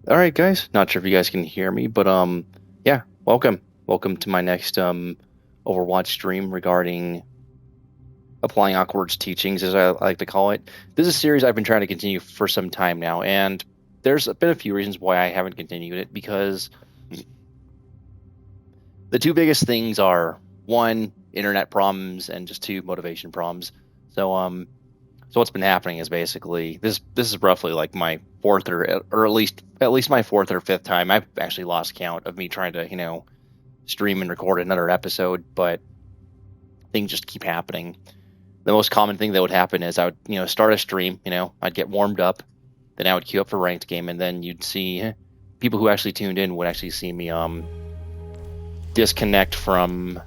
All right, guys. Not sure if you guys can hear me, but yeah, welcome to my next Overwatch stream regarding applying Awkward's teachings, as I like to call it. This is a series I've been trying to continue for some time now, and there's been a few reasons why I haven't continued it, because the two biggest things are, one, internet problems, and just two, motivation problems. So what's been happening is basically this is roughly like my fourth or at least my fourth or fifth time. I've actually lost count of me trying to stream and record another episode, but things just keep happening. The most common thing that would happen is I would start a stream, I'd get warmed up, then I would queue up for ranked game, and then you'd see people who actually tuned in would actually see me disconnect from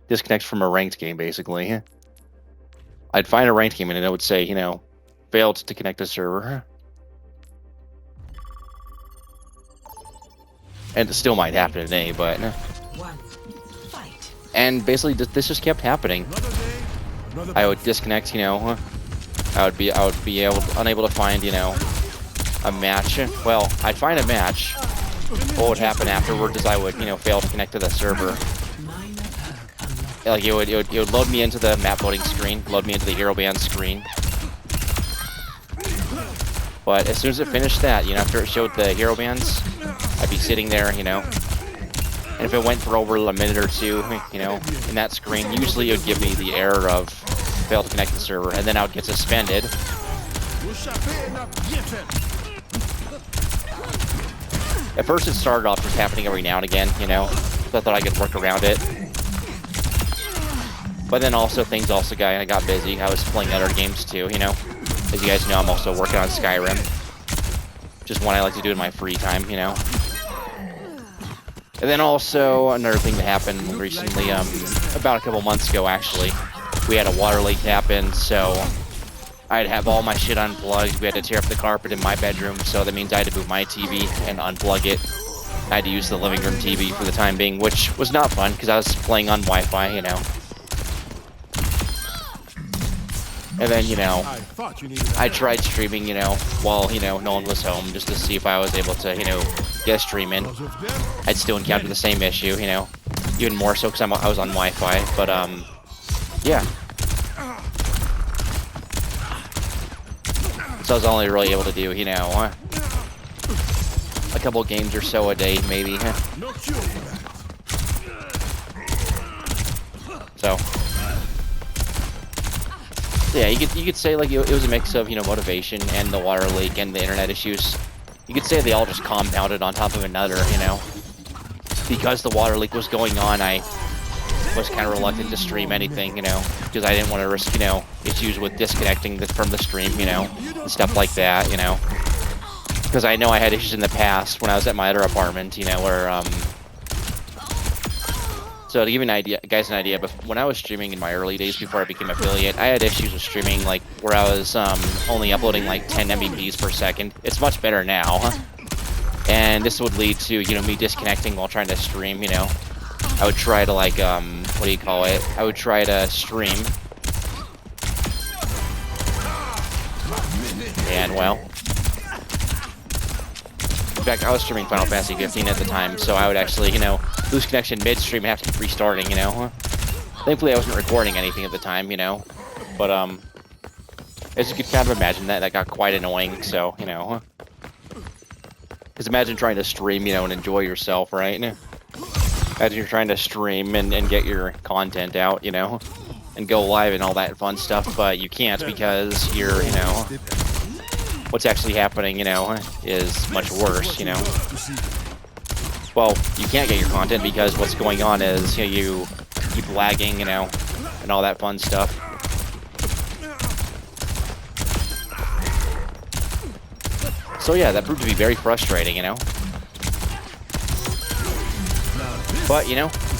a ranked game basically. I'd find a ranked game and it would say, failed to connect to server. And it still might happen today, but... And basically, this just kept happening. I would disconnect, I would be unable to find, a match. Well, I'd find a match. What would happen afterwards is I would, fail to connect to the server. Like it would load me into the map loading screen, load me into the hero band screen. But as soon as it finished that, after it showed the hero bands, I'd be sitting there, and if it went for over a minute or two, in that screen, usually it would give me the error of failed to connect the server, and then I would get suspended. At first it started off just happening every now and again, so I thought I could work around it. But then also things got busy. I was playing other games too, As you guys know, I'm also working on Skyrim. Just one I like to do in my free time, And then also another thing that happened recently, about a couple months ago actually, we had a water leak happen, so I'd have all my shit unplugged. We had to tear up the carpet in my bedroom, so that means I had to move my TV and unplug it. I had to use the living room TV for the time being, which was not fun because I was playing on Wi-Fi, And then, I tried streaming, while, no one was home, just to see if I was able to, get a stream in. I'd still encounter the same issue, even more so because I was on Wi-Fi, but, yeah. So I was only really able to do, a couple games or so a day, maybe. So... yeah, you could say like it was a mix of motivation and the water leak and the internet issues. You could say they all just compounded on top of another, Because the water leak was going on, I was kind of reluctant to stream anything, because I didn't want to risk, issues with disconnecting from the stream, and stuff like that, Because I know I had issues in the past when I was at my other apartment, where So to give an idea, guys, an idea, but when I was streaming in my early days before I became affiliate, I had issues with streaming, like where I was only uploading like 10 Mbps per second. It's much better now, and this would lead to me disconnecting while trying to stream. I would try to like what do you call it? I would try to stream, and well. In fact, I was streaming Final Fantasy 15 at the time, so I would actually, lose connection midstream and have to keep restarting, Thankfully, I wasn't recording anything at the time, But, as you could kind of imagine, that got quite annoying, so, Because imagine trying to stream, and enjoy yourself, right? Imagine you're trying to stream and get your content out, And go live and all that fun stuff, but you can't because you're, what's actually happening, is much worse, Well, you can't get your content because what's going on is, you keep lagging, and all that fun stuff. So yeah, that proved to be very frustrating, But,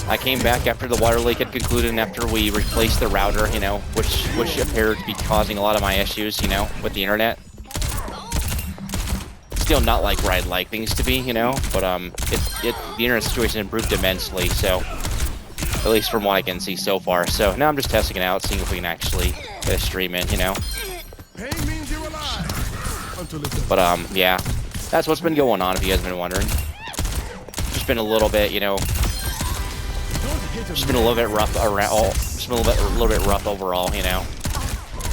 I came back after the water leak had concluded and after we replaced the router, which appeared to be causing a lot of my issues, with the internet. Still not like where I'd like things to be, but the internet situation improved immensely, so at least from what I can see so far. So now I'm just testing it out, seeing if we can actually get a stream in, But yeah, that's what's been going on. If you guys have been wondering, just been a little bit, you know, just been a little bit rough around. Oh, just been a little bit rough overall, you know.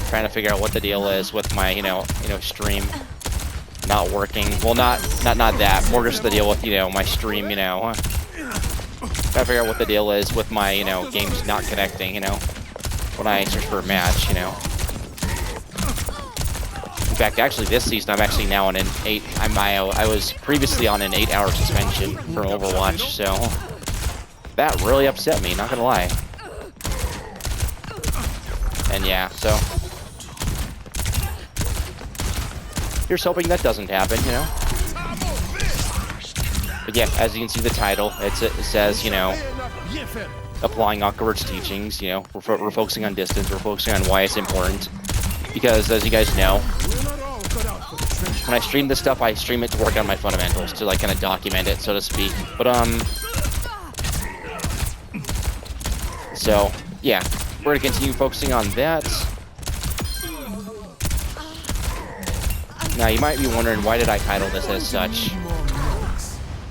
Trying to figure out what the deal is with my, you know, stream not working. Well, not that. More just the deal with, you know, my stream, you know. Trying to figure out what the deal is with my, you know, games not connecting, you know, when I search for a match, you know. In fact, actually, this season I'm actually now on an 8. I was previously on an 8-hour suspension from Overwatch, so that really upset me. Not gonna lie. And yeah, so here's hoping that doesn't happen, you know. But yeah, as you can see the title, it says, you know, applying October's teachings. You know, we're focusing on distance. We're focusing on why it's important. Because as you guys know, when I stream this stuff, I stream it to work on my fundamentals, to like kind of document it, so to speak. But so yeah, we're gonna continue focusing on that. Now you might be wondering, why did I title this as such?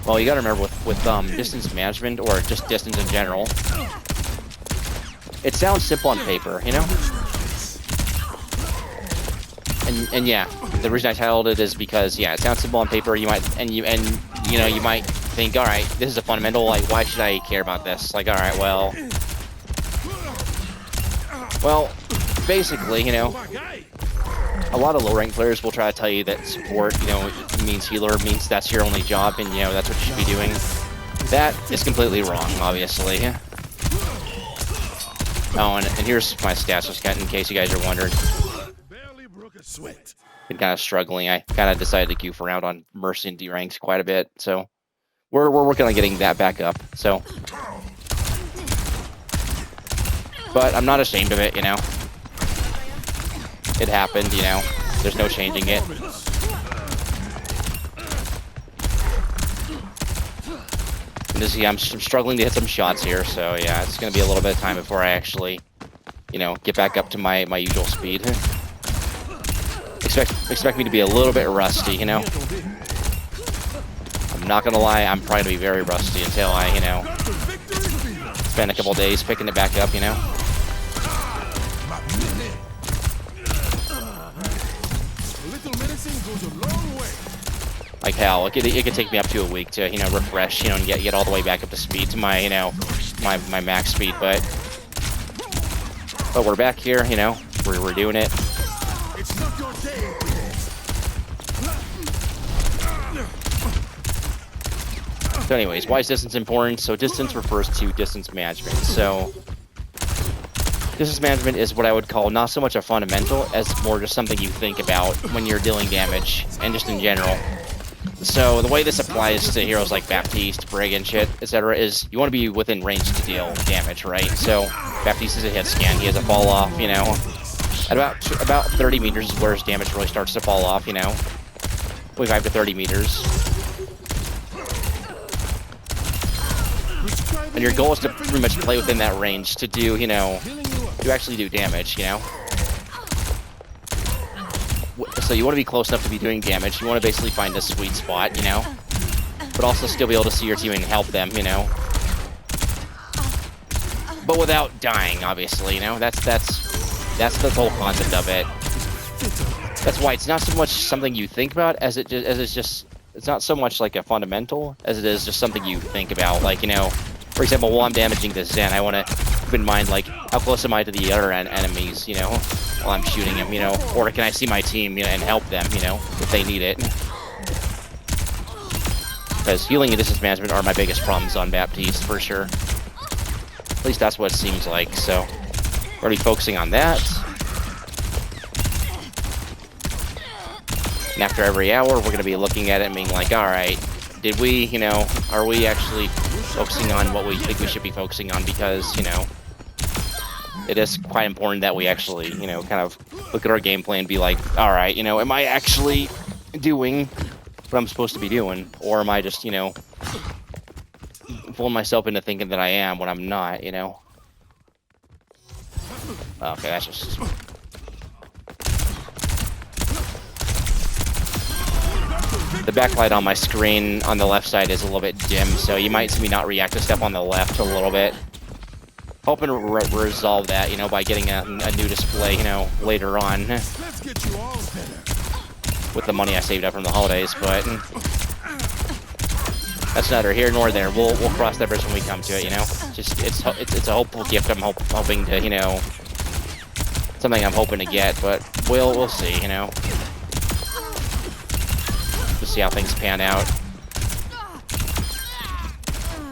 Well, you gotta remember with distance management, or just distance in general, it sounds simple on paper, you know. And yeah, the reason I titled it is because yeah, it sounds simple on paper. You might you know, you might think, all right, this is a fundamental. Like, why should I care about this? Like, all right, well, basically, you know, a lot of low-rank players will try to tell you that support, you know, means healer, means that's your only job, and you know that's what you should be doing. That is completely wrong, obviously. Oh, and here's my stats, just in case you guys are wondering. Been kind of struggling. I kind of decided to goof around on Mercy and D ranks quite a bit, so we're working on getting that back up. So, but I'm not ashamed of it, you know. It happened, you know. There's no changing it. And as you see, I'm struggling to hit some shots here, so yeah, it's gonna be a little bit of time before I actually, you know, get back up to my usual speed. Expect me to be a little bit rusty, you know. I'm not gonna lie, I'm probably gonna be very rusty until I, you know, spend a couple days picking it back up, you know. Like hell, it could take me up to a week to, you know, refresh, you know, and get all the way back up to speed to my, you know, my max speed, but we're back here, you know, we're doing it. So anyways, why is distance important? So distance refers to distance management. So distance management is what I would call not so much a fundamental as more just something you think about when you're dealing damage, and just in general. So the way this applies to heroes like Baptiste, Brig, and shit, etc., is you want to be within range to deal damage, right? So Baptiste is a hit scan, he has a fall off, you know. At about 30 meters is where his damage really starts to fall off, you know. 25 to 30 meters. And your goal is to pretty much play within that range to do, you know, to actually do damage, you know. So you want to be close enough to be doing damage. You want to basically find a sweet spot, you know, but also still be able to see your team and help them, you know. But without dying, obviously, you know. That's the whole concept of it. That's why it's not so much something you think about as it's not so much like a fundamental as it is just something you think about. Like, you know, for example, while I'm damaging this Zen, I want to keep in mind, like, how close am I to the other enemies, you know, while I'm shooting them, you know, or can I see my team, you know, and help them, you know, if they need it. Because healing and distance management are my biggest problems on Baptiste, for sure. At least that's what it seems like, so we're going to be focusing on that. And after every hour, we're going to be looking at it and being like, alright, did we, you know, are we actually focusing on what we think we should be focusing on? Because, you know, it is quite important that we actually, you know, kind of look at our gameplay and be like, alright, you know, am I actually doing what I'm supposed to be doing? Or am I just, you know, fooling myself into thinking that I am when I'm not, you know? Okay, that's just... The backlight on my screen on the left side is a little bit dim, so you might see me not react to stuff on the left a little bit. Hoping to resolve that, you know, by getting a new display, you know, later on. Let's get you all better. With the money I saved up from the holidays, but that's neither here nor there. We'll cross that bridge when we come to it, you know. Just it's a hopeful gift. I'm hoping to, you know, something I'm hoping to get, but we'll see, you know. Just see how things pan out.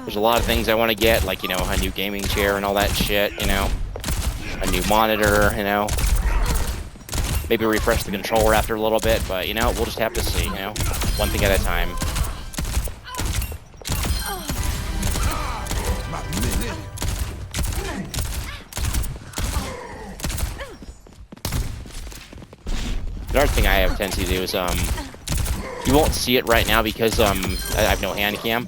There's a lot of things I want to get, like, you know, a new gaming chair and all that shit, you know, a new monitor, you know. Maybe refresh the controller after a little bit, but, you know, we'll just have to see, you know, one thing at a time. Another thing I have a tendency to do is, you won't see it right now because, I have no hand cam,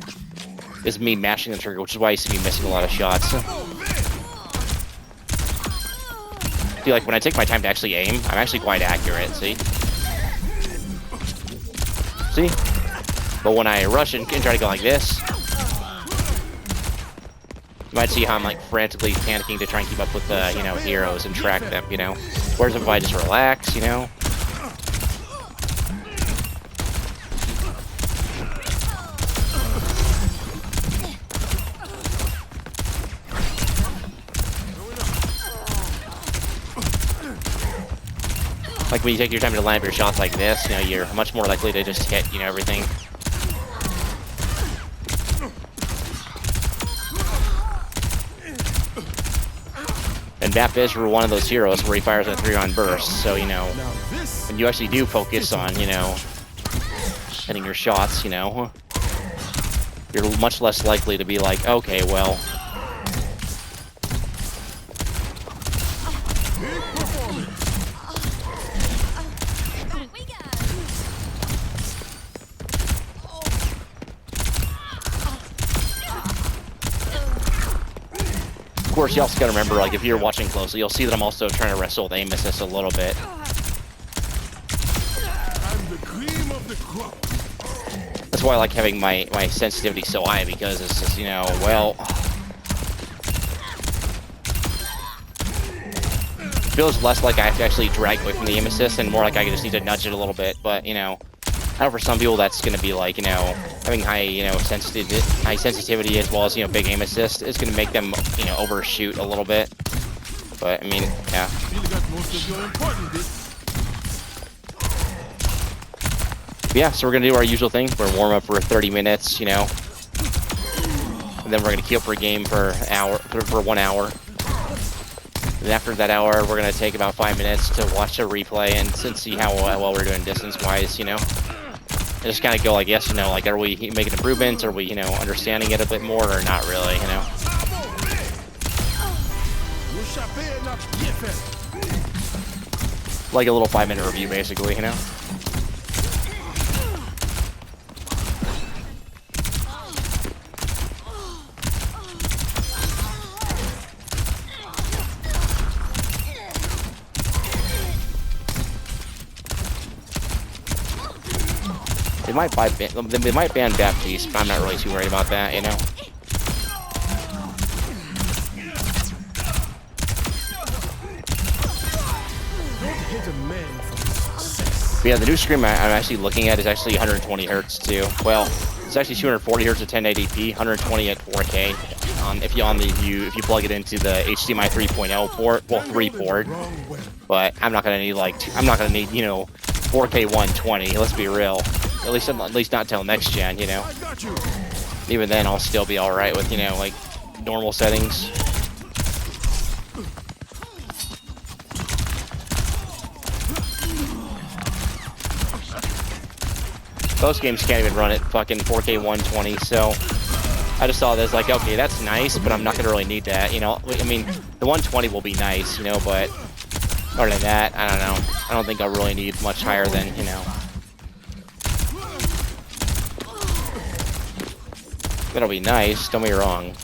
is me mashing the trigger, which is why you see me missing a lot of shots. I feel like when I take my time to actually aim, I'm actually quite accurate, see? See? But when I rush and try to go like this, you might see how I'm like frantically panicking to try and keep up with the, you know, heroes and track them, you know? Whereas if I just relax, you know? Like when you take your time to land your shots like this, you know, you're much more likely to just hit, you know, everything. And Bap is for one of those heroes where he fires a 3-round burst, so, you know, when you actually do focus on, you know, hitting your shots, you know, you're much less likely to be like, okay, well, of course, you also gotta remember, like, if you're watching closely, you'll see that I'm also trying to wrestle with aim assist a little bit. That's why I like having my sensitivity so high, because it's just, you know, well, it feels less like I have to actually drag away from the aim assist and more like I just need to nudge it a little bit. But, you know, I know for some people that's going to be like, you know, having high, you know, high sensitivity as well as, you know, big aim assist is going to make them, you know, overshoot a little bit. But I mean, yeah. Yeah, so we're gonna do our usual thing. We're gonna warm up for 30 minutes, you know, and then we're gonna queue up for a game for an hour, for 1 hour. And after that hour, we're gonna take about 5 minutes to watch a replay and see how well we're doing distance-wise, you know. And just kind of go like yes or no, like are we making improvements? Are we, you know, understanding it a bit more or not really, you know? Like a little 5-minute review, basically, you know. They might ban Baptiste, but I'm not really too worried about that, you know. But yeah, the new screen I'm actually looking at is actually 120 hertz too. Well, it's actually 240 hertz at 1080p, 120 at 4K. If you plug it into the HDMI 3.0 port, well 3 port. But I'm not gonna need you know 4K 120. Let's be real. At least not till next gen, you know. Even then, I'll still be all right with, you know, like normal settings. Most games can't even run at fucking 4K 120, so I just saw this like, okay, that's nice, but I'm not gonna really need that, you know. I mean, the 120 will be nice, you know, but other than that, I don't know. I don't think I really need much higher than, you know. That'll be nice, don't be wrong.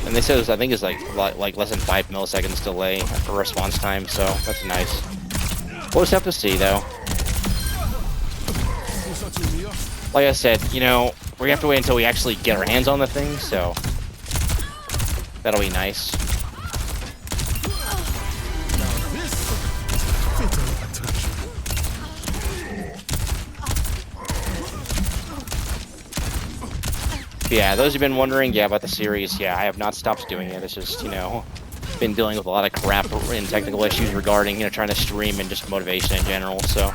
And And they said it was, I think it's like less than 5 milliseconds delay for response time, so that's nice. We'll just have to see though. Like I said, you know, we have to wait until we actually get our hands on the thing, so that'll be nice. Yeah, those who've been wondering, yeah, about the series, yeah, I have not stopped doing it. It's just, you know, been dealing with a lot of crap and technical issues regarding, you know, trying to stream and just motivation in general, so.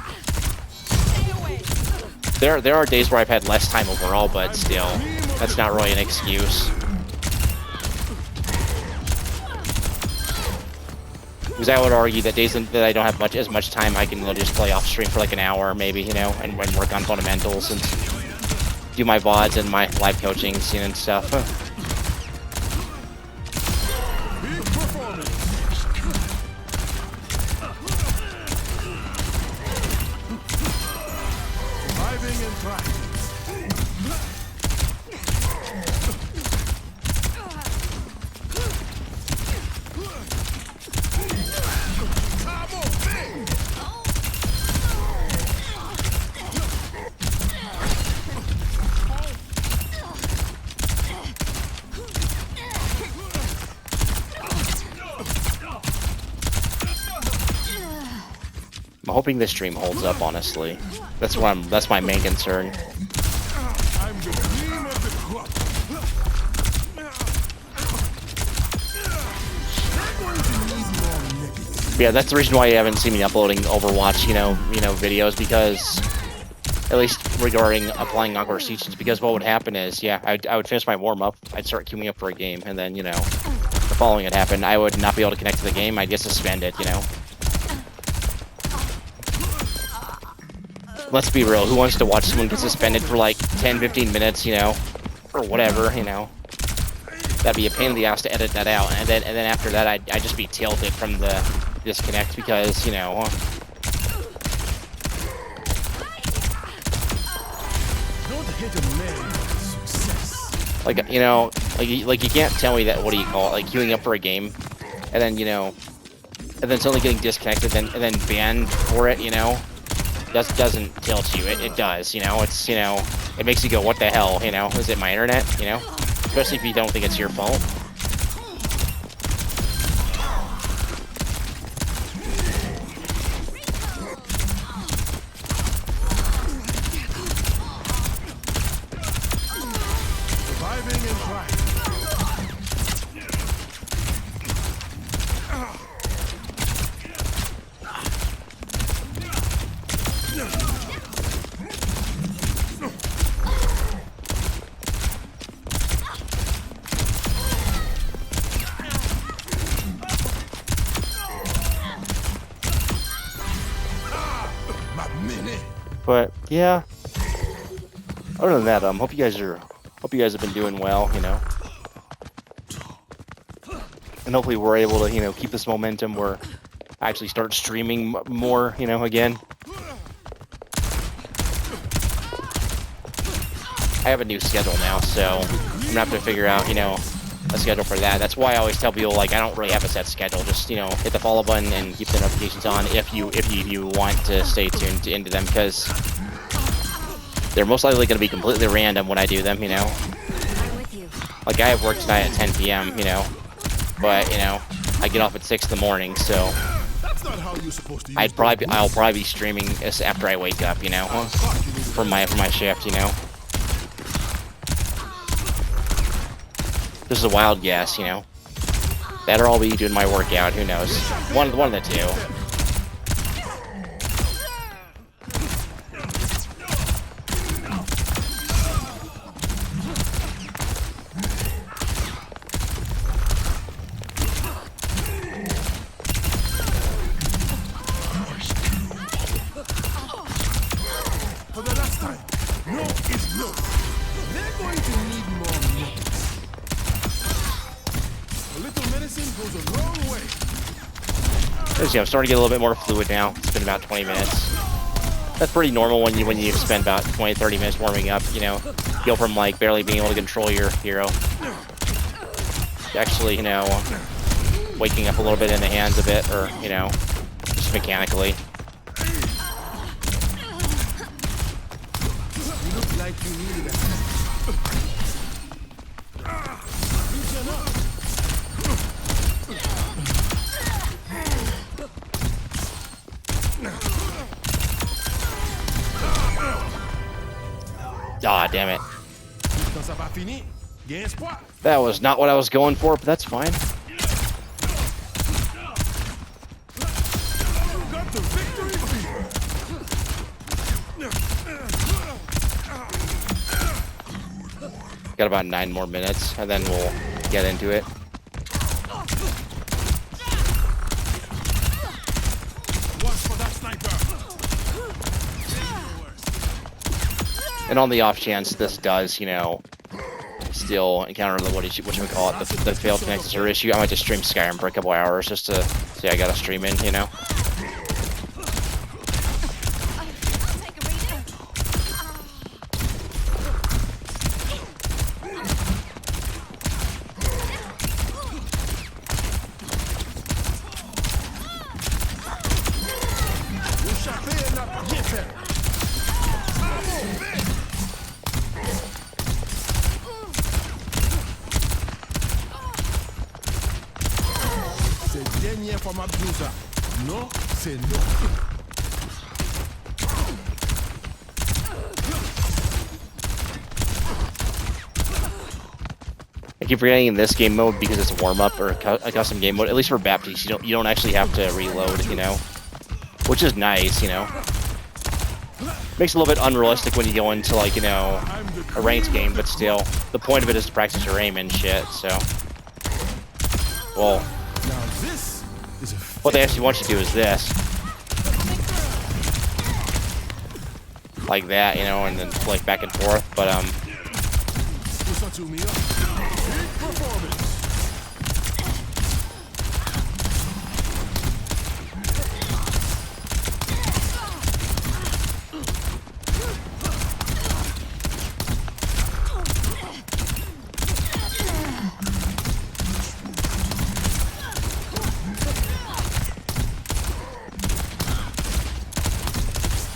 There are days where I've had less time overall, but still, that's not really an excuse. Because I would argue that days that I don't have as much time, I can just play off stream for like an hour, maybe, you know, and work on fundamentals and do my VODs and my live coaching scene and stuff. I'm hoping this stream holds up, honestly. That's my main concern. Yeah, that's the reason why you haven't seen me uploading Overwatch, you know, videos, because at least regarding applying Awkward Seasons, because what would happen is, yeah, I would finish my warm-up, I'd start queuing up for a game, and then, you know, the following had happened, I would not be able to connect to the game, I'd get suspended, you know. Let's be real, who wants to watch someone get suspended for like 10-15 minutes, you know, or whatever, you know. That'd be a pain in the ass to edit that out, and then after that I'd just be tilted from the disconnect because, you know, like, you know, like you can't tell me that, what do you call it, like queuing up for a game and then, you know, and then suddenly getting disconnected and then banned for it, you know. Doesn't tilt you. It does, you know. It's, you know, it makes you go, what the hell, you know? Is it my internet, you know? Especially if you don't think it's your fault. Surviving and trying. But yeah, other than that, hope you guys have been doing well, you know, and hopefully we're able to, you know, keep this momentum where I actually start streaming more, you know, again. I have a new schedule now, so I'm gonna have to figure out, you know, a schedule for that. That's why I always tell people, like, I don't really have a set schedule. Just, you know, hit the follow button and keep the notifications on if you want to stay tuned into them, because they're most likely going to be completely random when I do them, you know. Like, I have work tonight at 10 p.m., you know, but, you know, I get off at 6 in the morning, so I'll probably be streaming this after I wake up, you know, for my shift, you know. This is a wild guess, you know. That or I'll be doing my workout, who knows. One of the two. For the last time, no is no. They're going to need more minutes. A little medicine goes a long way. As you know, I'm starting to get a little bit more fluid now. It's been about 20 minutes. That's pretty normal when you spend about 20-30 minutes warming up, you know. Go from like barely being able to control your hero actually, you know, waking up a little bit in the hands a bit, or, you know, just mechanically. You look like you needed a hand. Loosen up. Ah, damn it. Quand ça va finir, il y a espoir. That was not what I was going for, but that's fine. Got the victory fever. Got about 9 more minutes, and then we'll get into it. Watch for that sniper. And on the off chance this does, you know, still encounter the what you call it, the failed connectors or issue, I might just stream Skyrim for a couple hours just to see I got a stream in, you know. Échapper n'a rien fait. C'est dernière fois ma blouse. Non, c'est non. I keep forgetting in this game mode because it's warm up or a custom game mode. At least for Baptiste, you don't actually have to reload, you know, which is nice, you know. Makes it a little bit unrealistic when you go into, like, you know, a ranked game, but still, the point of it is to practice your aim and shit. So, well, Now this is a what they actually want you to do is this, like that, you know, and then like back and forth. But Listen to me. Big performance.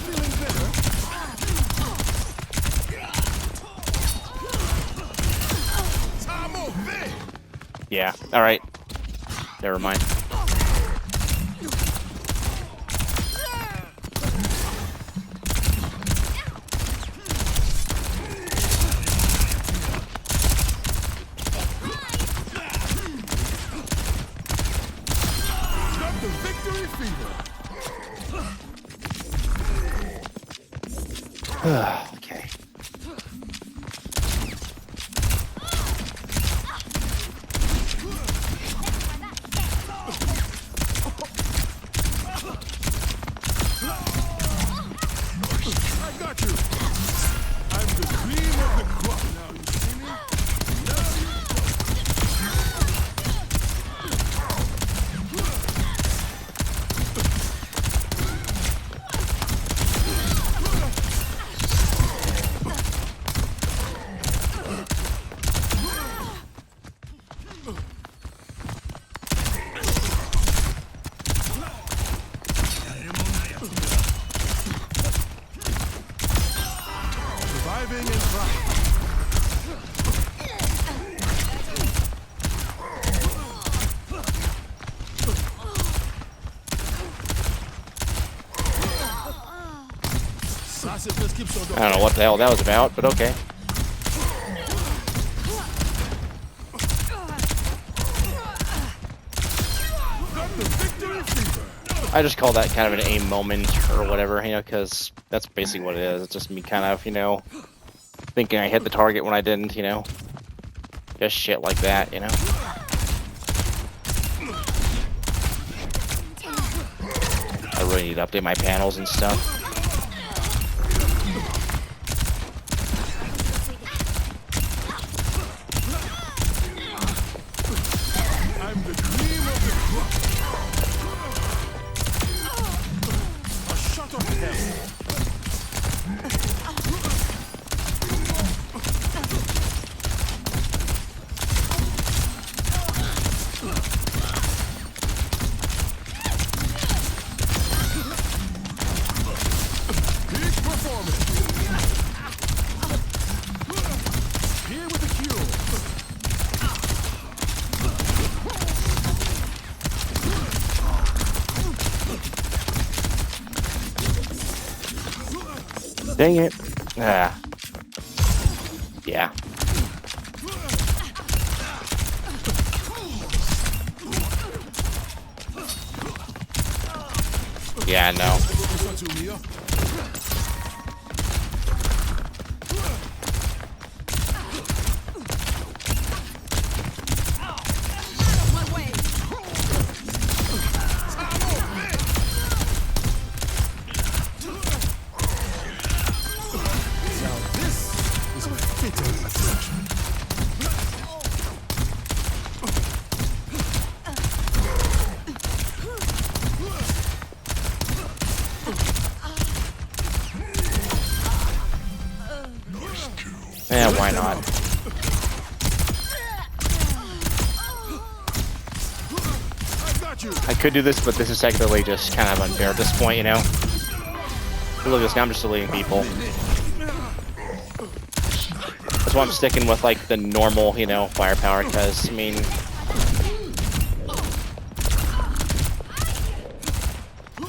Feeling better? Time over. yeah, all right, never mind. Got the victory fever. Okay. I got you. I'm the cream of the crop. Now you see me? Surviving and thriving. Ça, c'est prescription I don't know what the hell that was about, but okay. Got the victory fever. I just call that kind of an aim moment or whatever, you know, because that's basically what it is. It's just me kind of, you know, thinking I hit the target when I didn't, you know. Just shit like that, you know. I really need to update my panels and stuff. I'm the cream of the crop. A shot of hell. Dang it. Ah. Yeah. Yeah, no. Yeah, why not? I could do this, but this is technically just kind of unfair at this point, you know? Look at this, now I'm just deleting people. That's why I'm sticking with, like, the normal, you know, firepower, because, I mean...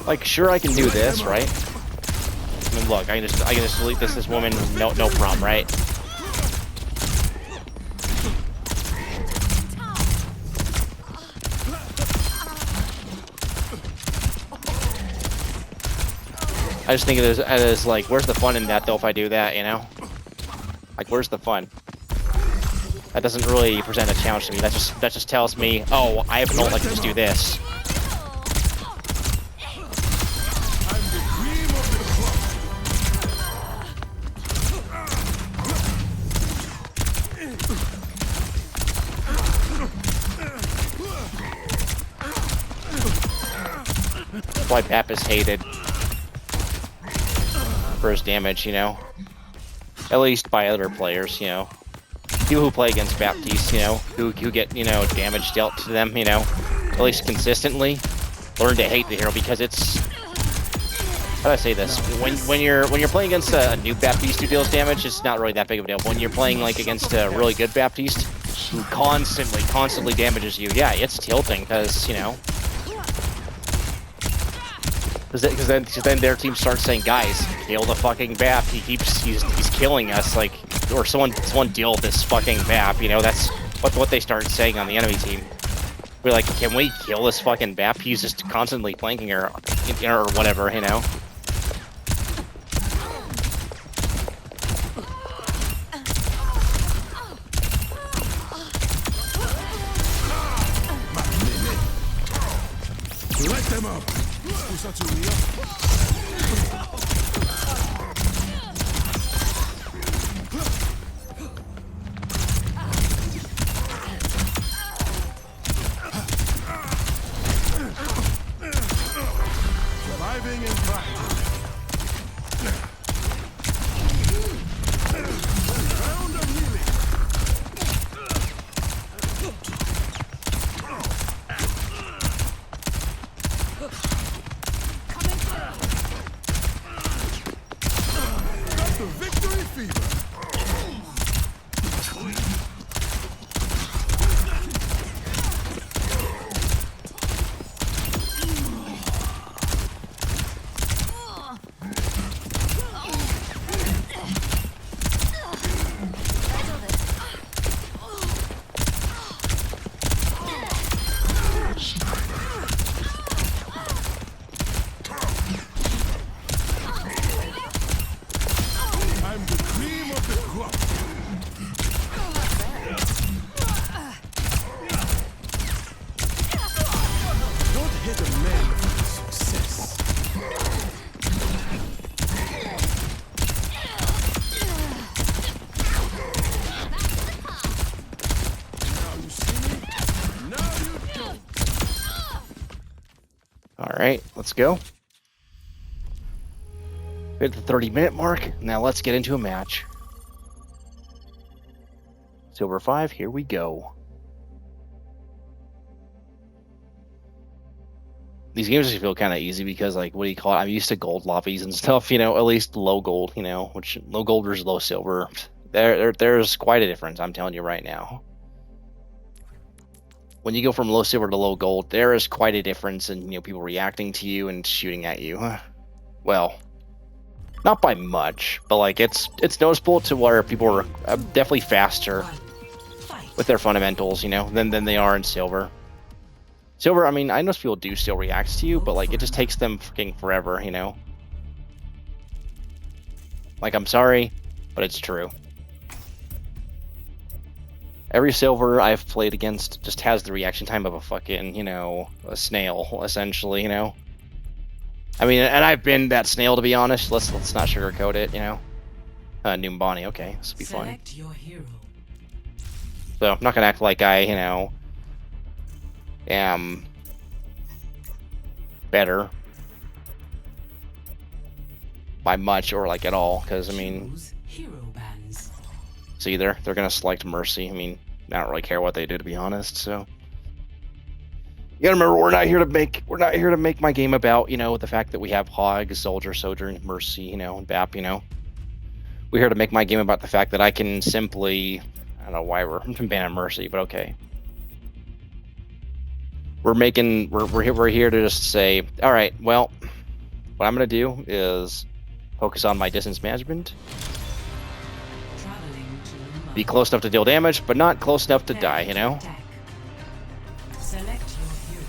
Like, sure, I can do this, right? I mean, look, I can just delete this woman, no problem, right? I just think it is like, where's the fun in that, though, if I do that, you know? Like, where's the fun? That doesn't really present a challenge to me. That just tells me, oh, I have an ult, I can just do this. That's why Pap is hated. For his damage, you know, at least by other players, you know, people who play against Baptiste, you know, who get, you know, damage dealt to them, you know, at least consistently, learn to hate the hero because it's, how do I say this? When you're playing against a new Baptiste who deals damage, it's not really that big of a deal. When you're playing like against a really good Baptiste who constantly damages you, yeah, it's tilting because, you know. Because then their team starts saying, guys, kill the fucking Bap. He's killing us, like, or someone deal with this fucking Bap. You know, that's what they start saying on the enemy team. We're like, can we kill this fucking Bap? He's just constantly flanking her, or whatever, you know. Light them up. Surviving and thriving. Round of healing. The victory fever. I'm the cream of the crop. Don't hit a man with success. Now you see me, now you don't. All right, let's go. Hit the 30-minute mark. Now let's get into a match. Silver 5, here we go. These games just feel kind of easy because, like, what do you call it? I'm used to gold lobbies and stuff, you know, at least low gold, you know, which low gold versus low silver. There's quite a difference, I'm telling you right now. When you go from low silver to low gold, there is quite a difference in, you know, people reacting to you and shooting at you. Well, Not by much, but like it's noticeable to where people are definitely faster with their fundamentals, you know, than they are in silver. Silver, I mean, I know people do still react to you, but like it just takes them freaking forever, you know. Like, I'm sorry, but it's true. Every silver I've played against just has the reaction time of a fucking, you know, a snail, essentially, you know. I mean, and I've been that snail, to be honest. Let's not sugarcoat it, you know. Numbani, okay, this will be fun. Your hero. So I'm not gonna act like I, you know, am better by much or like at all, because I mean, Hero bands. see, they're gonna select Mercy. I mean, I don't really care what they do, to be honest. So you gotta remember, we're not here to make my game about, you know, the fact that we have Hog, Soldier, Sojourn, Mercy, you know, and BAP, you know. We're here to make my game about the fact that I can simply, I don't know why we're banning Mercy, but okay. We're here to just say, all right, well, what I'm gonna do is focus on my distance management, be close enough to deal damage, but not close enough to die, you know. Select your hero.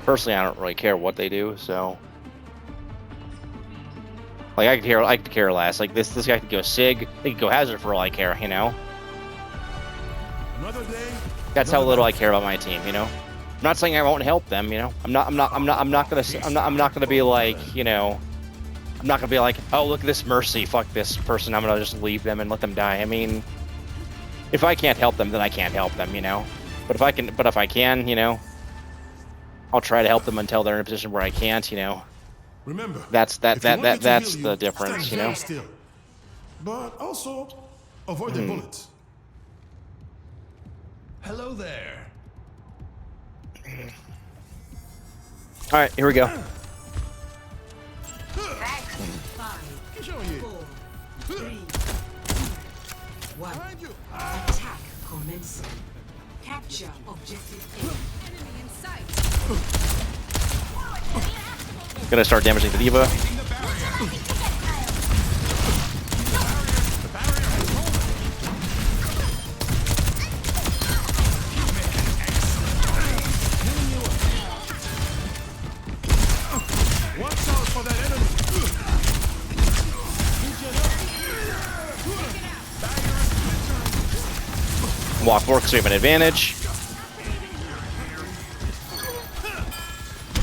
Personally, I don't really care what they do, so like I could care less. Like this guy could go Sig, they could go Hazard for all I care, you know. Another day. That's how little I care about my team, you know. I'm not saying I won't help them, you know. I'm not gonna be like, you know, I'm not gonna be like, oh, look at this Mercy, fuck this person, I'm gonna just leave them and let them die. I mean, if I can't help them, then I can't help them, you know. But if I can, you know, I'll try to help them until they're in a position where I can't, you know. Remember, That's if you want me to that's heal the you, difference, stand you know. very still. But also avoid the bullets. Hello there. All right, here we go. 5, Show you. 4, 3, 1. Behind you. Attack commencing. Capture objective A. Enemy in sight. Gonna start damaging the Diva. Watch out for that enemy. Walk forward because we have an advantage.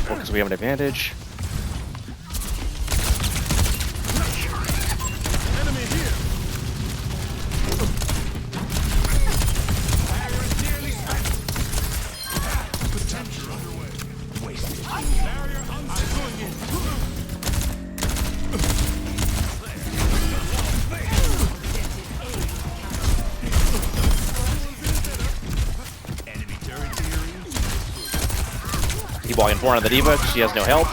Because we have an advantage. Enemy here. Potential underway. Barrier undoing it. Enemy territory. Keep walking forward on the Diva because she has no help.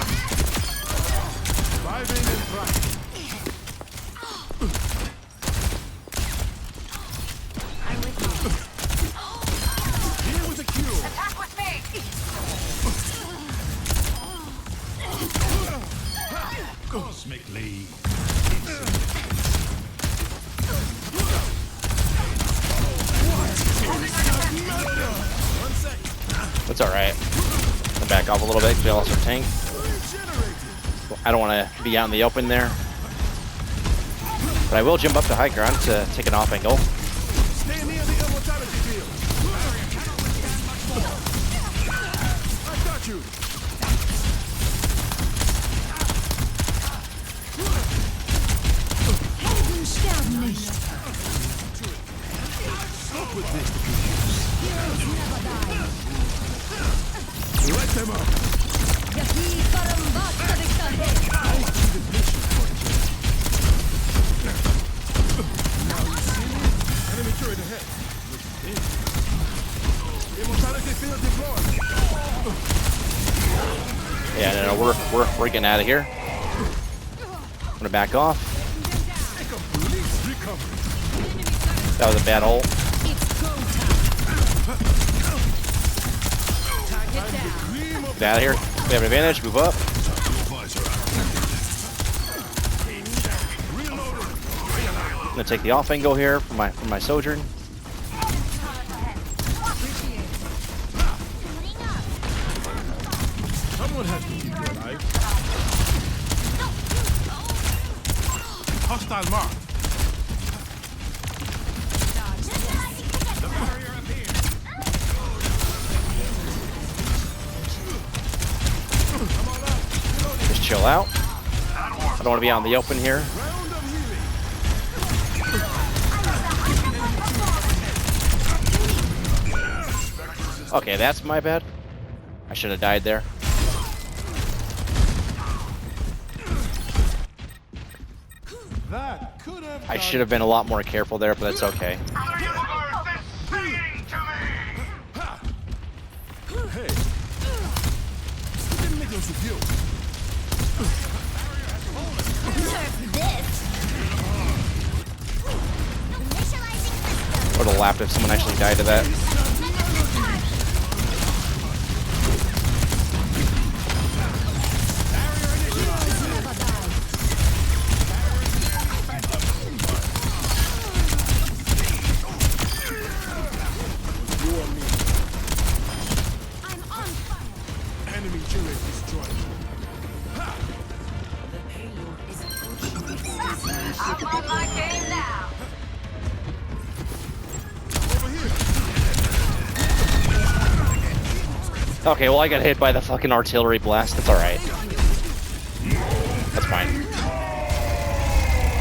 Driving and thriving. Here with the cure. Attack with me. Cosmically. That's all right. I'll back off a little bit because we lost our tank. I don't want to be out in the open there. But I will jump up to high ground to take an off angle. Stay near the immortality field. I got you. Stop with this. Light them up. Enemy turret ahead. Immortality field deployed. Yeah, no, we're getting out of here. I'm gonna back off. Complete recovery. That was a bad ult. It's Get down. Cream of Get out of here. We have an advantage. Move up. I'm gonna take the off angle here for my sojourn. someone has to keep you alive. Hostile mark. Just chill out. I don't want to be out in the open here. Round of healing. Okay, that's my bad. I should have died there. That could have I should have been a lot more careful there, but that's okay. Hey. Who didn't make us with you? Would have laughed if someone actually died to that. Enemy turret destroyed. The payload is approaching. I'm on my game now. Over here. Okay, well I got hit by the fucking artillery blast. That's alright. That's fine.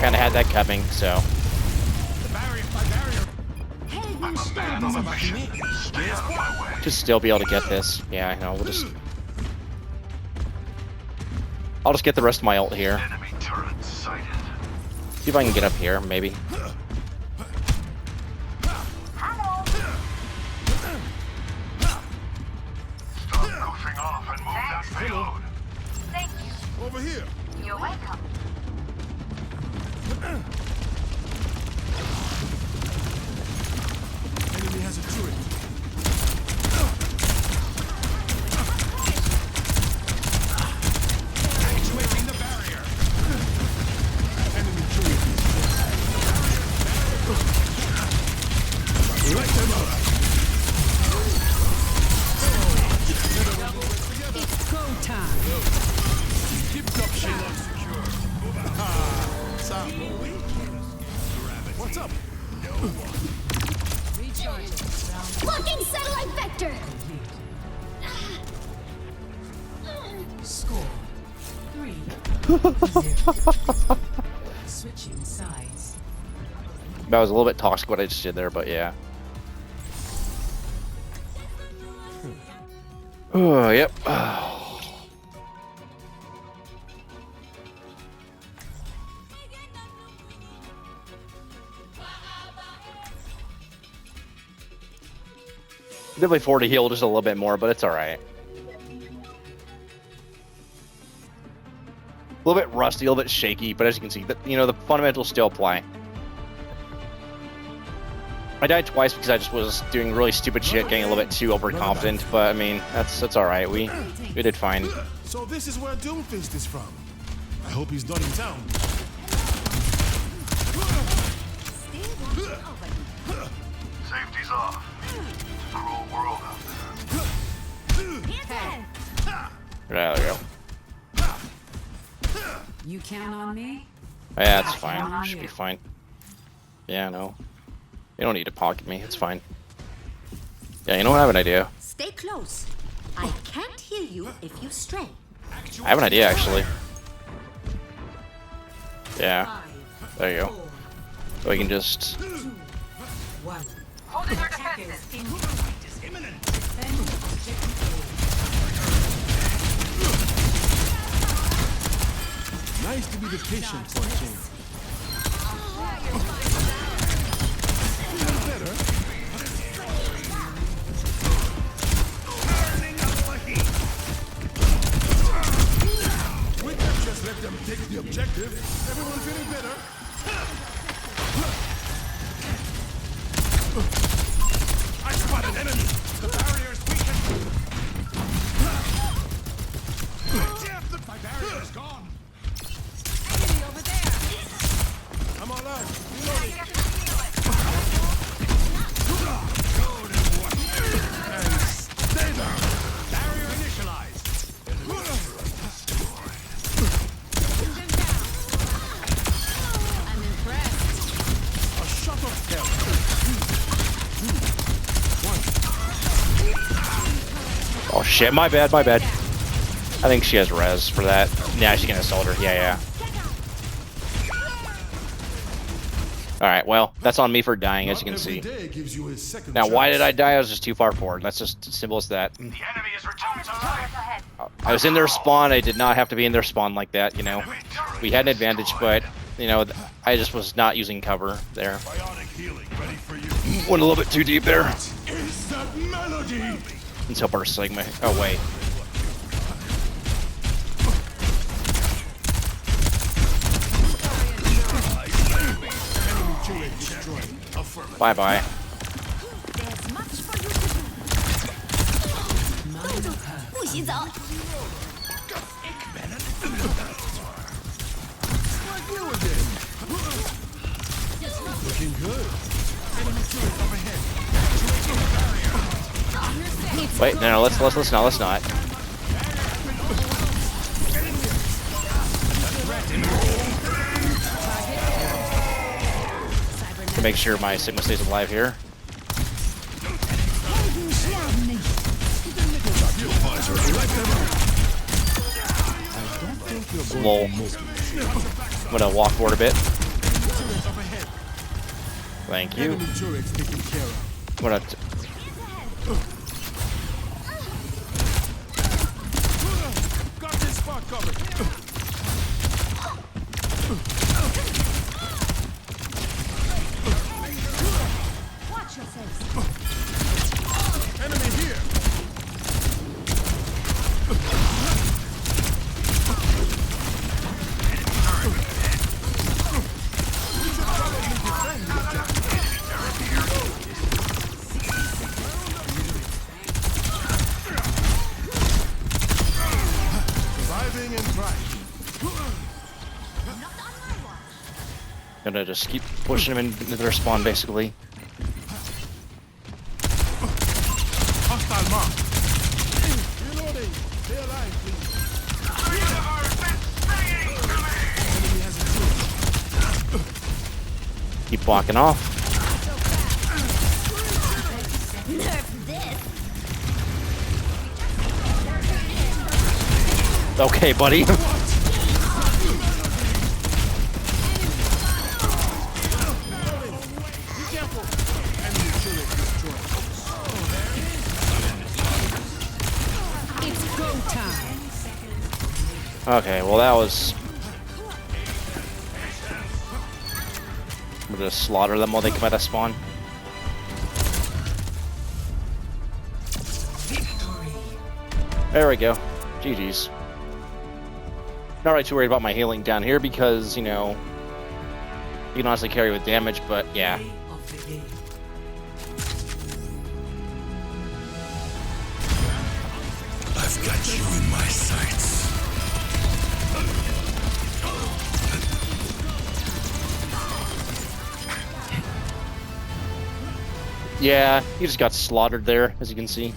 Kinda had that coming, so. Just still be able to get this. Yeah, I know. We'll just. I'll just get the rest of my ult here. Enemy turret sighted. See if I can get up here, maybe. Stop goofing off and move that payload. Thank you. Over here. You're welcome. Enemy has a turret. Actuating the barrier. Enemy turret destroyed. Let them out. Go time. Keep top shield secure. Sam. What's up? Blocking satellite vector! Score 3-0. Switching sides. That was a little bit toxic what I just did there, but yeah. Oh, yep. Definitely forward to heal just a little bit more, but it's alright. A little bit rusty, a little bit shaky, but as you can see, the fundamentals still apply. I died twice because I just was doing really stupid shit, getting a little bit too overconfident, but I mean, that's alright. We did fine. So this is where Doomfist is from. I hope he's not in town. Safety's off. Cruel world out there. Yeah, there we go. You count on me? Yeah, that's fine. Should be fine. Yeah, no. You don't need to pocket me. It's fine. Yeah, you know what? I have an idea. Stay close. I can't hear you if you stray. I have an idea, actually. Yeah, 5, there you go. 4, So we can just... 2, 1. Holding our Attackers defenses. in Defend objective Nice to be the patient for a change. Better. We can't just let them take the objective. Everyone feeling better? I spot an enemy. The barrier's weakened. shit, my bad, my bad. I think she has res for that. Yeah, she can assault her. Yeah. Alright, well, that's on me for dying, as you can see. Now, why did I die? I was just too far forward. That's just as simple as that. The enemy is returned to life. I was in their spawn. I did not have to be in their spawn like that, you know. We had an advantage, but, you know, I just was not using cover there. Bionic healing ready for you. Went a little bit too deep there. Is that melody? Let's help our Sigma. Oh, wait. Bye-bye. There's much for you to do. 不洗澡。 Looking good. Wait, no, let's not. To make sure my Sigma stays alive here. Lol. I'm gonna walk forward a bit. Thank you. Enemy turrets taken care of. I'm gonna Got this spot covered. Watch yourselves. Enemy here. Surviving and thriving. Gonna just keep pushing them into their spawn, basically. Hostile mark. Reloading. Stay alive, please. Enemy has a turret. Keep walking off. Nerf this. Okay, buddy. It's go time. Okay, well that was... I'm gonna slaughter them while they come out of spawn. There we go. GG's. Not really too worried about my healing down here because, you know, you can honestly carry with damage, but yeah. I've got you in my sights. Yeah, he just got slaughtered there, as you can see.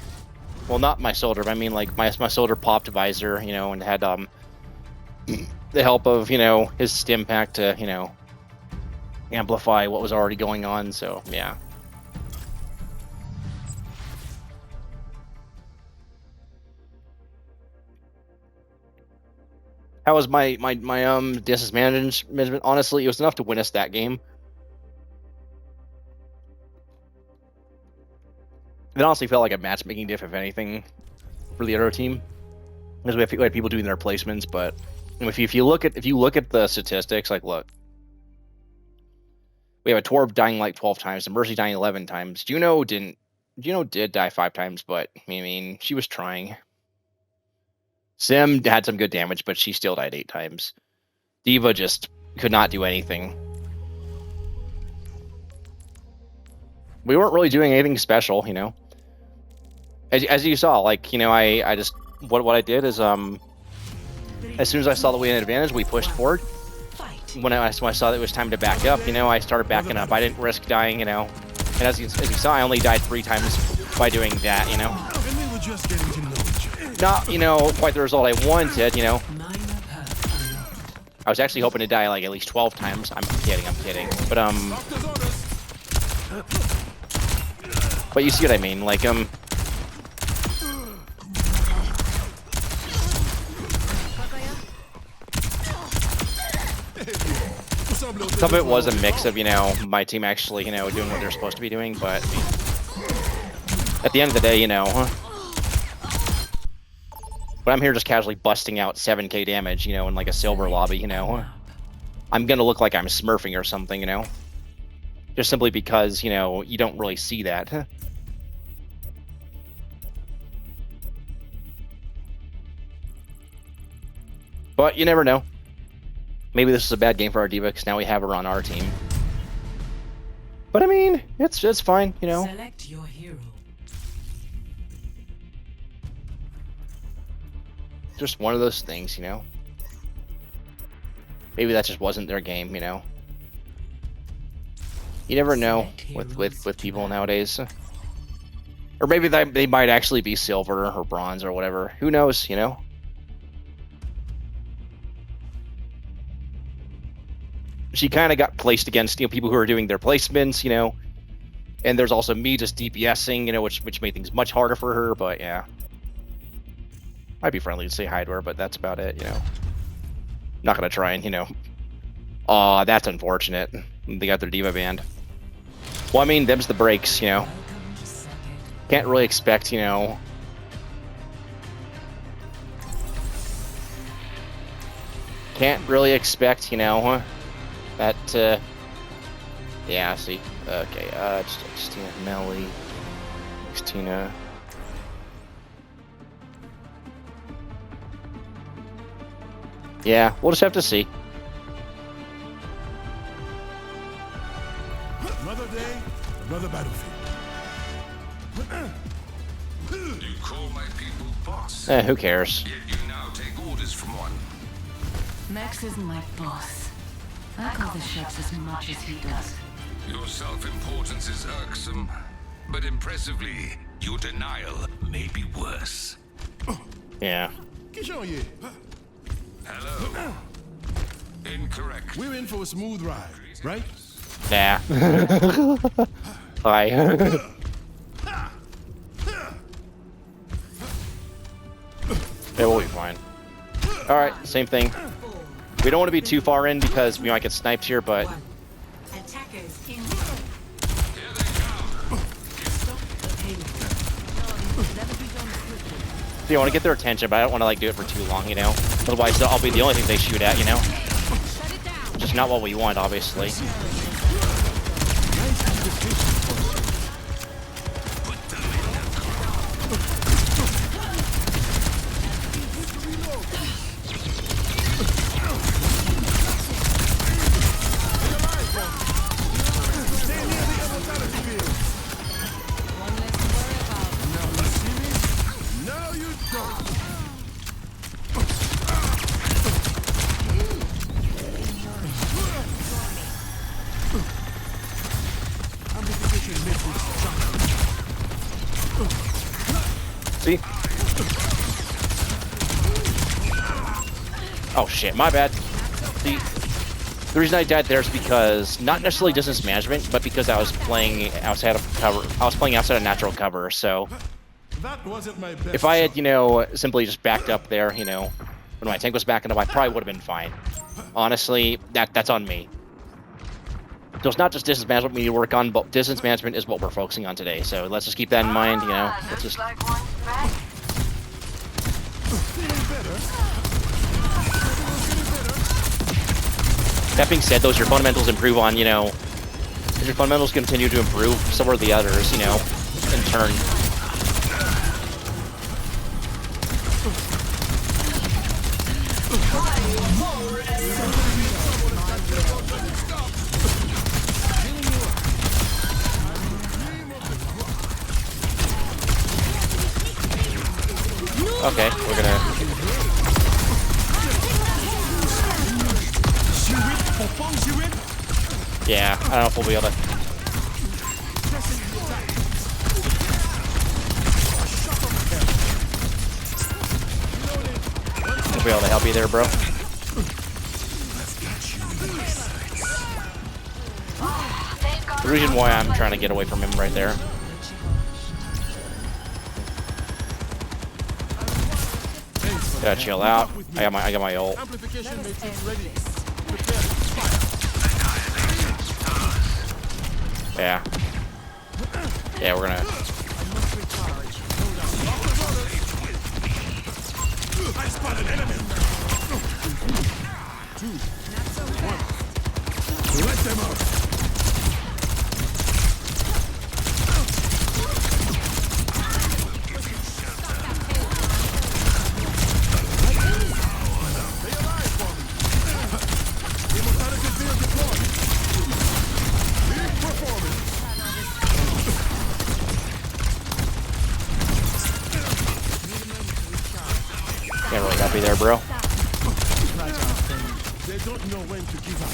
Well, not my soldier, but I mean, like, my soldier popped visor, you know, and had, the help of, you know, his stim pack to, you know, amplify what was already going on, so, yeah. How was my distance management? Honestly, it was enough to win us that game. It honestly felt like a matchmaking diff, if anything, for the other team, because we had people doing their placements. But if you look at the statistics, like, look, we have a Torb dying like 12 times, a Mercy dying 11 times. Juno did die 5 times, but I mean, she was trying. Sim had some good damage, but she still died 8 times. Diva just could not do anything. We weren't really doing anything special, you know. As you saw, like, you know, I just what I did is as soon as I saw that we had an advantage, we pushed forward. When I saw that it was time to back up, you know, I started backing up. I didn't risk dying, you know. And as you saw, I only died 3 times by doing that, you know. And we were just getting to know each other. Not, you know, quite the result I wanted, you know. I was actually hoping to die like at least 12 times. I'm kidding. But you see what I mean, like Some of it was a mix of, you know, my team actually, you know, doing what they're supposed to be doing, but at the end of the day, you know, but I'm here just casually busting out 7k damage, you know, in like a silver lobby, you know. I'm gonna look like I'm smurfing or something, you know. Just simply because, you know, you don't really see that. But you never know. Maybe this is a bad game for our diva because now we have her on our team. But I mean, it's fine, you know. Select your hero. Just one of those things, you know. Maybe that just wasn't their game, you know. You never know with people nowadays. Or maybe they might actually be silver or bronze or whatever. Who knows, you know? She kind of got placed against, you know, people who are doing their placements, you know. And there's also me just DPSing, you know, which made things much harder for her, but yeah. I'd be friendly to say hi to her, but that's about it, you know. Not gonna try and, you know. Aw, that's unfortunate. They got their diva banned. Well, I mean, them's the breaks, you know. Can't really expect, you know. Can't really expect, you know, that, yeah, see. Okay, Justina, Melly, Justina. Yeah, we'll just have to see. Another day, another battlefield. You call my people boss. Who cares? Yet you now take orders from one. Max isn't my boss. I call the shots as much as he does. Your self-importance is irksome, but impressively, your denial may be worse. Yeah. Kishoye, Hello. Incorrect. we're in for a smooth ride, right? Nah. Bye. Yeah, we'll be fine. Alright, same thing. We don't want to be too far in because we might get sniped here, but Attackers in. you want to get their attention, but I don't want to like do it for too long, you know. Otherwise, I'll be the only thing they shoot at, you know. Just not what we want, obviously. Now you don't. See? Oh shit, my bad. See, the reason I died there is because not necessarily distance management, but because I was playing outside of cover. I was playing outside of natural cover, so That wasn't my best. if I had, you know, simply just backed up there, you know, when my tank was backing up, I probably would have been fine. Honestly, that's on me. So it's not just distance management we need to work on, but distance management is what we're focusing on today. So let's just keep that in mind, you know. Let's just Like one's back. That being said, those your fundamentals improve on, you know, as your fundamentals continue to improve, so are the others, you know, in turn. Okay, we're gonna. Yeah, I don't know if we'll be able to. We'll be able to help you there, bro. The reason why I'm trying to get away from him right there. Gotta chill out. I got my ult. Amplification matrix ready. Yeah. Yeah, we're gonna. I spot an enemy. 2, 1. Let them out. Stay alive for me. Immortality field deployed. Big performance. Can't really help you there, bro. They don't know when to give up.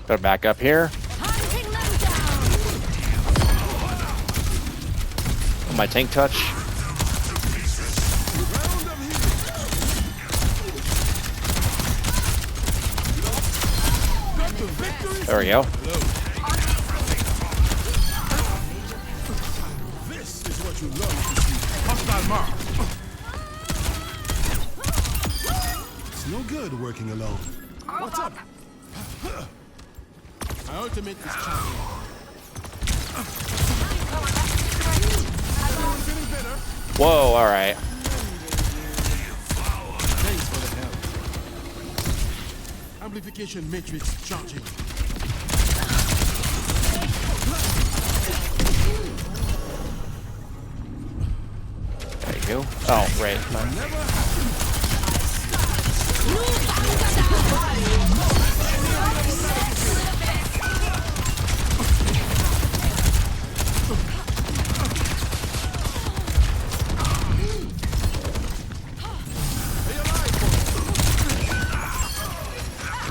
Gotta back up here. My tank touch. There we go. This is what you love to see. Hostile mark. It's no good working alone. What's up? My ultimate is charging. Everyone feeling better? Whoa, alright. Thanks for the help. Amplification matrix charging. There you go. Oh, right.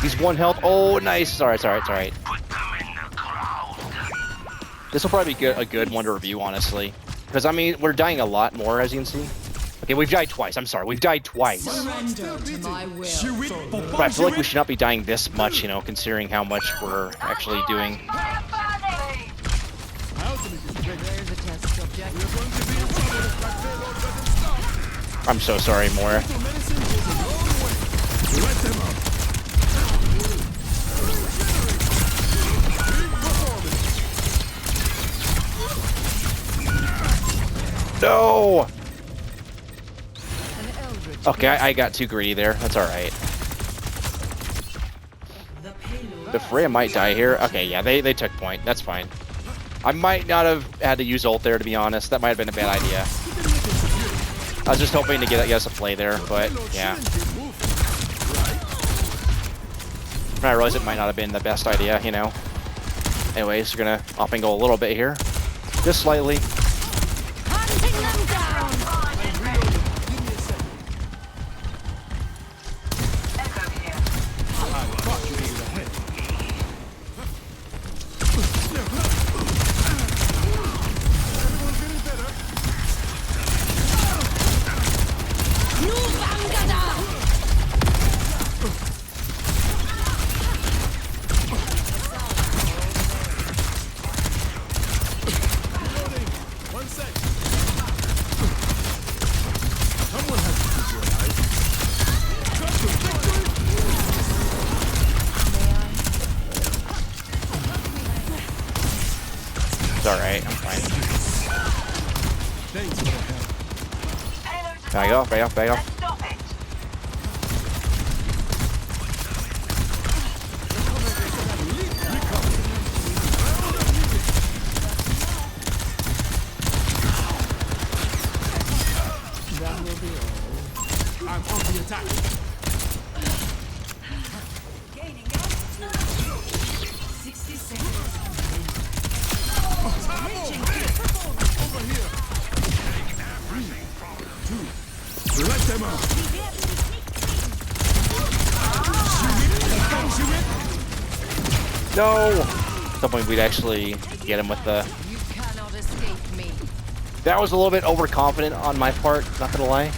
He's 1 health. Oh, nice. It's alright, it's alright, it's alright. This will probably be a good one to review, honestly. Because, I mean, we're dying a lot more, as you can see. Okay, we've died twice. I'm sorry, we've died twice. Surrender to my will. But I feel like we should not be dying this much, you know, considering how much we're actually doing. My ultimate is ready. There's a test subject. We're going to be in trouble if my payload doesn't stop. I'm so sorry, Mora. Medicine goes a long way. Let them out. Big performance. No! An eldritch. Okay, I got too greedy there. That's alright. The payload. The Freya might die here. Okay, yeah, they took point. That's fine. I might not have had to use ult there, to be honest. That might have been a bad idea. I was just hoping to get us a play there, but yeah. I realize it might not have been the best idea, you know. Anyways, we're gonna up and go a little bit here. Just slightly. Hunting them down. One sec. Someone has to keep you alive. Cut to victory. It's alright, I'm fine. Thanks for the help. Back off, back off, back off. Stop it. That will be all. I'm on the attack. Gaining altitude. 60 seconds. Over here. 3, 2. Let them out. No! At some point we'd actually get him with the... You cannot escape me. That was a little bit overconfident on my part, not gonna lie.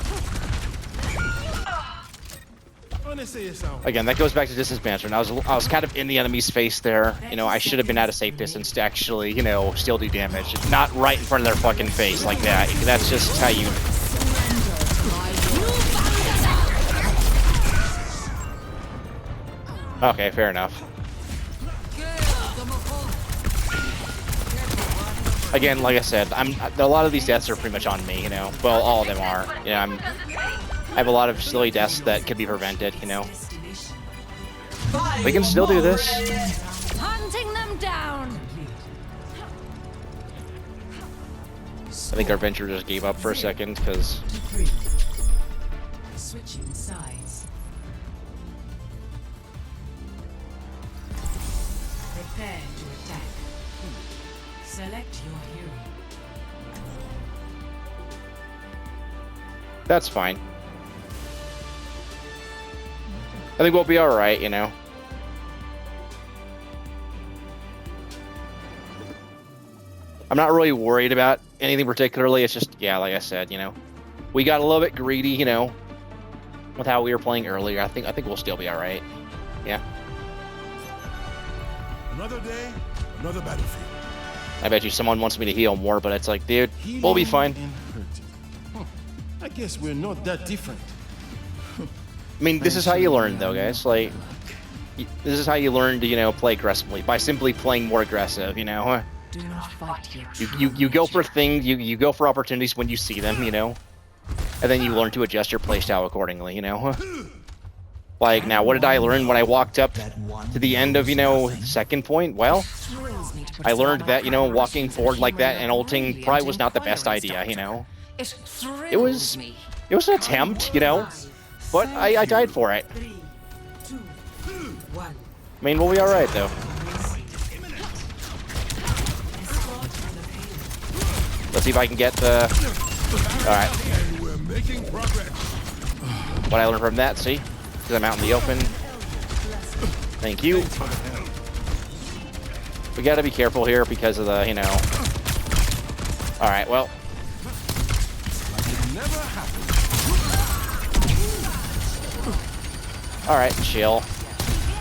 Honestly, you sound. Again, that goes back to distance management. I was kind of in the enemy's face there. You know, I should have been at a safe distance to actually, you know, still do damage. Not right in front of their fucking face like that. That's just how you... Okay, fair enough. Again, like I said, a lot of these deaths are pretty much on me, you know. Well, all of them are. You know, I have a lot of silly deaths that could be prevented, you know. We can still do this. Hunting them down. I think our venture just gave up for a second because Switching sides. Prepare to attack. Select your hero. that's fine. I think we'll be alright, you know. I'm not really worried about anything particularly. It's just, yeah, like I said, you know, we got a little bit greedy, you know, with how we were playing earlier. I think we'll still be all right. Yeah. Another day, another battlefield. I bet you someone wants me to heal more, but it's like, dude, we'll be fine. And hurting. Huh. I guess we're not that different. I mean, this is how you learn, though, guys. Like, this is how you learn to, you know, play aggressively by simply playing more aggressive. You know, Do not fight your you go for things, you go for opportunities when you see them, you know, and then you learn to adjust your playstyle accordingly. You know, like now, what did I learn when I walked up to the end of, you know, second point? Well, I learned that, you know, walking forward like that and ulting probably was not the best idea. You know, it was an attempt, you know. But I died for it. 3, 2, 1. I mean, we'll be alright, though. Let's see if I can get the... Alright. And we're making progress. What I learned from that, see? Because I'm out in the open. Thank you. We gotta be careful here because of the, you know... Alright, well... It never happened. Alright, chill.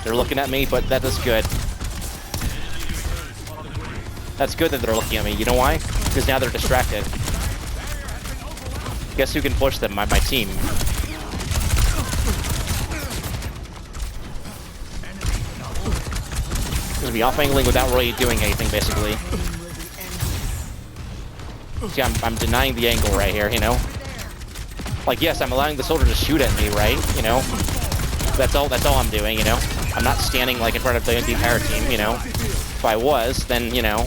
They're looking at me, but that is good. That's good that they're looking at me. You know why? Because now they're distracted. Guess who can push them? My team. Gonna be off-angling without really doing anything, basically. See, I'm denying the angle right here, you know? Like, yes, I'm allowing the soldier to shoot at me, right? You know? That's all I'm doing, you know? I'm not standing, like, in front of the entire team, you know? If I was, then, you know,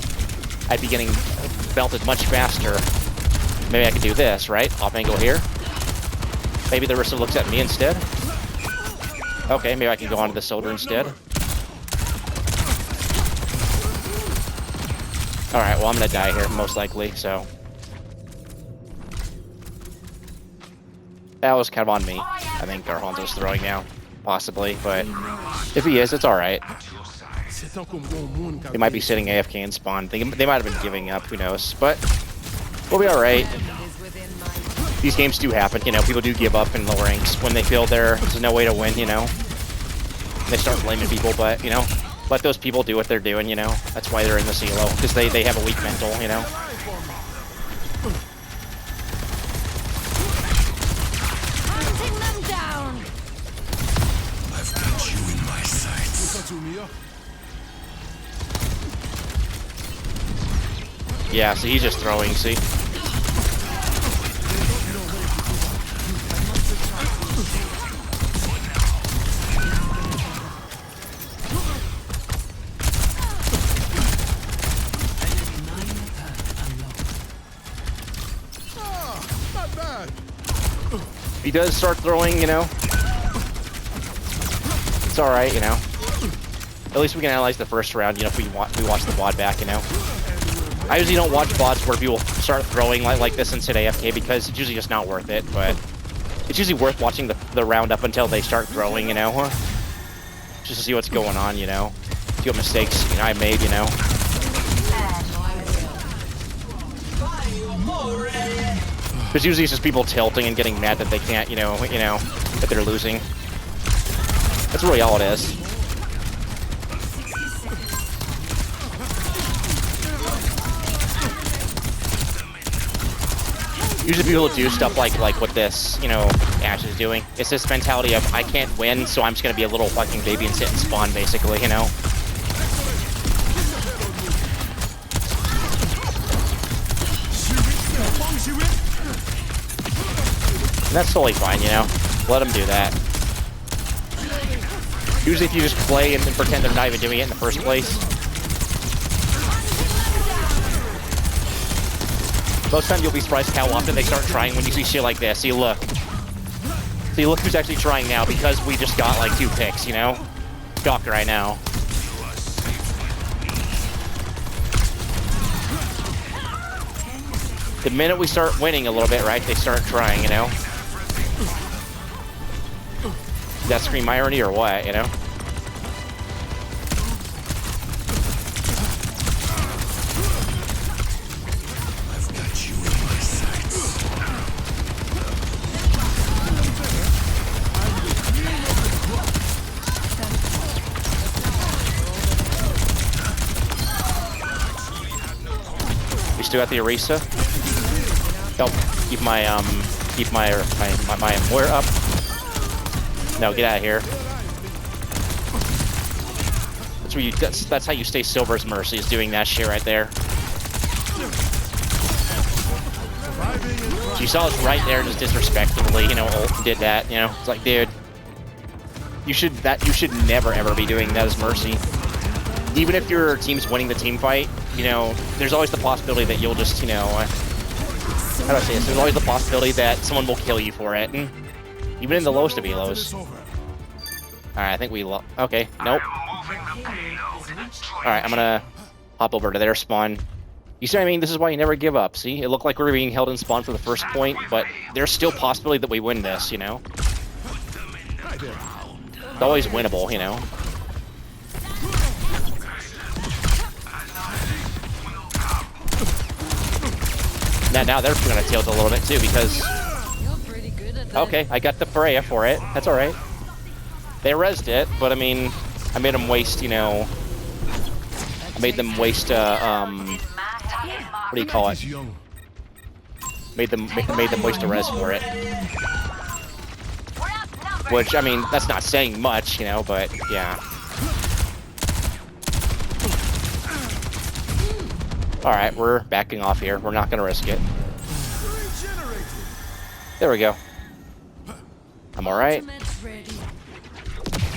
I'd be getting belted much faster. Maybe I could do this, right? Off angle here. Maybe the Rissa looks at me instead. Okay, maybe I can go onto the soldier instead. Alright, well, I'm gonna die here, most likely, so... That was kind of on me. I think Garhanzo's throwing now. Possibly, but if he is, it's alright. They might be sitting AFK in spawn. They might have been giving up, who knows. But we'll be alright. These games do happen, you know, people do give up in the ranks when they feel there's no way to win, you know. They start blaming people, but, you know, let those people do what they're doing, you know. That's why they're in the CLO, because they have a weak mental, you know. hunting them down. I've got you in my sights. Yeah, so he's just throwing, see? Not bad. He does start throwing, you know. It's alright, you know. At least we can analyze the first round, you know, if we watch the VOD back, you know. I usually don't watch VODs where people start throwing like this and sit AFK because it's usually just not worth it, but it's usually worth watching the round up until they start throwing, you know. Just to see what's going on, you know. See what mistakes, you know, I made, you know. Because usually it's just people tilting and getting mad that they can't, you know, that they're losing. That's really all it is. Usually people do stuff like what this, you know, Ashe is doing. It's this mentality of I can't win, so I'm just gonna be a little fucking baby and sit and spawn, basically, you know. And that's totally fine, you know. Let them do that. Usually if you just play and pretend they're not even doing it in the first place. Most times you'll be surprised how often they start trying when you see shit like this. See, look. See, look who's actually trying now because we just got like 2 picks, you know? Shocked right now. The minute we start winning a little bit, right, they start trying, you know? Does that scream irony or what, you know? I've got you in my sights. We still got the Orisa. Help keep my Moira up. No, get out of here. That's where you. That's how you stay Silver's Mercy, is doing that shit right there. So you saw us right there, just disrespectfully, you know, ult did that. You know, it's like, dude, you should never ever be doing that as Mercy. Even if your team's winning the team fight, you know, there's always the possibility that you'll just, you know, how do I say this? There's always the possibility that someone will kill you for it. Even in the lowest of elos. Alright, I think we okay, nope. Alright, I'm gonna hop over to their spawn. You see what I mean? This is why you never give up, see? It looked like we were being held in spawn for the first point, but there's still possibility that we win this, you know? It's always winnable, you know? Now they're gonna tilt a little bit too because... Okay, I got the Freya for it. That's alright. They rezzed it, but I mean, I made them waste, you know... I made them waste, what do you call it? Made them waste a res for it. Which, I mean, that's not saying much, you know, but yeah. Alright, we're backing off here. We're not gonna risk it. There we go. I'm alright.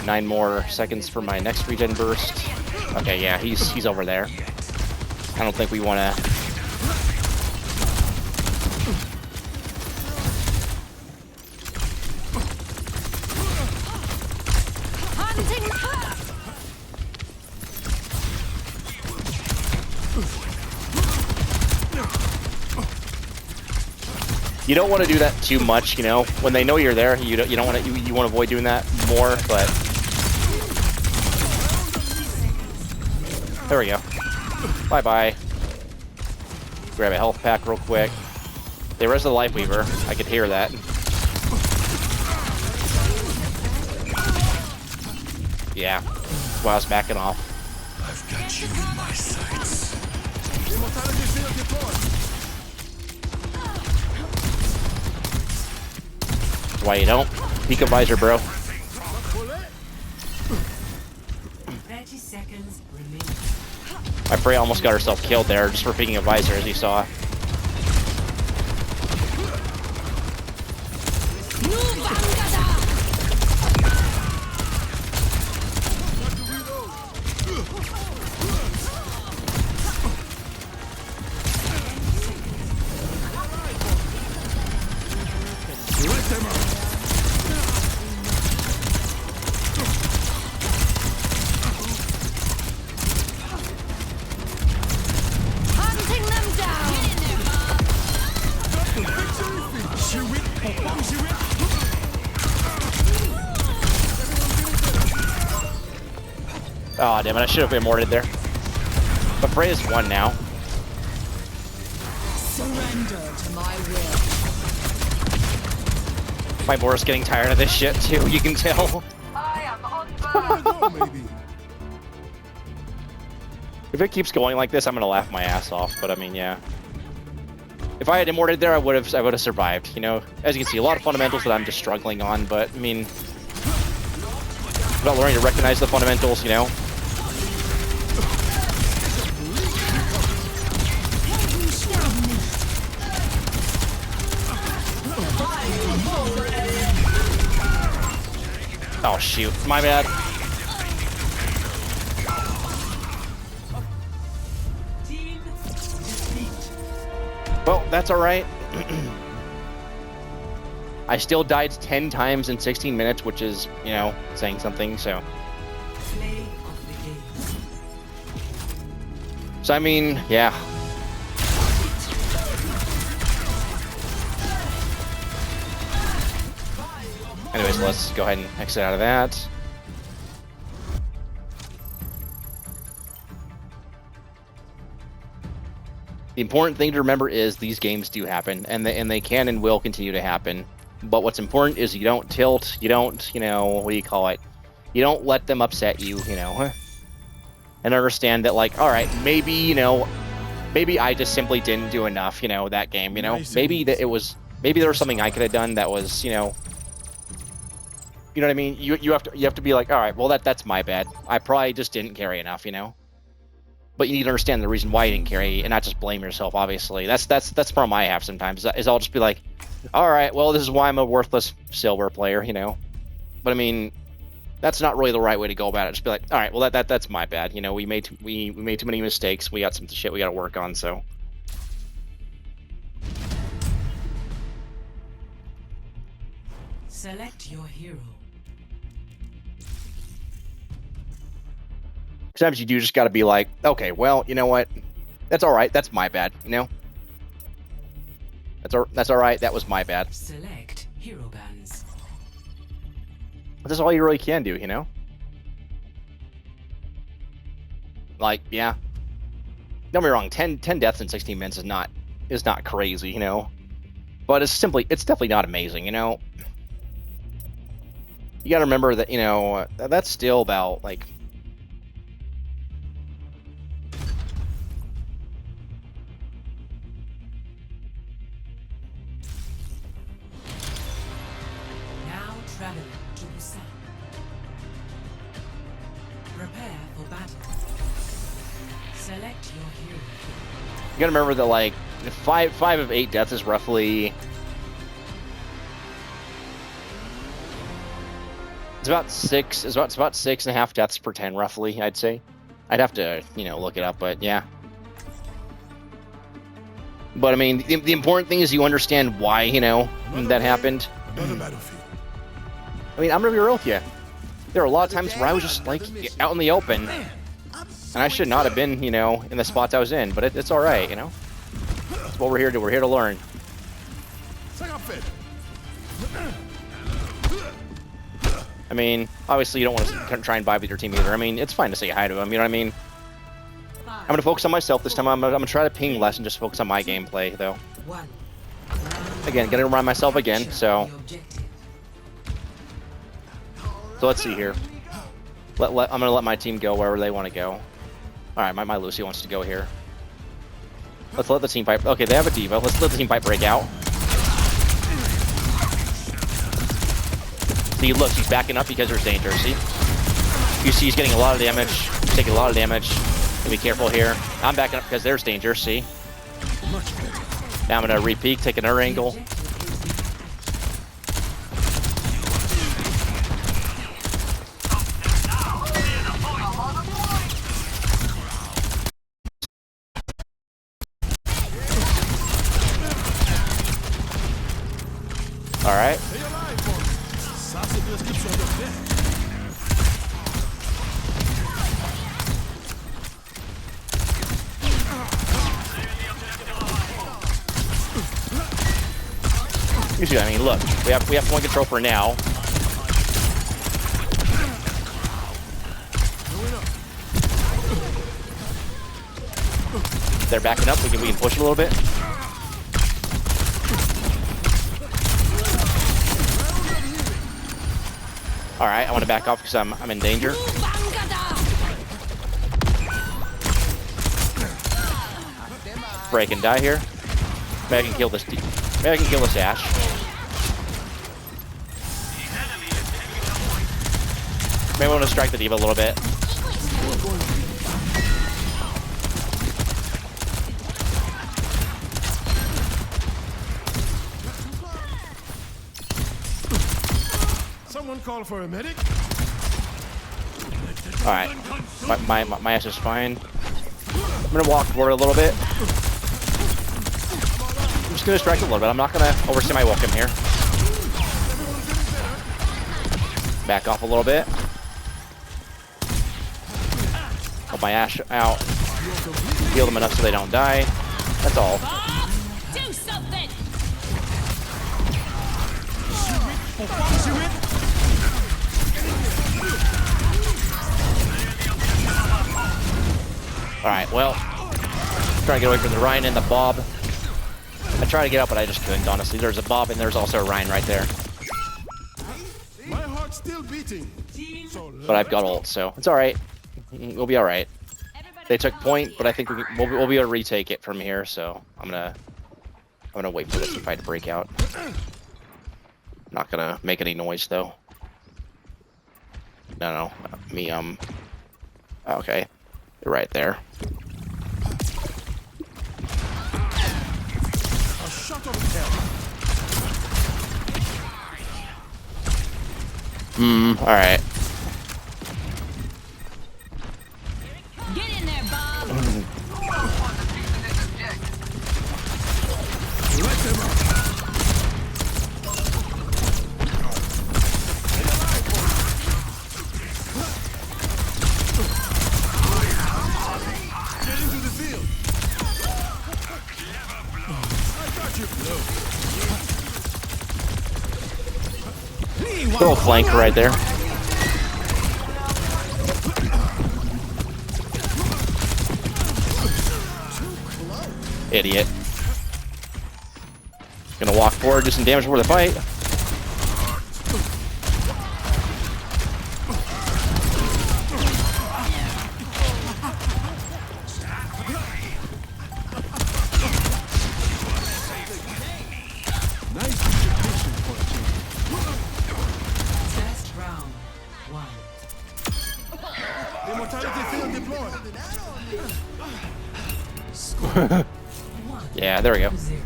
9 more seconds for my next regen burst. Okay, yeah, he's over there. I don't think we wanna... You don't want to do that too much, you know. When they know you're there, you don't want to you want to avoid doing that more. But there we go. Bye bye. Grab a health pack real quick. There was the Life Weaver. I could hear that. Yeah. While I was backing off. I've got you in my sights. Why you don't? Peek a visor, bro. 30 seconds remaining. My Freya almost got herself killed there just for peeking a visor, as you saw. Oh damn it, I should have immorted there. But Freya's won now. Surrender to my will. My Moira's getting tired of this shit too, you can tell. I am on Another go, maybe. If it keeps going like this, I'm gonna laugh my ass off. But I mean, yeah. If I had immorted there, I would have survived. You know, as you can see, a lot of fundamentals that I'm just struggling on. But I mean, about learning to recognize the fundamentals, you know. Oh shoot, my bad. Well, that's alright. I still died 10 times in 16 minutes, which is, you know, saying something, so. Play of the game. So, I mean, yeah. Anyways, let's go ahead and exit out of that. The important thing to remember is these games do happen, and they can and will continue to happen. But what's important is you don't tilt, you don't, you know, what do you call it? You don't let them upset you, you know. And understand that, like, all right, maybe, you know, maybe I just simply didn't do enough, you know, that game, you know. Maybe that maybe there was something I could have done that was, you know what I mean? You have to be like, all right, well that's my bad. I probably just didn't carry enough, you know. But you need to understand the reason why you didn't carry, and not just blame yourself. Obviously, that's the problem I have sometimes. Is I'll just be like, all right, well this is why I'm a worthless silver player, you know. But I mean, that's not really the right way to go about it. Just be like, all right, well that's my bad. You know, we made too many mistakes. We got some shit we got to work on. So. Select your hero. Sometimes you do just got to be like, okay, well, you know what? That's all right. That's my bad. You know. That's all right. That was my bad. Select hero bands. That's all you really can do, you know. Like, yeah. Don't get me wrong. 10 deaths in 16 minutes is not crazy, you know. But it's definitely not amazing, you know. You got to remember that, you know, that's still about like. Travel to Busan. Prepare for battle. Select your hero. You gotta remember that, like, 5 of 8 deaths is roughly. It's about 6. It's about 6.5 deaths per 10, roughly. I'd say. I'd have to, you know, look it up, but yeah. But I mean, the important thing is you understand why, you know, that happened. Another battlefield. I mean, I'm gonna be real with you. There are a lot of times where I was just like out in the open, and I should not have been, you know, in the spots I was in. But it's all right, you know. That's what we're here to. We're here to learn. I mean, obviously you don't want to try and vibe with your team either. I mean, it's fine to say hi to them. You know what I mean? I'm gonna focus on myself this time. I'm gonna try to ping less and just focus on my gameplay, though. Again, gonna remind myself again. So let's see here. I'm gonna let my team go wherever they want to go. All right, my Lucy wants to go here. Let's let the team fight. Okay, they have a diva. Let's let the team fight break out. See, look, she's backing up because there's danger. See, you see, he's getting a lot of damage, taking a lot of damage. Be careful here. I'm backing up because there's danger. See. Now I'm gonna re-peek, take another angle. All right. You see, I mean, look, we have point control for now. They're backing up. We can push it a little bit. All right, I want to back off because I'm in danger. Break and die here. Maybe I can kill this. Maybe I can kill this Ash. Maybe I want to strike the D.Va a little bit. Someone call for a medic? All right, my ass is fine. I'm gonna walk forward a little bit. I'm just gonna strike a little bit. I'm not gonna overstay my welcome here. Back off a little bit. Help my Ash out. Heal them enough so they don't die. That's all. Do something! Alright, well, trying to get away from the Ryan and the Bob. I tried to get up, but I just couldn't, honestly. There's a Bob and there's also a Ryan right there. My heart's still beating. So But I've got ult, so it's alright. We'll be alright. They took point, but I think we'll be able to retake it from here, so I'm gonna wait for this fight to break out. Not gonna make any noise, though. No, me, okay. You're right there. a shot of hell. Alright. Get in there, Bob! Let them out. Get into the field. I got you. Little flank right there. Idiot. Gonna walk forward, do some damage before the fight. Nice execution for a change. Test round 1. Immortality field deployed. Yeah, there we go. 0.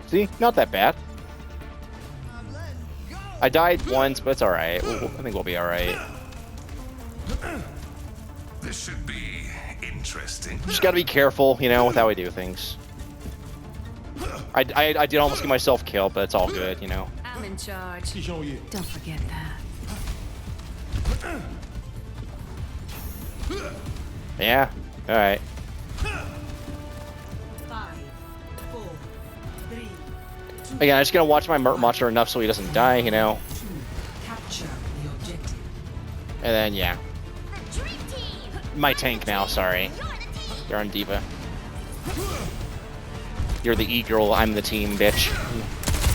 See? Not that bad. I died once, but it's alright. I think we'll be alright. This should be interesting. Just gotta be careful, you know, with how we do things. I did almost get myself killed, but it's all good, you know. I'm in charge. Pigeon Don't forget that. Yeah, alright. 5, 4, 3, 2, Again, I'm just gonna watch my monster enough so he doesn't die, you know. capture the objective. And then, yeah. My tank now, sorry. You're on D.Va. You're the E-girl, I'm the team, bitch.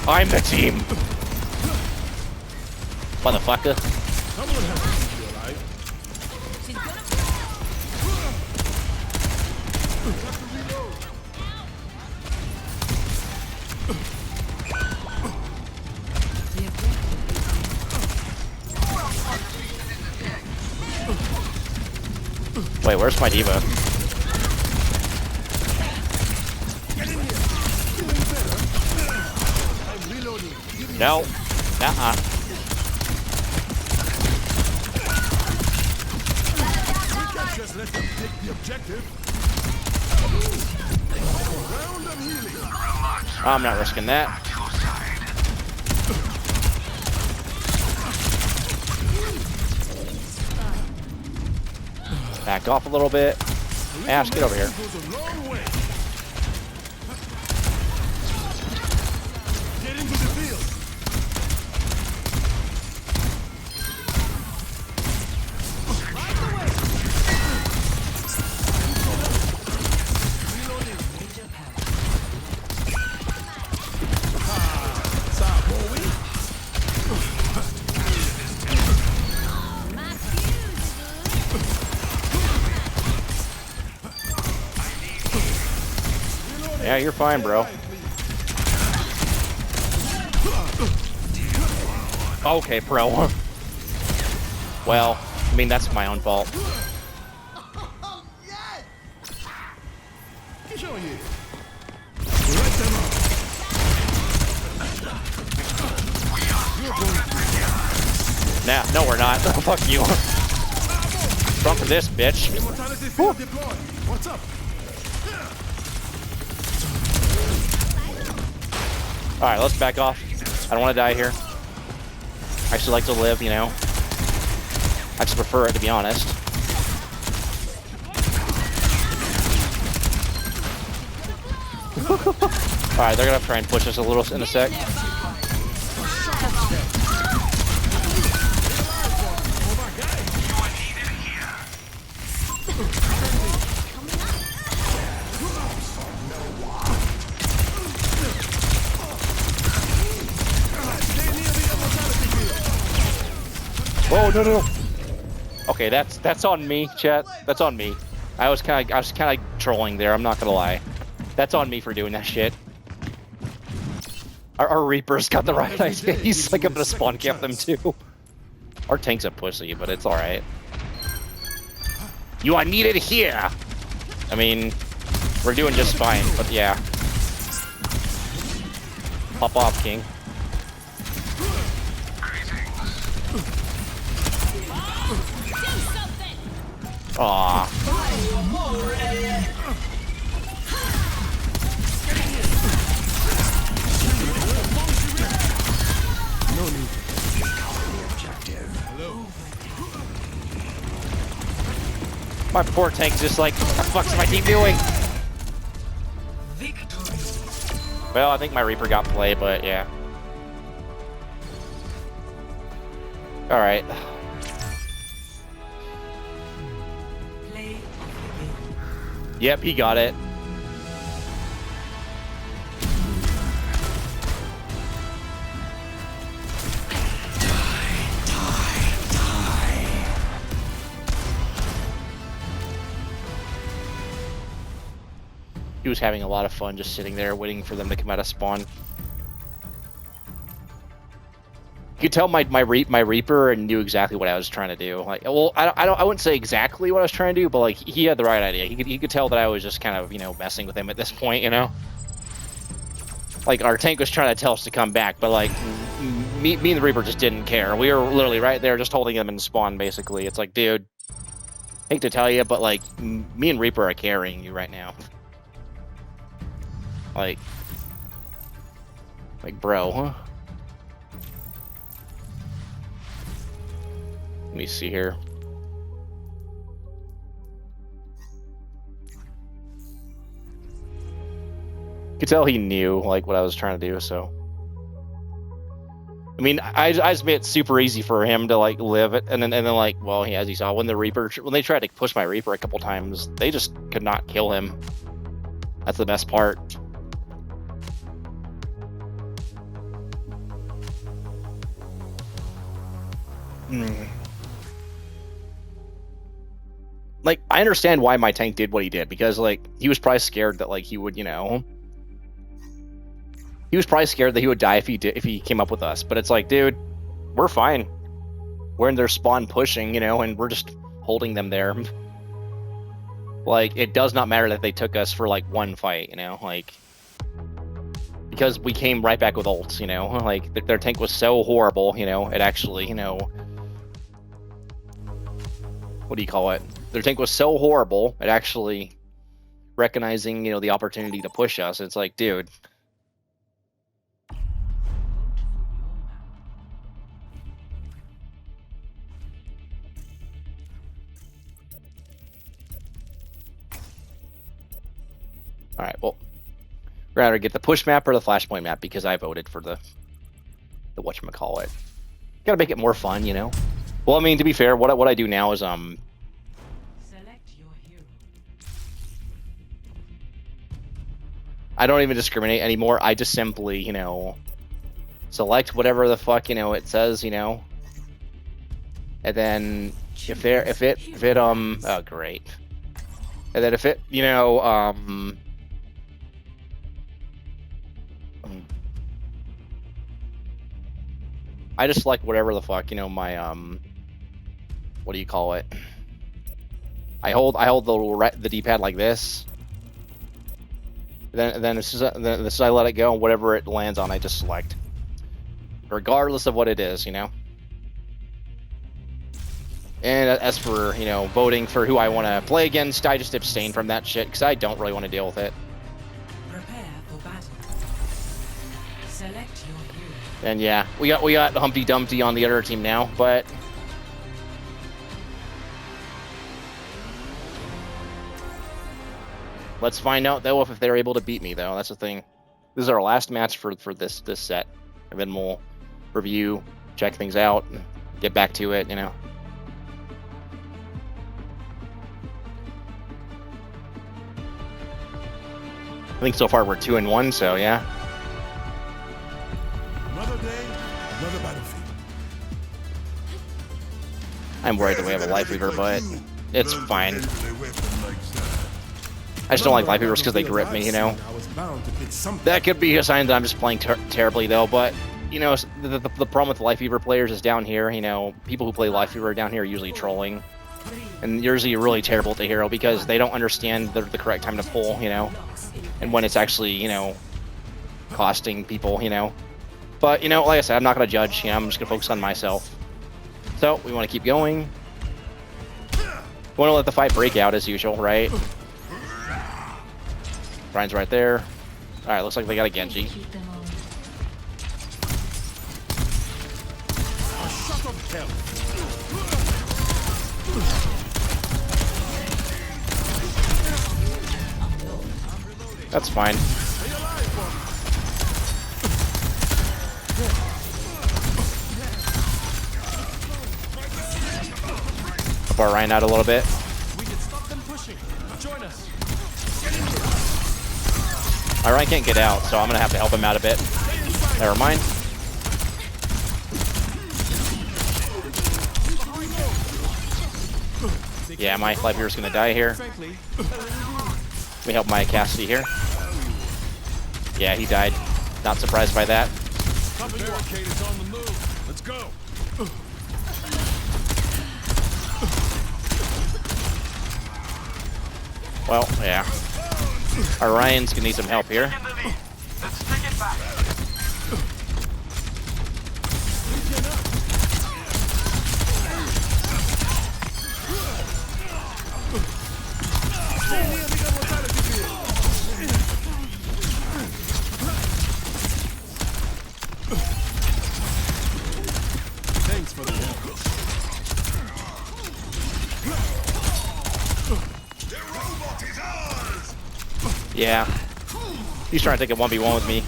I'm the team! Motherfucker. Someone has to keep you alive. The objective Wait, where's my D.Va? I'm reloading. Give me No. Uh-uh. can't just let them take the objective. Round of healing. I'm not risking that. Back off a little bit. Ash, get over here. Goes a long way. Get into the field. major power. Yeah, you're fine, bro. Okay, bro. Well, I mean, that's my own fault. Get on here. Let them out. You're going Nah, no, we're not. Fuck you. Run for this, bitch. Immortality field deployed. What's up? Alright, let's back off. I don't want to die here. I actually like to live, you know. I just prefer it, to be honest. Alright, they're gonna try and push us a little in a sec. Oh no. Okay, that's on me, chat. That's on me. I was kind of trolling there. I'm not gonna lie. That's on me for doing that shit. Our Reaper's got the right idea. He's like, I'm gonna spawn camp them too. Our tank's a pussy, but it's all right. You are needed here. I mean, we're doing just fine, but yeah. Pop off, King. Aww. No need. My poor tank's just like, what the fuck's my team doing? Victory. Well, I think my Reaper got play, but yeah. Alright. Play of the game. Yep, he got it. He was having a lot of fun just sitting there waiting for them to come out of spawn. You could tell my Reaper knew exactly what I was trying to do. Like, well, I wouldn't say exactly what I was trying to do, but like he had the right idea. He could tell that I was just kind of, you know, messing with him at this point, you know. Like our tank was trying to tell us to come back, but like me and the Reaper just didn't care. We were literally right there, just holding them in spawn. Basically, it's like, dude, hate to tell you, but like me and Reaper are carrying you right now. Like, bro, huh? Let me see here. You could tell he knew, like, what I was trying to do, so. I mean, I just made it super easy for him to, like, live it, and then like, well, as he saw, when they tried to push my Reaper a couple times, they just could not kill him. That's the best part. Like, I understand why my tank did what he did, because, like, he was probably scared that, like, he would, you know... He was probably scared that he would die if he came up with us. But it's like, dude, we're fine. We're in their spawn pushing, you know, and we're just holding them there. Like, it does not matter that they took us for, like, one fight, you know? Like... Because we came right back with ults, you know? Like, their tank was so horrible, you know? It actually, you know... What do you call it? Their tank was so horrible, it actually recognizing, you know, the opportunity to push us. It's like, dude. Alright, well, we're gonna get the push map or the flashpoint map because I voted for the whatchamacallit. Gotta make it more fun, you know? Well, I mean, to be fair, what I do now is, Select your hero. I don't even discriminate anymore. I just simply, you know, select whatever the fuck, you know, it says, you know. And then if it oh great. And then if it, you know, I just select whatever the fuck, you know, my what do you call it? I hold the D-pad like this. Then as soon as I let it go, whatever it lands on, I just select, regardless of what it is, you know. And as for, you know, voting for who I want to play against, I just abstain from that shit because I don't really want to deal with it. Prepare for battle. Select your hero. And yeah, we got Humpty Dumpty on the other team now, but let's find out though if they're able to beat me though. That's the thing. This is our last match for this set, and then we'll review, check things out, and get back to it, you know. I think so far we're 2-1, so yeah. Another day, another battlefield. I'm worried that we have a Life Weaver, but it's Learn to fine. handle a weapon like that. I just don't like Life Weavers because they grip me, you know. I was bound to pick something. That could be a sign that I'm just playing terribly, though. But you know, the problem with Life Weaver players is down here. You know, people who play Life Weaver down here are usually trolling, and usually really terrible at the hero because they don't understand the correct time to pull. You know, and when it's actually, you know, costing people. You know, but you know, like I said, I'm not gonna judge. You know, I'm just gonna focus on myself. So we want to keep going. We want to let the fight break out as usual, right? Ryan's right there. All right, looks like they got a Genji. Keep them all. Shot of hell. That's fine. Help our Ryan out a little bit. We can stop them pushing. Join us. My Ryan can't get out, so I'm gonna have to help him out a bit. Never mind. Yeah, my Life Weaver's gonna die here. Let me help my Cassidy here. Yeah, he died. Not surprised by that. Barricade is on the move. Let's go. Well, yeah. Our Ryan's gonna need some help here. Let's take it back. Thanks for the help. Yeah. He's trying to take a 1v1 with me.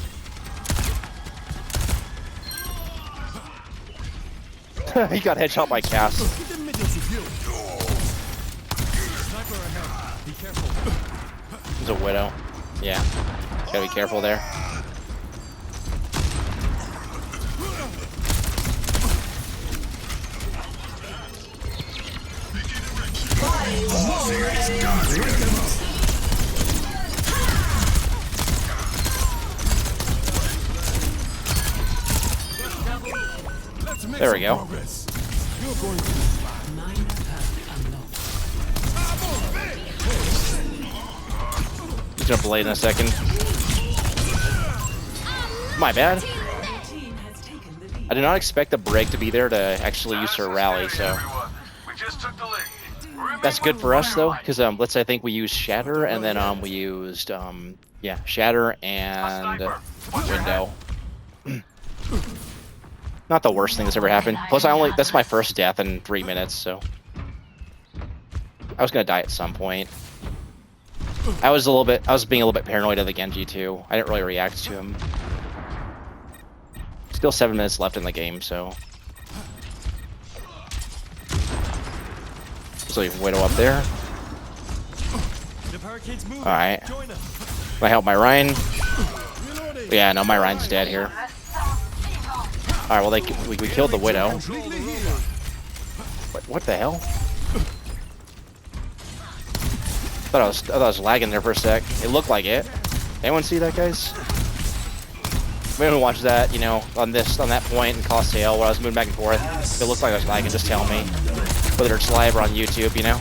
He got headshot by Cass. Keep the middles of you. Sniper ahead. Be careful. He's a Widow. Yeah. Gotta be careful there. Let's make There we some go. progress. You're going to Minor perk unlocked. He's gonna blade in a second. My bad. Your team has taken the lead. I did not expect the break to be there to actually use her rally, so We just took the lead. that's good for us though, because let's say I think we used Shatter and then we used yeah, Shatter and Window. Not the worst thing that's ever happened. Plus that's my first death in 3 minutes, so I was gonna die at some point. I was being a little bit paranoid of the Genji too. I didn't really react to him. Still 7 minutes left in the game, so. So you can Widow up there. the barricades move. Alright. Join us. I help my Ryan. Reloading. Yeah, no, my Ryan's dead here. Alright, well we killed the Widow. Completely healed. What the hell? I thought I was lagging there for a sec. It looked like it. Anyone see that, guys? Maybe watch that, you know, on that point in Colosseo where I was moving back and forth. If it looks like I was lagging, just tell me. Whether it's live or on YouTube, you know.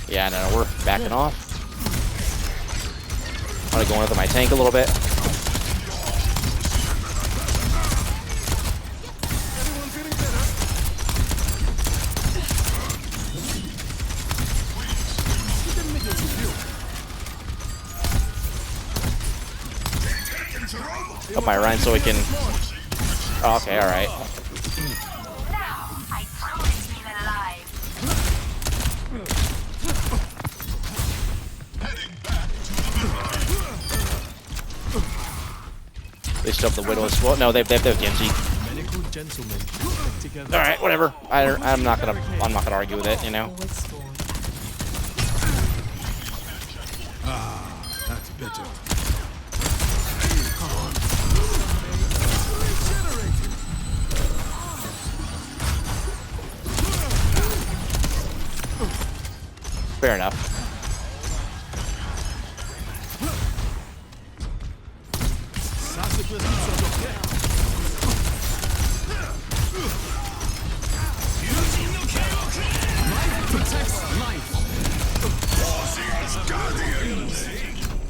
Yeah, no, we're backing off. I'm gonna go into my tank a little bit. Up my Ryan so we can. Oh, okay, all right. Now, I truly feel alive. They still have the Widow as well. No, they have Genji. Medical gentlemen, stick together. All right, whatever. I'm not gonna argue with it, you know. Forward spawn. That's better. Fair enough.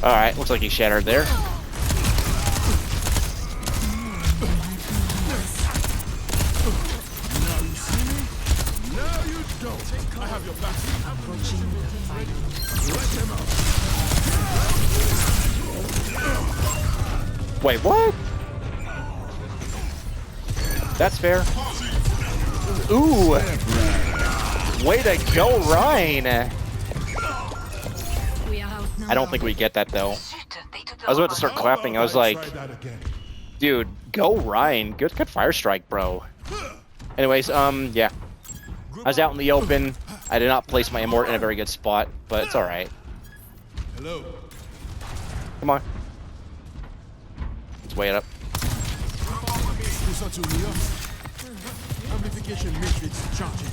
All right, looks like he shattered there. Now you don't. I have your back. Approaching the final. Let them out. Wait, what? That's fair. Ooh. Way to go, Ryan. I don't think we get that though. I was about to start clapping. I was like, Try that again. dude, go Ryan. Good fire strike, bro. Anyways, yeah. I was out in the open. I did not place my Immort in a very good spot, but it's alright. Hello. Come on. Let's weigh it up. Listen to me. Amplification matrix charging.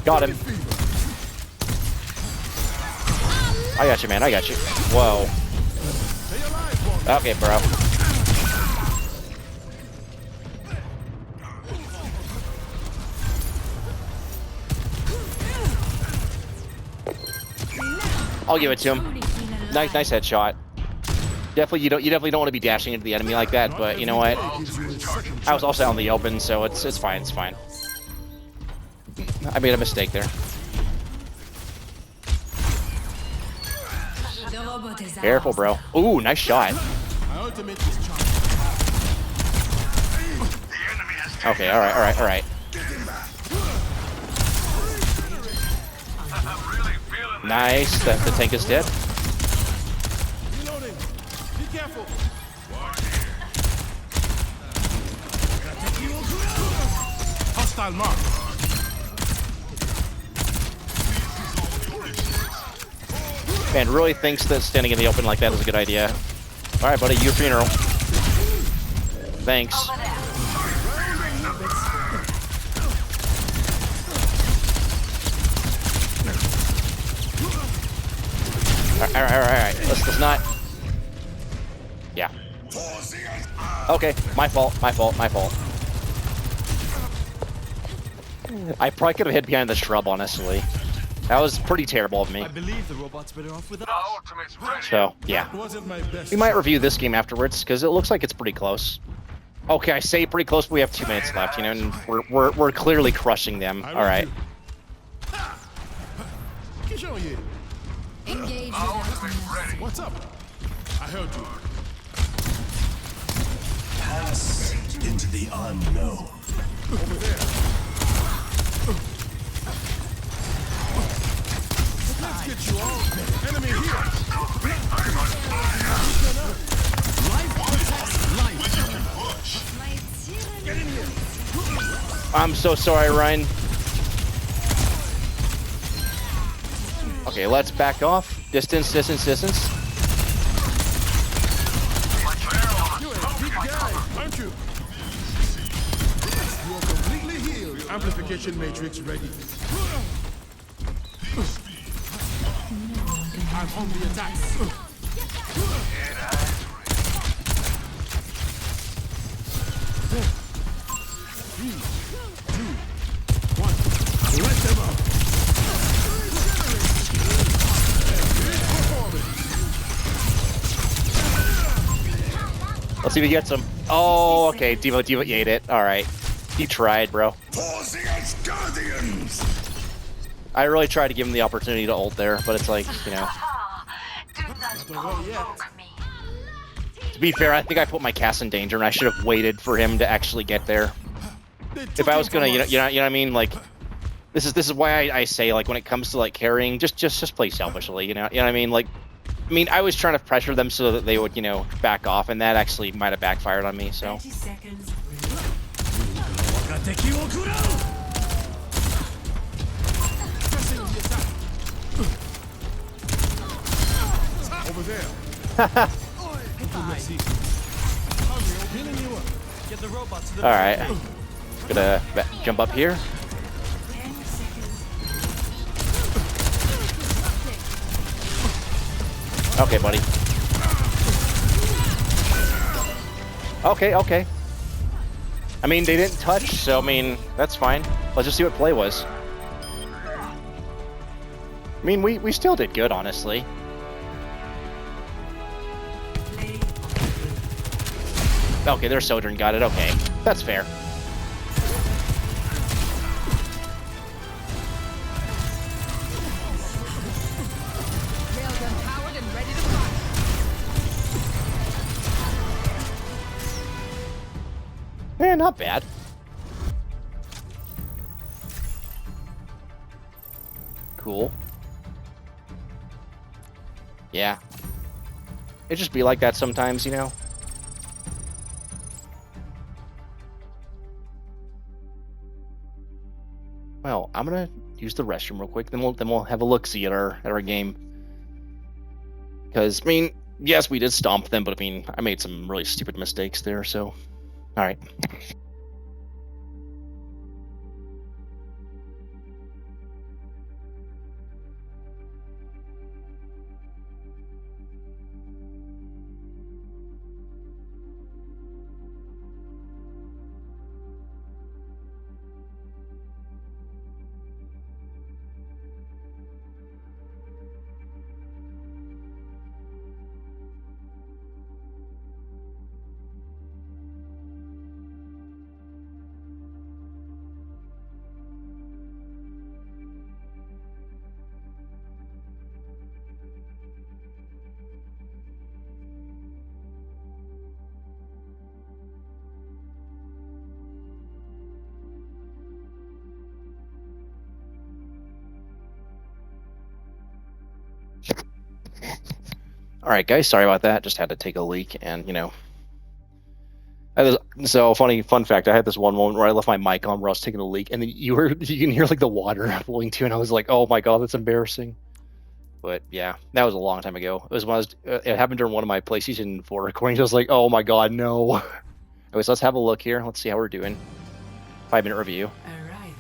Got him. I got you, man. I got you. Whoa. Okay, bro. I'll give it to him. Nice headshot. Definitely, you definitely don't want to be dashing into the enemy like that. But you know what? I was also out in the open, so it's fine. It's fine. I made a mistake there. Careful, bro. Ooh, nice shot. My ultimate is charged. Okay, all right. Nice. The tank is dead. Reloading. Be careful. Hostile mark. Man, really thinks that standing in the open like that is a good idea. All right, buddy, your funeral. Thanks. All right. Let's not. Yeah. Okay, my fault. I probably could have hid behind the shrub, honestly. That was pretty terrible of me. I believe the robot's better off with us. So, yeah. Wasn't my best. We might review this game afterwards, because it looks like it's pretty close. Okay, I say pretty close, but we have 2 minutes left, you know, and we're clearly crushing them. All right. Engage What's up? I heard you. Pass into the unknown. Over there. Let's get you all. Enemy here. Life protects life. Get in here. I'm so sorry, Ryan. Okay, let's back off. Distance. You're a big guy, aren't you? You're completely healed. Amplification matrix ready. I'm on the attack. 3, 2, 1. Let them up. Let's see if he gets him. Oh, okay. Devo ate it. All right. He tried, bro. Pausing as guardians. I really tried to give him the opportunity to ult there, but it's like, you know. Do not provoke me. To be fair, I think I put my cast in danger, and I should have waited for him to actually get there. If I was gonna, you know what I mean? Like, this is why I say, like, when it comes to like carrying, just play selfishly. You know what I mean? Like, I mean, I was trying to pressure them so that they would, you know, back off, and that actually might have backfired on me. So. 30 seconds. Over there. Get the robot to the All right. Gonna jump up here. 10 seconds. Okay, buddy. Okay. I mean, they didn't touch, so I mean, that's fine. Let's just see what play was. I mean, we still did good, honestly. Okay, their Sojourn got it. Okay, that's fair. Railgun powered and ready to fire. Eh, not bad. Cool. Yeah. It just be like that sometimes, you know? Well, I'm gonna use the restroom real quick, then we'll have a look-see at our game. Because, I mean, yes, we did stomp them, but I mean, I made some really stupid mistakes there, so... Alright. Alright guys, sorry about that. Just had to take a leak and, you know. So, fun fact, I had this one moment where I left my mic on where I was taking a leak, and then you can hear like the water flowing too, and I was like, oh my god, that's embarrassing. But yeah, that was a long time ago. It was when it happened during one of my PlayStation 4 recordings. I was like, oh my god, no. Anyways, let's have a look here. Let's see how we're doing. 5-minute review. Arriving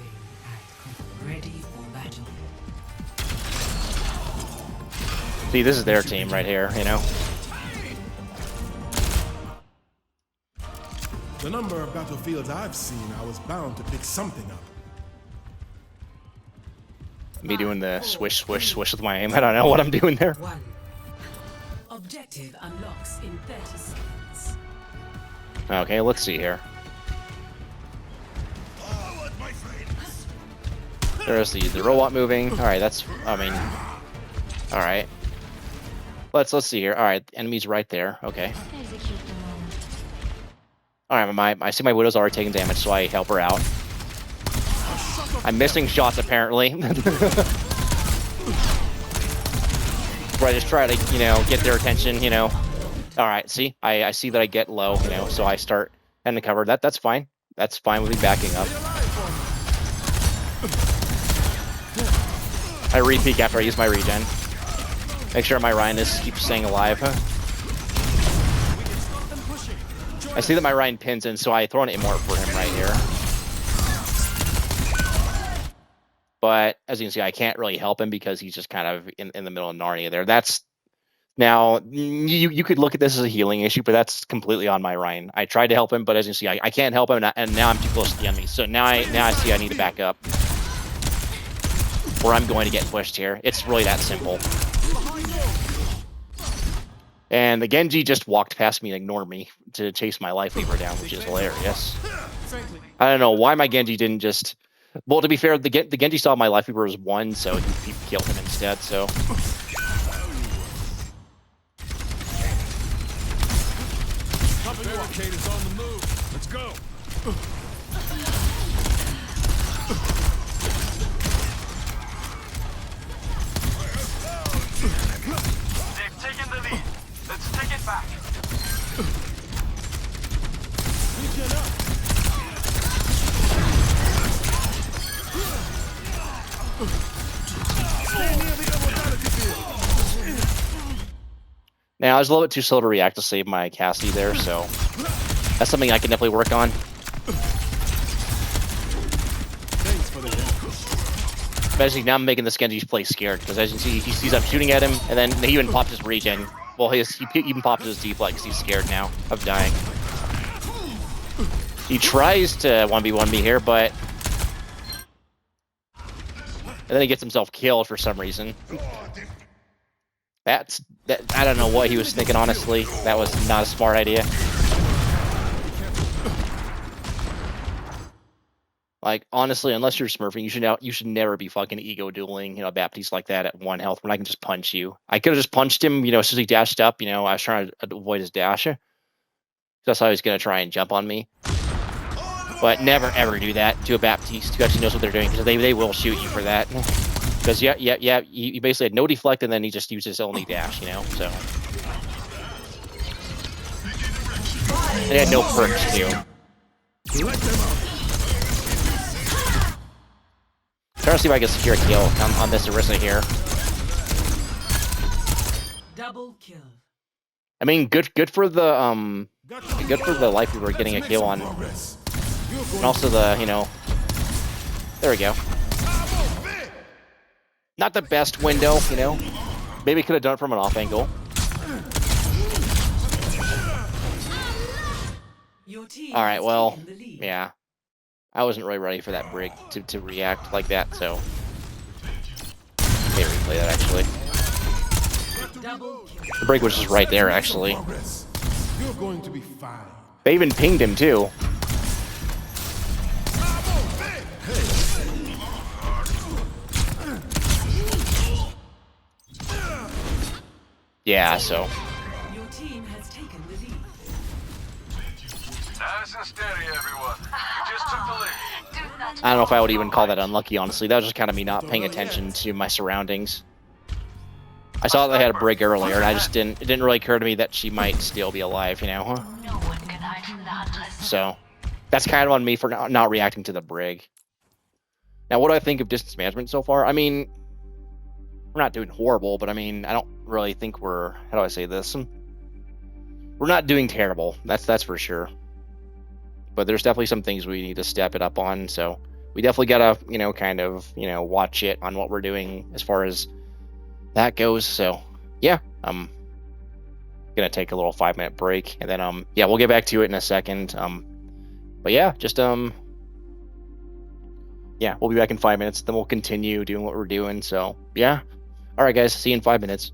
at ready for battle. See, this is their team right here, you know. The number of battlefields I've seen, I was bound to pick something up. Me doing the swish with my aim. I don't know what I'm doing there. 1. Objective unlocks in 30 seconds. Okay, let's see here. There's the robot moving. All right, that's. I mean, all right. Let's see here. All right, enemies right there. Okay. All right, I see my Widow's already taking damage, so I help her out. I'm missing shots apparently. Right, just try to, you know, get their attention, you know. All right, see, I see that I get low, you know, so I start heading to cover. That's fine. That's fine with me backing up. I re-peek after I use my regen. Make sure my Ryan keeps staying alive. I see that my Ryan pins in, so I throw an immort for him right here. But as you can see, I can't really help him because he's just kind of in the middle of Narnia there. That's now you could look at this as a healing issue, but that's completely on my Ryan. I tried to help him, but as you see, I can't help him, and now I'm too close to the enemy. So now I see I need to back up, or I'm going to get pushed here. It's really that simple. And the Genji just walked past me and ignored me to chase my life lever down, which is hilarious. I don't know why my Genji didn't just... Well, to be fair, the Genji saw my life lever was 1, so he killed him instead, so... Barricade is on the move. Let's go. They've taken the lead. Let's take it back. Now, I was a little bit too slow to react to save my Cassie there, so that's something I can definitely work on. Especially now I'm making this Genji play scared, because as you can see, he sees I'm shooting at him, and then he even popped his regen. Well, he even popped his deflect because he's scared now of dying. He tries to 1v1 me here, but... And then he gets himself killed for some reason. I don't know what he was thinking, honestly. That was not a smart idea. Like, honestly, unless you're smurfing, you should never be fucking ego dueling, Baptiste like that at 1 health when I can just punch you. I could have just punched him, as soon as he dashed up, I was trying to avoid his dash. That's how he was going to try and jump on me. But never, ever do that to a Baptiste who actually knows what they're doing, because they will shoot you for that. Because, he basically had no deflect, and then he just used his only dash, so. And he had no perks, too. Trying to see if I can secure a kill on this Orisa here. Double kill. I mean, good for the life we were getting a kill on, and also the there we go. Not the best window, Maybe could have done it from an off angle. All right, well, yeah. I wasn't really ready for that brig to react like that, so... Can't replay that, actually. The brig was just right there, actually. You're going to be fine. They even pinged him, too. Yeah, so... Your team has taken the lead. Nice and steady, everyone. You just took the lead. I don't know if I would even call that unlucky, honestly. That was just kind of me not paying attention to my surroundings. I saw they had a brig earlier, and it didn't really occur to me that she might still be alive, No one can hide from the Hunters. So, that's kind of on me for not reacting to the brig. Now, what do I think of distance management so far? I mean, we're not doing horrible, but I mean, I don't really think we're... How do I say this? We're not doing terrible. That's for sure. But there's definitely some things we need to step it up on, so we definitely gotta, kind of, watch it on what we're doing as far as that goes. So, yeah, I'm gonna take a little 5-minute break, and then, yeah, we'll get back to it in a second. But yeah, just, yeah, we'll be back in 5 minutes, then we'll continue doing what we're doing, so, yeah. All right, guys, see you in 5 minutes.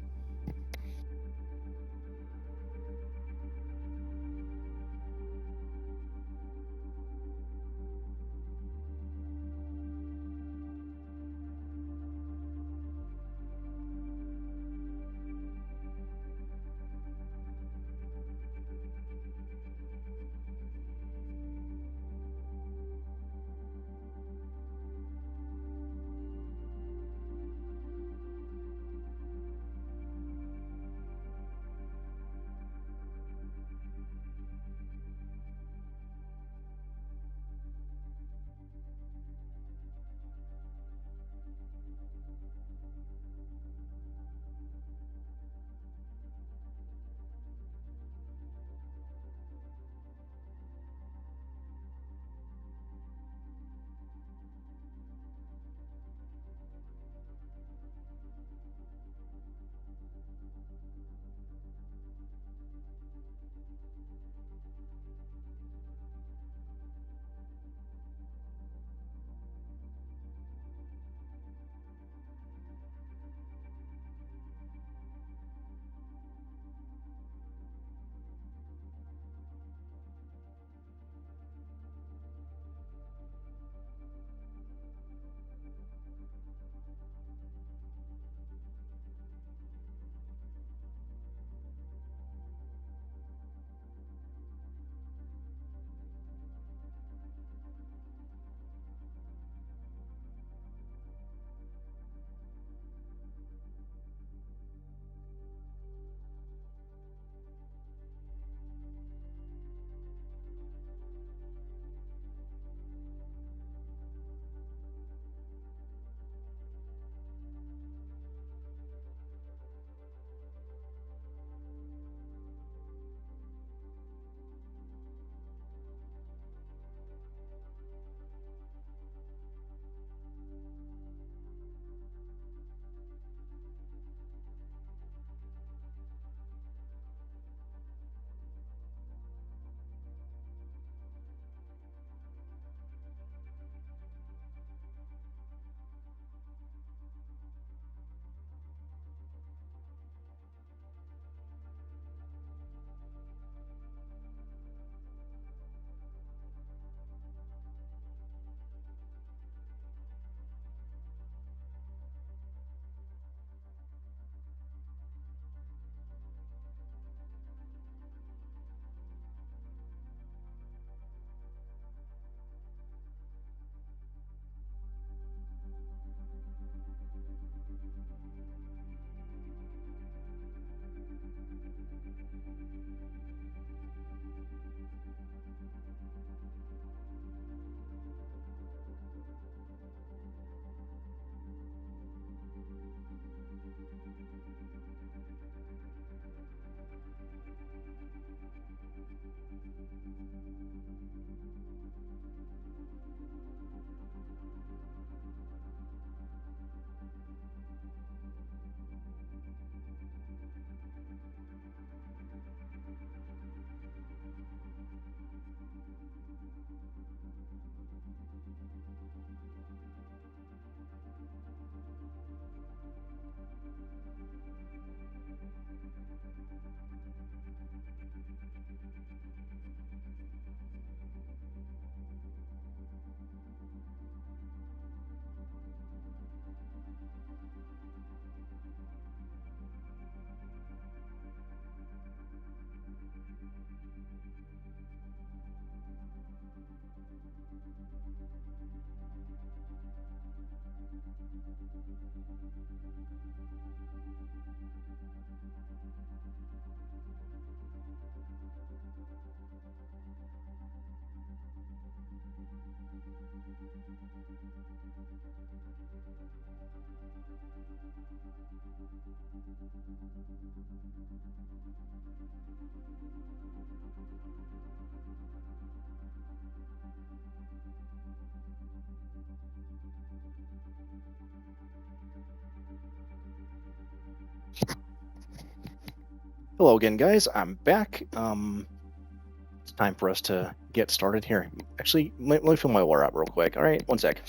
Hello again, guys. I'm back. It's time for us to get started here. Actually, let me fill my water up real quick. All right, one sec.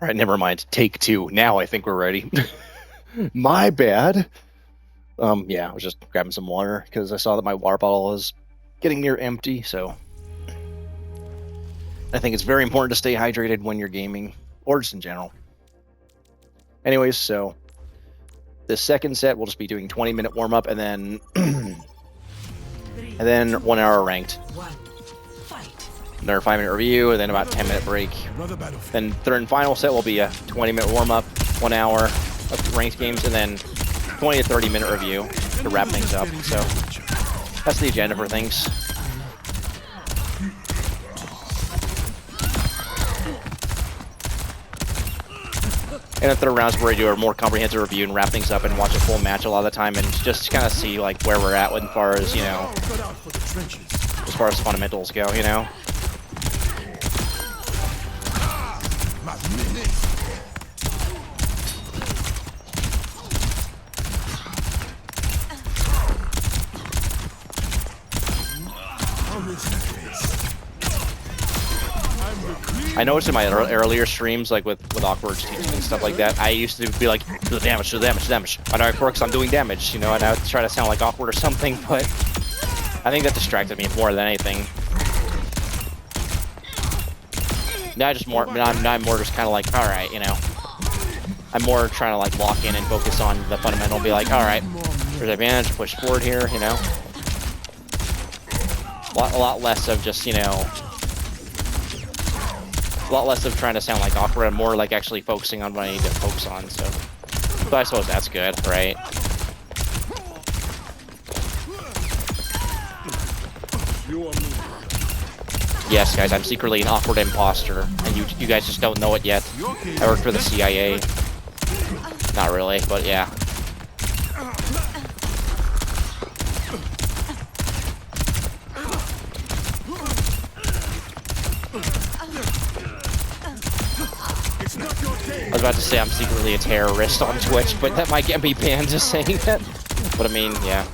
All right, never mind. Take two. Now I think we're ready. My bad. Yeah, I was just grabbing some water because I saw that my water bottle is getting near empty, so I think it's very important to stay hydrated when you're gaming, or just in general. Anyways, so the second set we'll just be doing 20-minute warm-up and then and then 1 hour ranked. Another 5-minute review, and then about 10-minute break. Then third and final set will be a 20-minute warm-up, 1 hour of ranked games, and then 20 to 30-minute review to wrap things up. So that's the agenda for things. And the third rounds where we do a more comprehensive review and wrap things up and watch a full match a lot of the time and just kind of see like where we're at as far as, you know, as far as fundamentals go, you know. I noticed in my earlier streams, like with Awkward's teaching and stuff like that, I used to be like, do the damage, do the damage, do the damage. I know it works, I'm doing damage, you know, and I would try to sound like Awkward or something, but I think that distracted me more than anything. Now I'm more just kind of like, all right, you know. I'm more trying to like lock in and focus on the fundamental and be like, all right, there's advantage, push forward here, you know. A lot less of just, you know, a lot less of trying to sound like Awkward and more like actually focusing on what I need to focus on, so I suppose that's good, right? Yes, guys, I'm secretly an Awkward imposter, and you guys just don't know it yet. I work for the CIA. Not really, but yeah. I was about to say I'm secretly a terrorist on Twitch, but that might get me banned just saying that. But I mean, yeah.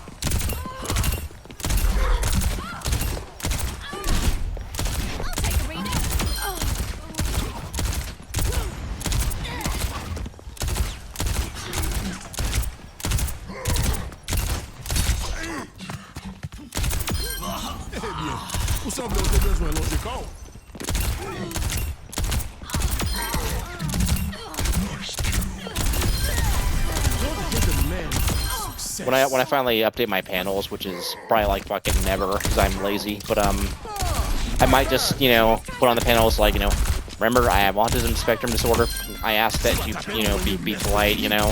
When I finally update my panels, which is probably like fucking never because I'm lazy, but I might just, you know, put on the panels like, you know, remember I have autism spectrum disorder. I ask that you know, be polite, you know,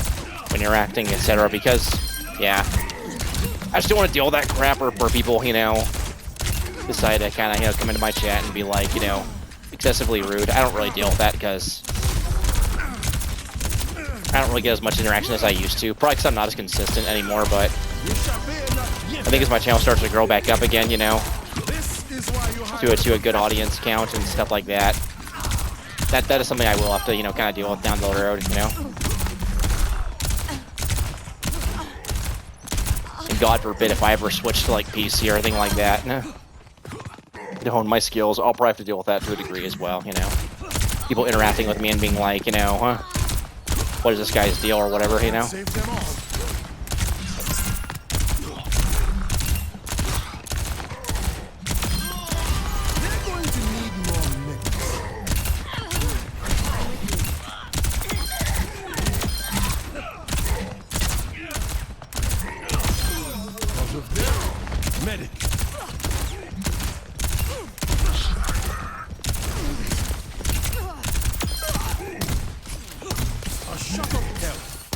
when you're acting, etc. Because, yeah, I just don't want to deal with that crap where people, you know, decide to kind of, you know, come into my chat and be like, you know, excessively rude. I don't really deal with that because I don't really get as much interaction as I used to. Probably because I'm not as consistent anymore, but I think as my channel starts to grow back up again, you know, to a good audience count and stuff like that, that is something I will have to, you know, kind of deal with down the road, you know. And God forbid if I ever switch to like PC or anything like that, to hone my skills, I'll probably have to deal with that to a degree as well, you know. People interacting with me and being like, you know, huh? What is this guy's deal or whatever, you know? Medic. A shock of health.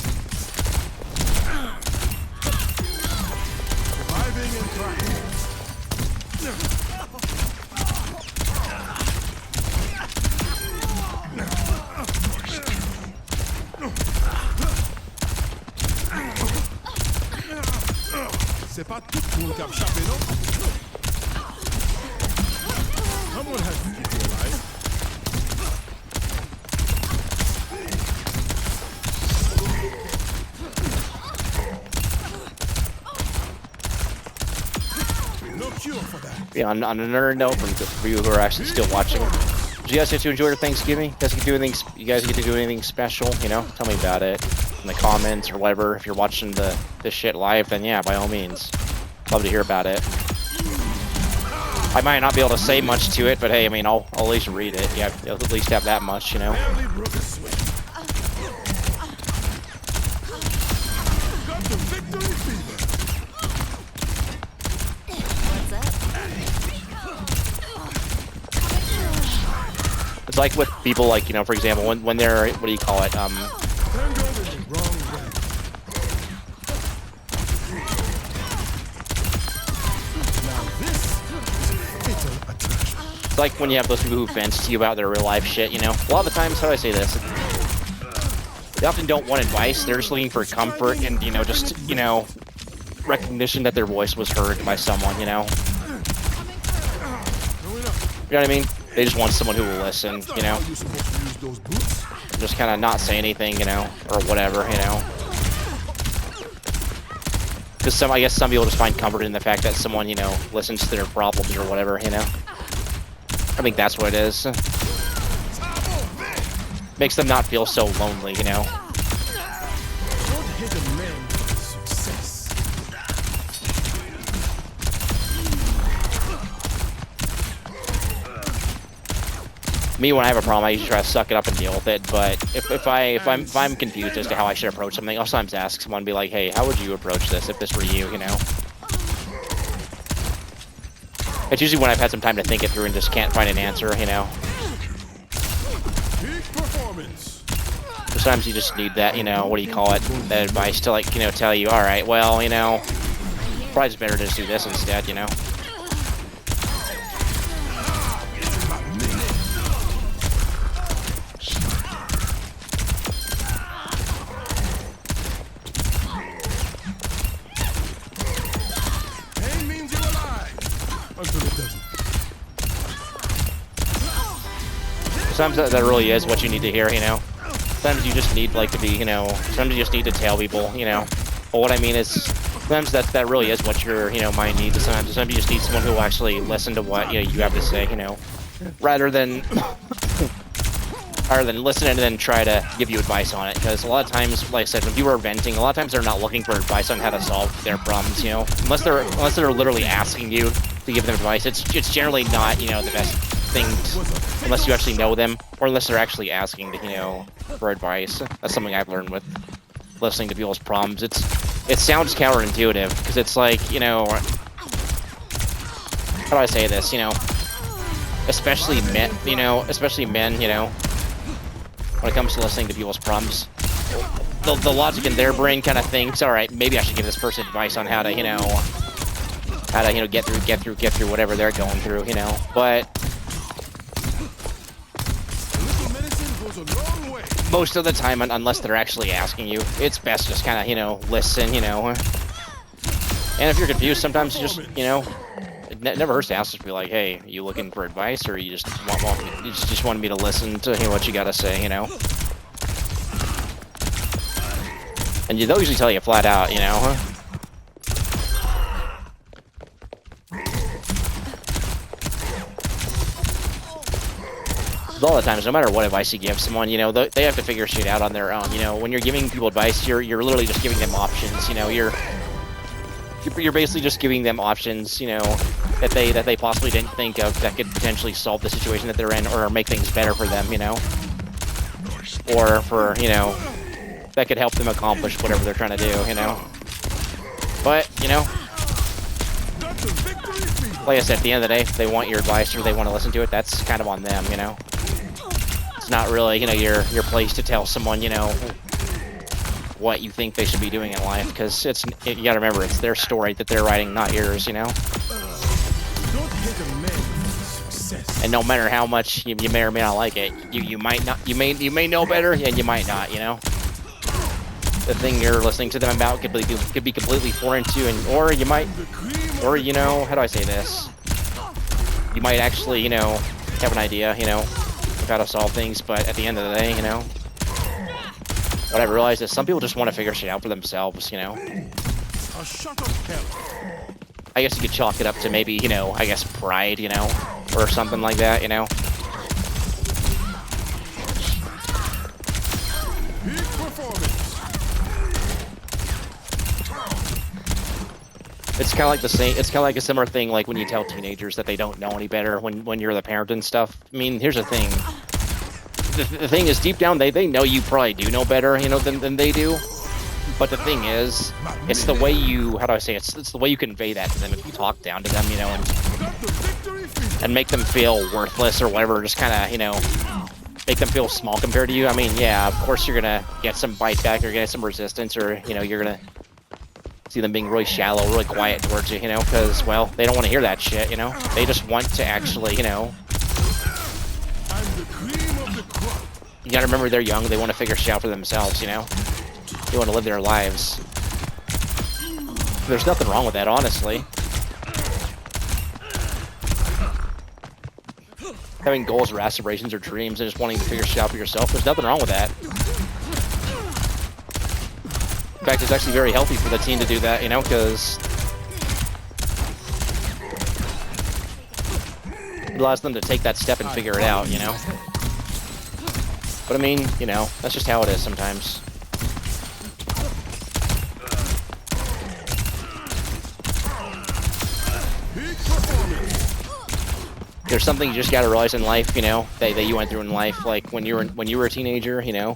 C'est pas tout le monde qui a échappé, non? Someone has to keep you alive. No cure for that. Yeah, on another note, for you who are actually still watching, did you guys get to enjoy your Thanksgiving? You guys get to do anything special? You know, tell me about it in the comments or whatever. If you're watching this shit live, then yeah, by all means, love to hear about it. I might not be able to say much to it, but hey, I mean, I'll at least read it. Yeah, I'll at least have that much, you know. Barely broke a sweat. Got the victory fever. It's like with people, like, you know, for example, when they're, what do you call it? Turned over the wrong way. Now this is fatal attraction. It's like when you have those people who vent to you about their real life shit, you know. A lot of the times, how do I say this? They often don't want advice. They're just looking for comfort and, you know, just, you know, recognition that their voice was heard by someone, you know. You know what I mean? They just want someone who will listen, you know. You're supposed to use those boots. Just kind of not say anything, you know, or whatever, you know. Because I guess some people just find comfort in the fact that someone, you know, listens to their problems or whatever, you know. I think that's what it is. Makes them not feel so lonely, you know. Don't hit a man for success. Me, when I have a problem, I usually try to suck it up and deal with it. But if I'm confused as to how I should approach something, I'll sometimes ask someone, be like, "Hey, how would you approach this if this were you?" You know. It's usually when I've had some time to think it through and just can't find an answer, you know. Peak performance. Sometimes you just need that, you know, what do you call it? That advice to, like, you know, tell you, all right, well, you know, probably just better to just do this instead, you know. Pain means you're alive. Until it doesn't. Sometimes that really is what you need to hear, you know. Sometimes you just need, like, to be, you know, sometimes you just need to tell people, you know. But what I mean is, sometimes that really is what your, you know, mind needs. Sometimes you just need someone who will actually listen to what, you know, you have to say, you know, rather than listen and then try to give you advice on it. Because a lot of times, like I said, when people are venting, a lot of times they're not looking for advice on how to solve their problems, you know. Unless they're literally asking you to give them advice, it's generally not, you know, the best thing, unless you actually know them, or unless they're actually asking to, you know, for advice. That's something I've learned with listening to people's problems. It sounds counterintuitive, because it's like, you know, how do I say this, you know, especially men, you know, when it comes to listening to people's problems, the logic in their brain kind of thinks, all right, maybe I should give this person advice on how to, you know, get through whatever they're going through, you know. But most of the time, unless they're actually asking you, it's best just kind of, you know, listen, you know. And if you're confused, sometimes you just, you know, it never hurts to ask, just be like, hey, are you looking for advice, or you just want me to listen to, you know, what you gotta say, you know. And they'll usually tell you flat out, you know. All the times, no matter what advice you give someone, you know, they have to figure shit out on their own. You know, when you're giving people advice, you're literally just giving them options. You know, you're basically just giving them options, you know, that they possibly didn't think of, that could potentially solve the situation that they're in, or make things better for them, you know, or for, you know, that could help them accomplish whatever they're trying to do, you know. But, you know, like I said, at the end of the day, if they want your advice or they want to listen to it, that's kind of on them, you know. It's not really, you know, your place to tell someone, you know, what you think they should be doing in life, because you gotta remember, it's their story that they're writing, not yours, you know. And no matter how much you may or may not like it, you may know better, and you might not, you know. the thing you're listening to them about could be completely foreign to you, and or you might, or you know, how do I say this? You might actually, you know, have an idea, you know, of how to solve things, but at the end of the day, you know, what I realized is some people just want to figure shit out for themselves, you know. A shot of hell. I guess you could chalk it up to maybe, you know, I guess pride, you know, or something like that, you know. Peak performance. It's kind of like the same. It's kind of like a similar thing, like when you tell teenagers that they don't know any better when you're the parent and stuff. I mean, here's the thing. The thing is, deep down, they know you probably do know better, you know, than they do. But the thing is, it's the way you, how do I say, it's the way you convey that to them. If you talk down to them, you know, and make them feel worthless or whatever, just kind of, you know, make them feel small compared to you. I mean, yeah, of course you're gonna get some bite back or get some resistance, or, you know, you're gonna see them being really shallow, really quiet towards you, you know, because, well, they don't want to hear that shit, you know. They just want to actually, you know. I'm the cream of the crop. You gotta remember they're young, they want to figure shit out for themselves, you know. They want to live their lives. There's nothing wrong with that, honestly. Having goals or aspirations or dreams and just wanting to figure shit out for yourself, there's nothing wrong with that. In fact, it's actually very healthy for the team to do that, you know, because it allows them to take that step and figure it out, you know. But I mean, you know, that's just how it is sometimes. There's something you just gotta realize in life, you know, that you went through in life. Like when you were a teenager, you know,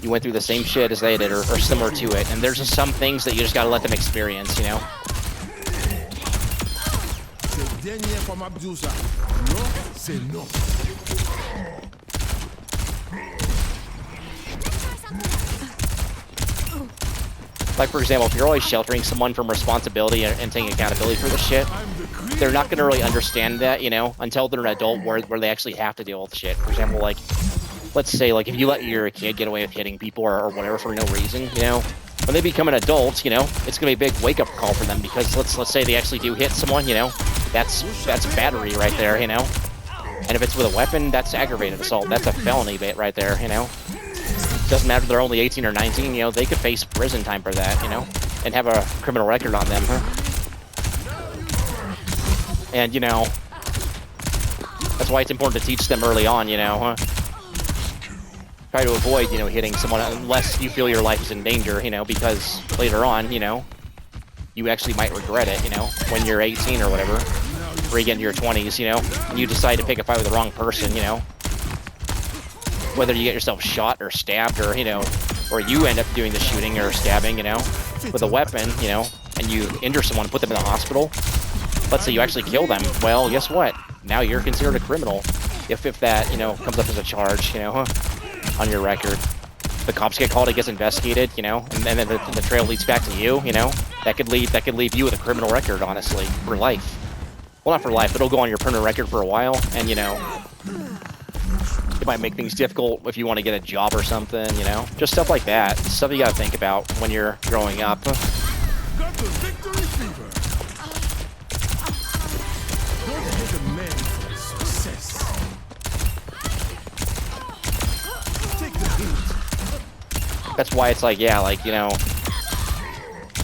you went through the same shit as they did, or similar to it. And there's just some things that you just gotta let them experience, you know. Say no. Like, for example, if you're always sheltering someone from responsibility and taking accountability for the shit, they're not going to really understand that, you know, until they're an adult where they actually have to deal with shit. For example, like, let's say, like, if you let your kid get away with hitting people or whatever for no reason, you know, when they become an adult, you know, it's going to be a big wake-up call for them, because let's say they actually do hit someone, you know, that's battery right there, you know. And if it's with a weapon, that's aggravated assault. That's a felony bit right there, you know. Doesn't matter if they're only 18 or 19, you know, they could face prison time for that, you know, and have a criminal record on them, huh? And, you know, that's why it's important to teach them early on, you know, huh? Try to avoid, you know, hitting someone unless you feel your life is in danger, you know, because later on, you know, you actually might regret it, you know, when you're 18 or whatever, or you get into your 20s, you know, and you decide to pick a fight with the wrong person, you know. Whether you get yourself shot or stabbed, or, you know, or you end up doing the shooting or stabbing, you know, with a weapon, you know, and you injure someone, put them in the hospital. Let's say you actually kill them. Well, guess what? Now you're considered a criminal. If that, you know, comes up as a charge, you know, huh, on your record. The cops get called, it gets investigated, you know, and then the trail leads back to you, you know. That could leave you with a criminal record, honestly, for life. Well, not for life, but it'll go on your permanent record for a while, and, you know, it might make things difficult if you want to get a job or something, you know? Just stuff like that. Stuff you gotta think about when you're growing up. Got the victory fever. Don't hit a man for success. Take the heat. That's why it's like, yeah, like, you know,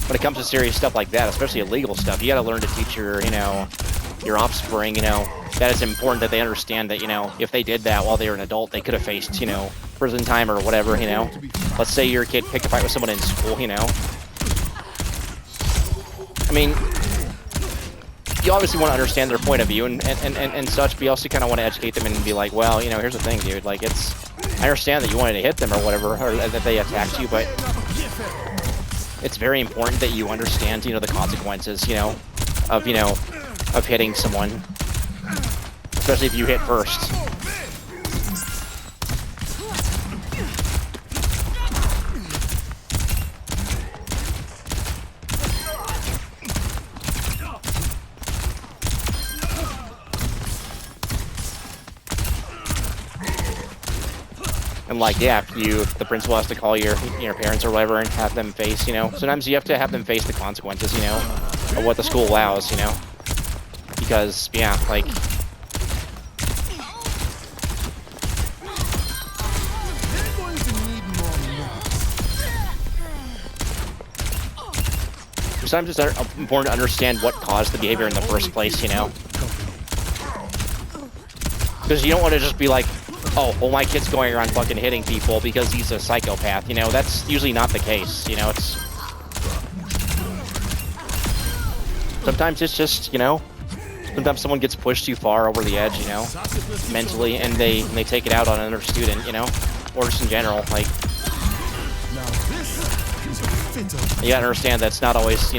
when it comes to serious stuff like that, especially illegal stuff, you gotta learn to teach your, you know, your offspring, you know, that it's important that they understand that, you know, if they did that while they were an adult, they could have faced, you know, prison time or whatever, you know. Let's say your kid picked a fight with someone in school, you know. I mean, you obviously want to understand their point of view and such, but you also kind of want to educate them and be like, well, you know, here's the thing, dude, like, I understand that you wanted to hit them or whatever, or that they attacked you, but it's very important that you understand, you know, the consequences, you know, of hitting someone, especially if you hit first. And like, yeah, if the principal has to call your parents or whatever and have them face, sometimes you have to have them face the consequences, of what the school allows, because, yeah, like, They're going to need more medicine. sometimes it's important to understand what caused the behavior in the first place, because you don't want to just be like, oh, well, my kid's going around fucking hitting people because he's a psychopath, that's usually not the case, it's... Sometimes it's just, sometimes someone gets pushed too far over the edge, mentally, and they take it out on another student, or just in general, like... Now this is a fit of You gotta understand that's not always,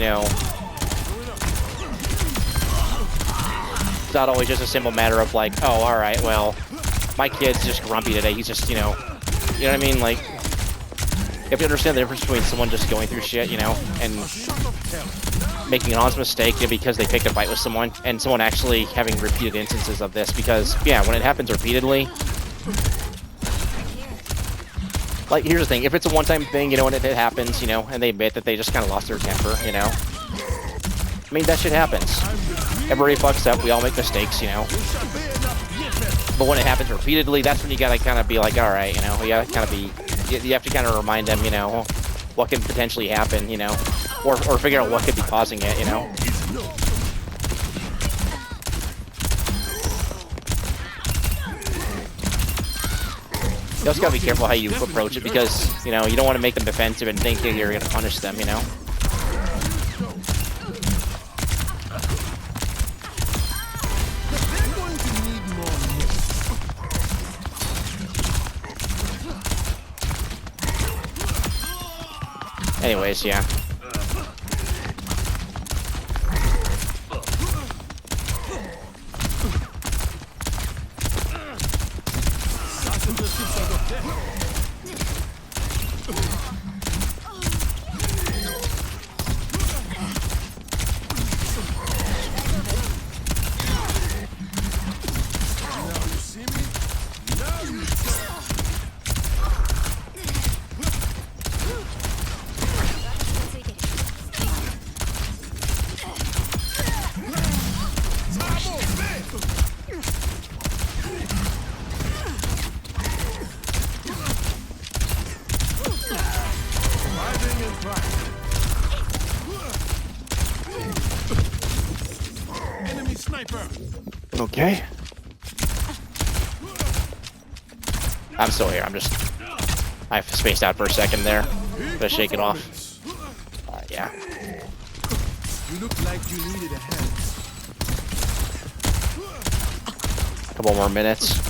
it's not always just a simple matter of like, oh, alright, well, my kid's just grumpy today, he's just, you know what I mean? Like, you have to understand the difference between someone just going through shit, and making an honest mistake because they picked a fight with someone, and someone actually having repeated instances of this, because, yeah, when it happens repeatedly, like, here's the thing, if it's a one-time thing, and it happens, and they admit that they just kind of lost their temper, I mean, that shit happens. Everybody fucks up, we all make mistakes, But when it happens repeatedly, that's when you gotta kind of be like, alright, you gotta kind of be, you have to kind of remind them, what can potentially happen, or figure out what could be causing it, You also gotta be careful how you approach it, because, you don't want to make them defensive and think that you're gonna punish them, Anyways, yeah. enemy sniper. Okay. I'm still here, I spaced out for a second there. Gotta shake it off. Yeah. You look like you needed a hand. Couple more minutes.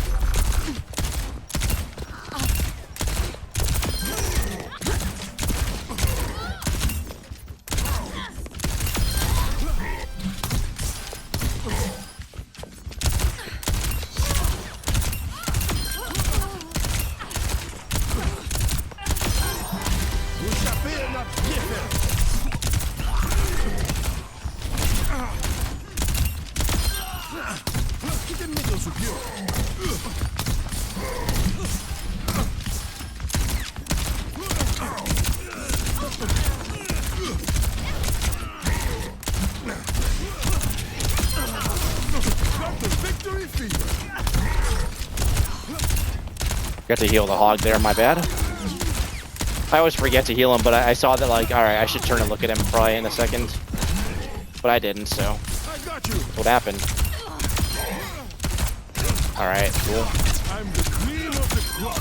Got to heal the hog there, my bad. I always forget to heal him, but I saw that, like, alright, I should turn and look at him probably in a second. But I didn't, so. What happened? Alright, cool. I'm the queen of the crop.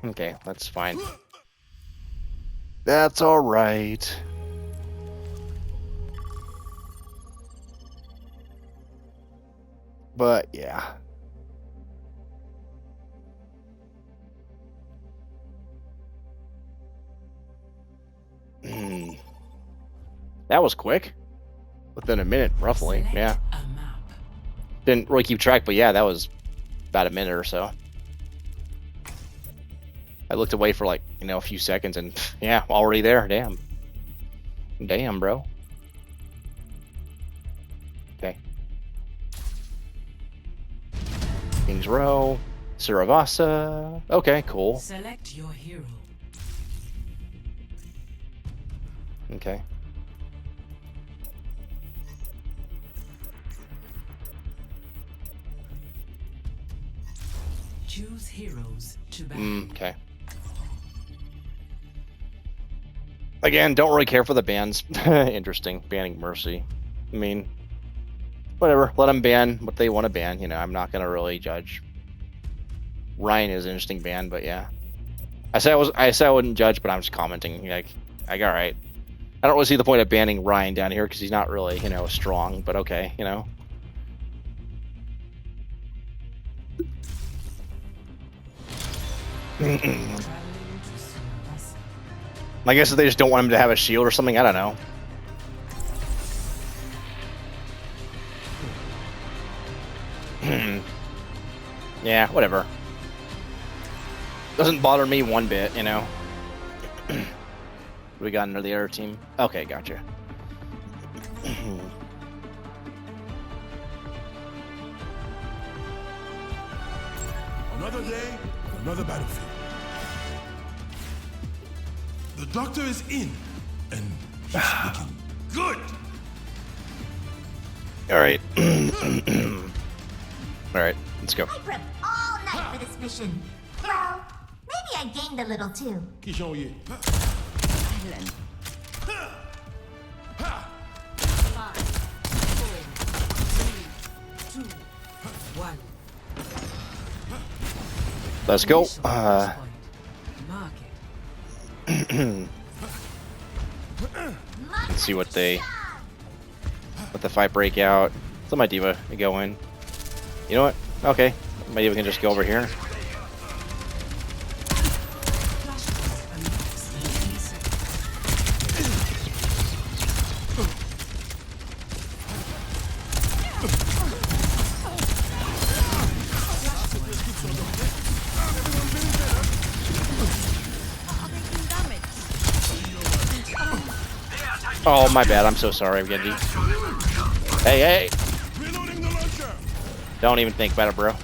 Okay, that's fine. That's alright. But, yeah. That was quick. Within a minute, roughly. Select Yeah. a map. Didn't really keep track, but yeah, that was about a minute or so. I looked away for like, you know, a few seconds and yeah, already there. Damn. Damn, bro. Okay. King's Row. Siravasa. Okay, cool. Select your hero. Okay. Choose heroes to ban. Okay. Again, don't really care for the bans. Interesting. Banning Mercy. I mean, whatever. Let them ban what they want to ban. You know, I'm not going to really judge. Ryan is an interesting ban, but yeah. I said I wouldn't judge, but I'm just commenting. Like all right. I don't really see the point of banning Ryan down here because he's not really, you know, strong, but okay, you know. I guess if they just don't want him to have a shield or something, I don't know. Yeah, whatever. Doesn't bother me one bit, you know. We got under the other team. Okay, gotcha. Another day, another battlefield. The doctor is in, and he's looking good. All right. All right, let's go. I prepped all night for this mission. Well, maybe I gained a little too. Kishoye. Let's go. Mark it. Let's see what the fight break out. Let my diva go in. You know what? Okay, my diva can just go over here. Oh, my bad. I'm so sorry, Genji. Hey, hey! Reloading the launcher. Don't even think about it, bro.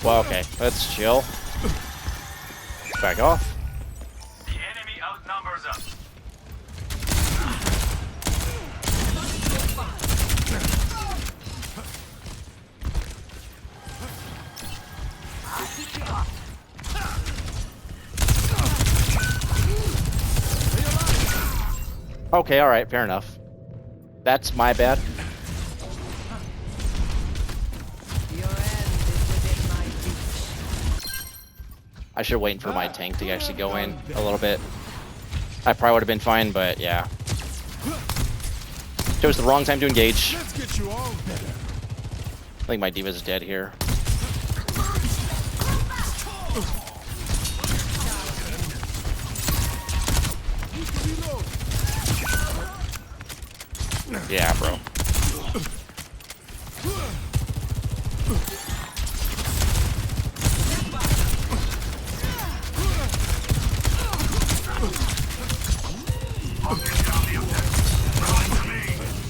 Well, okay. Let's chill. Back off. The enemy outnumbers us. Okay, alright. Fair enough. That's my bad. I should wait for my tank to actually go in a little bit. I probably would have been fine, but yeah. Chose the wrong time to engage. Let's get you all better. I think my diva's dead here. Yeah, bro.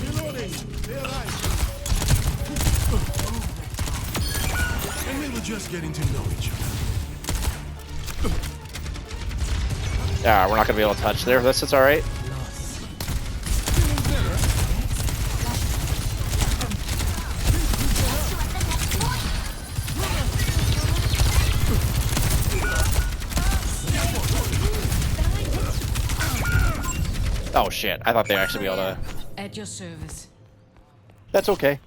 Reloading. They're right. And we were just getting to know each other. Yeah, we're not gonna be able to touch there. That's all right. Oh shit! I thought they'd actually be able to. At your service. That's okay.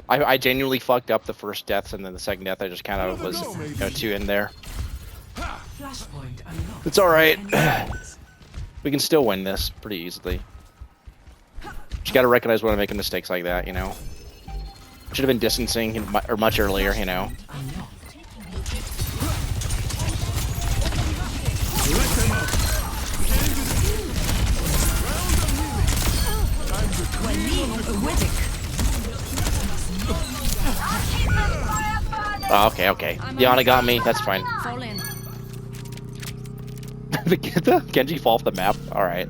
I genuinely fucked up the first deaths, and then the second death I just kind of was too in there. Flashpoint unlocked. It's all right. We can still win this pretty easily. Just gotta recognize when I'm making mistakes like that, you know. Should have been distancing or much earlier, you know. Unlocked. Let them up. Round of healing. Time to clean up the Oh, okay. Yana got me. That's fine. Fall in. Did the Genji fall off the map? Alright.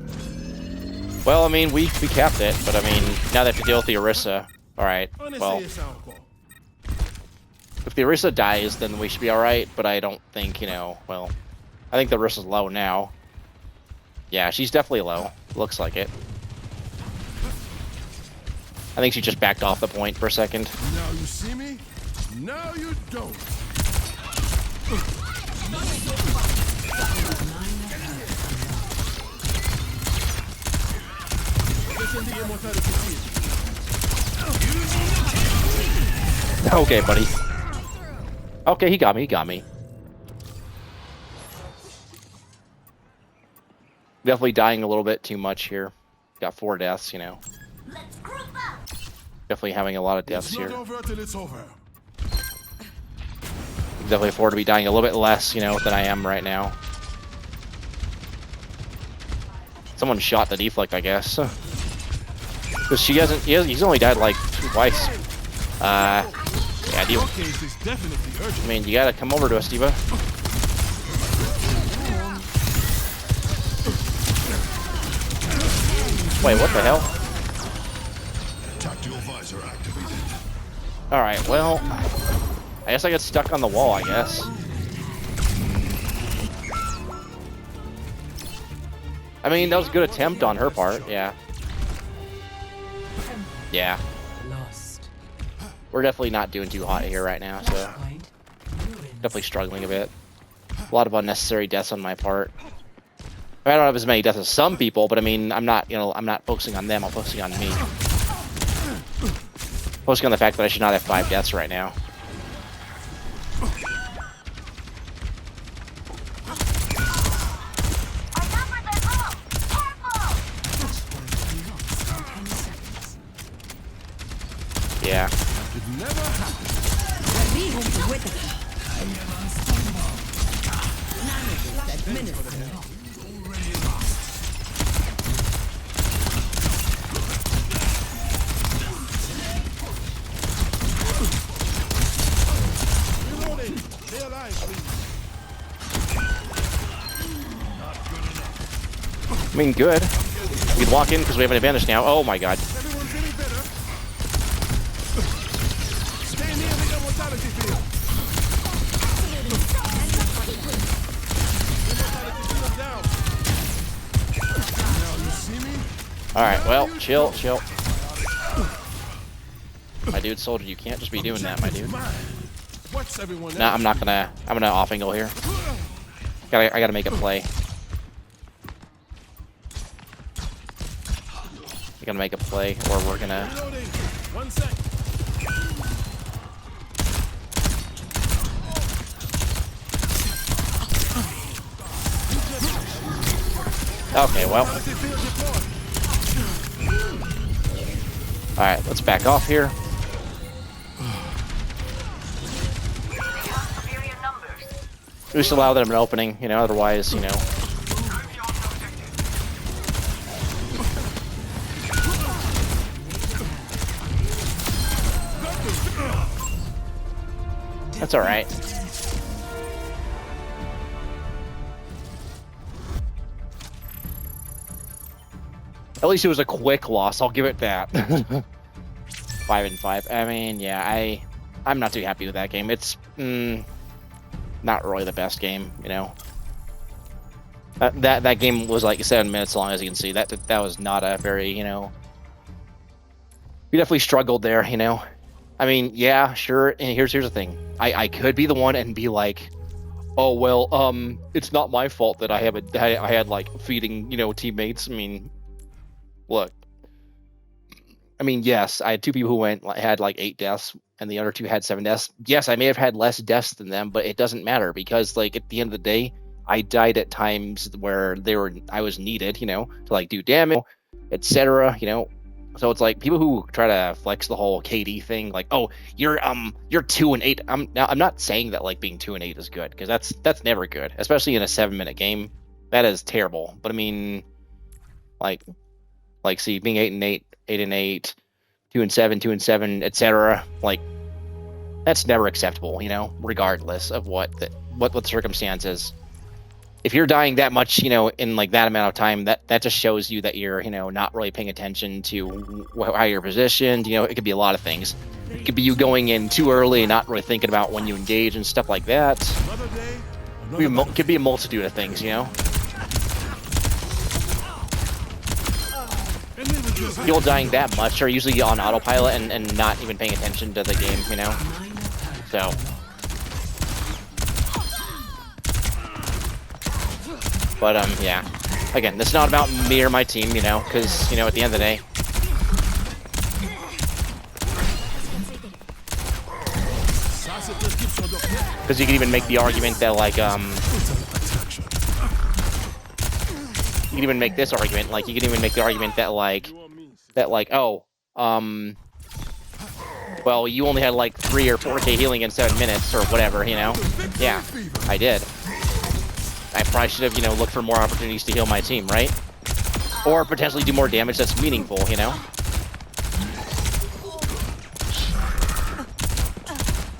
Well, I mean, we capped it, but I mean, now they have to deal with the Orisa. Alright, well, if the Orisa dies, then we should be alright, but I don't think, you know, well, I think the Orisa's low now. Yeah, she's definitely low. Looks like it. I think she just backed off the point for a second. Now you see me? Now you don't. Okay, buddy. Okay, he got me. Definitely dying a little bit too much here. Got 4 deaths, you know. Let's group up. Definitely having a lot of deaths It's here. not over till it's over. Definitely afford to be dying a little bit less, you know, than I am right now. Someone shot the deflect, I guess. Because he's only died like twice. Yeah, D.Va. Case is definitely urgent. I mean, you gotta come over to us, D.Va. Wait, what the hell? Tactical visor activated. Alright, well, I guess I got stuck on the wall, I guess. I mean, that was a good attempt on her part, yeah. Yeah. Lost. We're definitely not doing too hot here right now, so Point. Ruined. definitely struggling a bit. A lot of unnecessary deaths on my part. I don't have as many deaths as some people, but I mean, I'm not focusing on them, I'm focusing on me. Focusing on the fact that I should not have 5 deaths right now. Our numbers are low. Careful. Yeah. It never happened. Reloading. Stay alive, please. I mean, good. We can walk in because we have an advantage now. Oh my god. Everyone feeling better? Stay near the immortality field. Immortality field down. Now you see me? Alright, well, chill. My dude, soldier, you can't just be doing that, my dude. Mine. What's everyone Nah, I'm gonna off angle here. I gotta make a play. I gotta make a play, or we're gonna. Reloading. 1 sec. Okay, well. Immortality field deployed. Alright, let's back off here. Superior numbers. We just allow them an opening, you know, otherwise, you know. That's alright. At least it was a quick loss, I'll give it that. 5-5. I mean, yeah, I'm not too happy with that game. It's not really the best game, you know. That game was like 7 minutes long, as you can see. That was not a very, you know. We definitely struggled there, you know. I mean, yeah, sure. And here's the thing. I could be the one and be like, oh well, it's not my fault that I had like feeding, you know, teammates. I mean, look. I mean, yes, I had 2 people who had like 8 deaths, and the other 2 had 7 deaths. Yes, I may have had less deaths than them, but it doesn't matter because, like, at the end of the day, I died at times where I was needed, you know, to like do damage, etc. You know, so it's like people who try to flex the whole KD thing, like, oh, you're 2 and 8. I'm not saying that like being 2 and 8 is good because that's never good, especially in a 7-minute game. That is terrible. But I mean, like see, being 8-8, 8-8, 2-7, 2-7, etc. Like, that's never acceptable, you know, regardless of what the circumstances. If you're dying that much, you know, in like that amount of time, that just shows you that you're, you know, not really paying attention to how you're positioned. You know, it could be a lot of things. It could be you going in too early and not really thinking about when you engage and stuff like that. It could be a multitude of things, you know. People dying that much are usually on autopilot and not even paying attention to the game, you know. So. But, yeah. Again, this is not about me or my team, you know, because, you know, at the end of the day. Because you can even make the argument that, like, you can even make this argument, like, you can even make the argument that, oh, well, you only had, like, 3 or 4k healing in 7 minutes, or whatever, you know? Yeah, I did. I probably should have, you know, looked for more opportunities to heal my team, right? Or potentially do more damage that's meaningful, you know?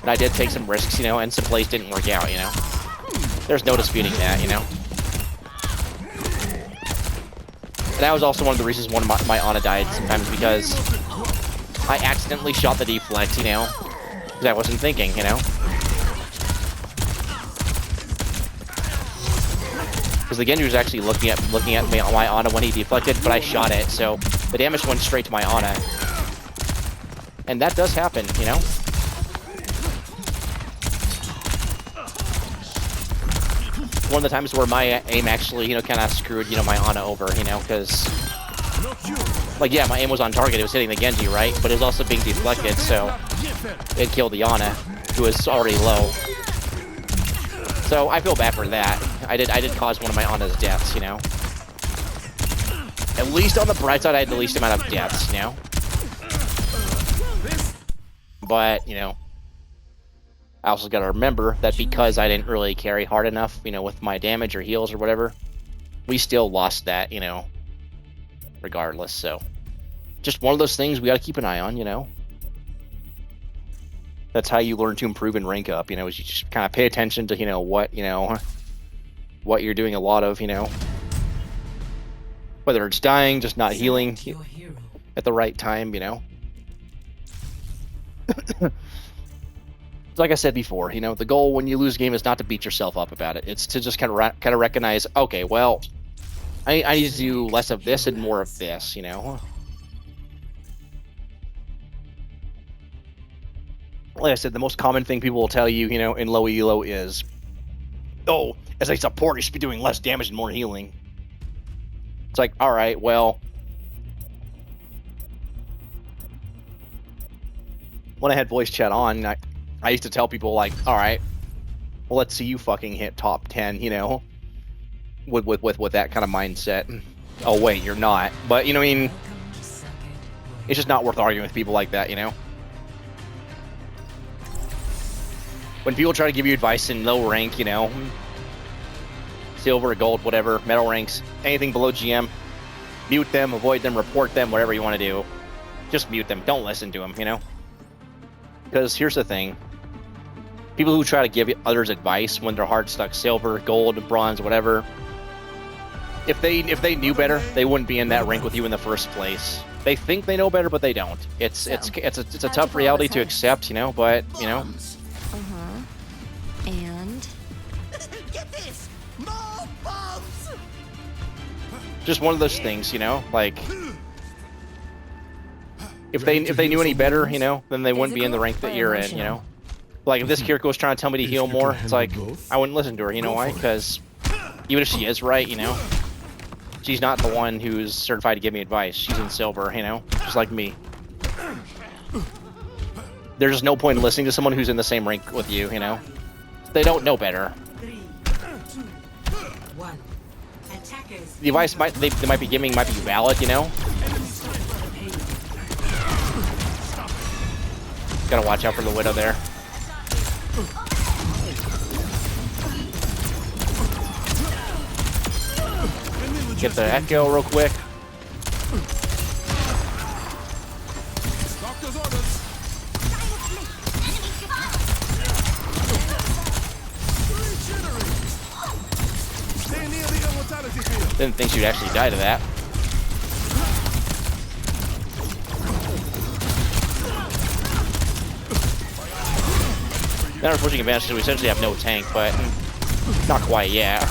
And I did take some risks, you know, and some plays didn't work out, you know? There's no disputing that, you know? And that was also one of the reasons one of my Ana died sometimes, because I accidentally shot the deflect, you know? Because I wasn't thinking, you know? Because the Genji was actually looking at my Ana when he deflected, but I shot it, so the damage went straight to my Ana. And that does happen, you know? One of the times where my aim actually, you know, kind of screwed, you know, my Ana over, you know, because, like, yeah, my aim was on target, it was hitting the Genji, right? But it was also being deflected, so it killed the Ana, who was already low. So I feel bad for that. I did cause one of my Ana's deaths, you know. At least on the bright side, I had the least amount of deaths, you know. But, you know, I also got to remember that because I didn't really carry hard enough, you know, with my damage or heals or whatever, we still lost that, you know, regardless. So just one of those things we got to keep an eye on, you know. That's how you learn to improve and rank up, you know, is you just kind of pay attention to, you know, what you're doing a lot of, you know. Whether it's dying, just not healing at the right time, you know. Like I said before, you know, the goal when you lose a game is not to beat yourself up about it. It's to just kind of recognize, okay, well, I need to do less of this and more of this, you know. Like I said, the most common thing people will tell you, you know, in low elo is, oh, as a support, you should be doing less damage and more healing. It's like, all right, well, when I had voice chat on, I used to tell people, like, all right, well, let's see you fucking hit top 10, you know, with that kind of mindset. Oh, wait, you're not. But, you know what I mean? It's just not worth arguing with people like that, you know? When people try to give you advice in low rank, you know, silver, gold, whatever, metal ranks, anything below GM, mute them, avoid them, report them, whatever you want to do. Just mute them. Don't listen to them, you know? Because here's the thing. People who try to give others advice when their heart's stuck silver, gold, bronze, whatever, if they knew better, they wouldn't be in that rank with you in the first place. They think they know better, but they don't. It's a tough reality to accept, you know, but, you know. And get this, more bombs. Just one of those things, you know, like if they knew any better, you know, then they wouldn't be in the rank that you're in, you know. Like if this Kiriko was trying to tell me to heal more, it's like I wouldn't listen to her, you know why? Because even if she is right, you know, she's not the one who's certified to give me advice. She's in silver, you know, just like me. There's just no point in listening to someone who's in the same rank with you, you know. They don't know better. The advice they might be giving might be valid, you know. Gotta watch out for the Widow there. Get the Echo real quick. Doctor's orders. Stay near the immortality field. Didn't think she'd actually die to that. Now we're pushing advantage, so we essentially have no tank, but not quite yet.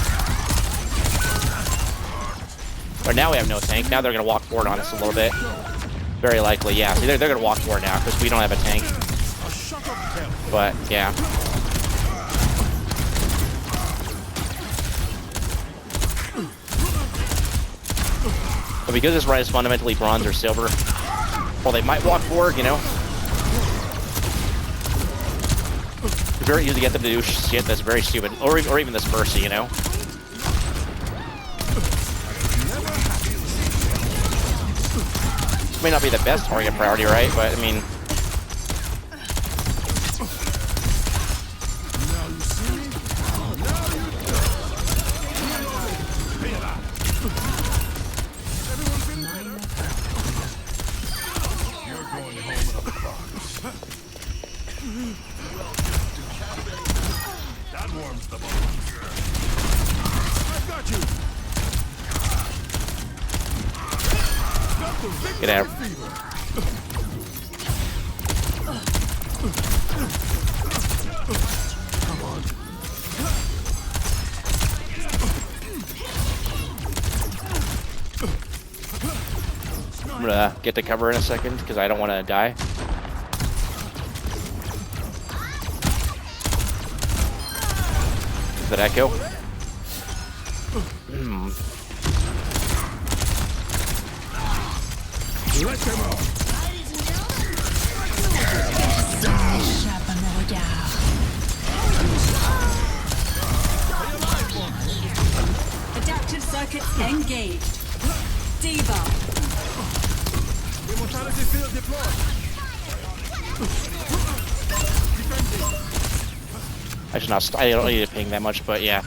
But now we have no tank. Now they're going to walk forward on us a little bit. Very likely, yeah. See, they're going to walk forward now because we don't have a tank. But, yeah. But because this ride is fundamentally bronze or silver, well, they might walk forward, you know. It's very easy to get them to do shit that's very stupid, or even this Mercy, you know. May not be the best target priority, right? But I mean, That warms the bones. I've got you. get out. I'm gonna get to cover in a second because I don't want to die. Is that Echo? Let them out. Adaptive circuits engaged. Diva. Immortality field deployed. I should not. I don't need to ping that much, but yeah.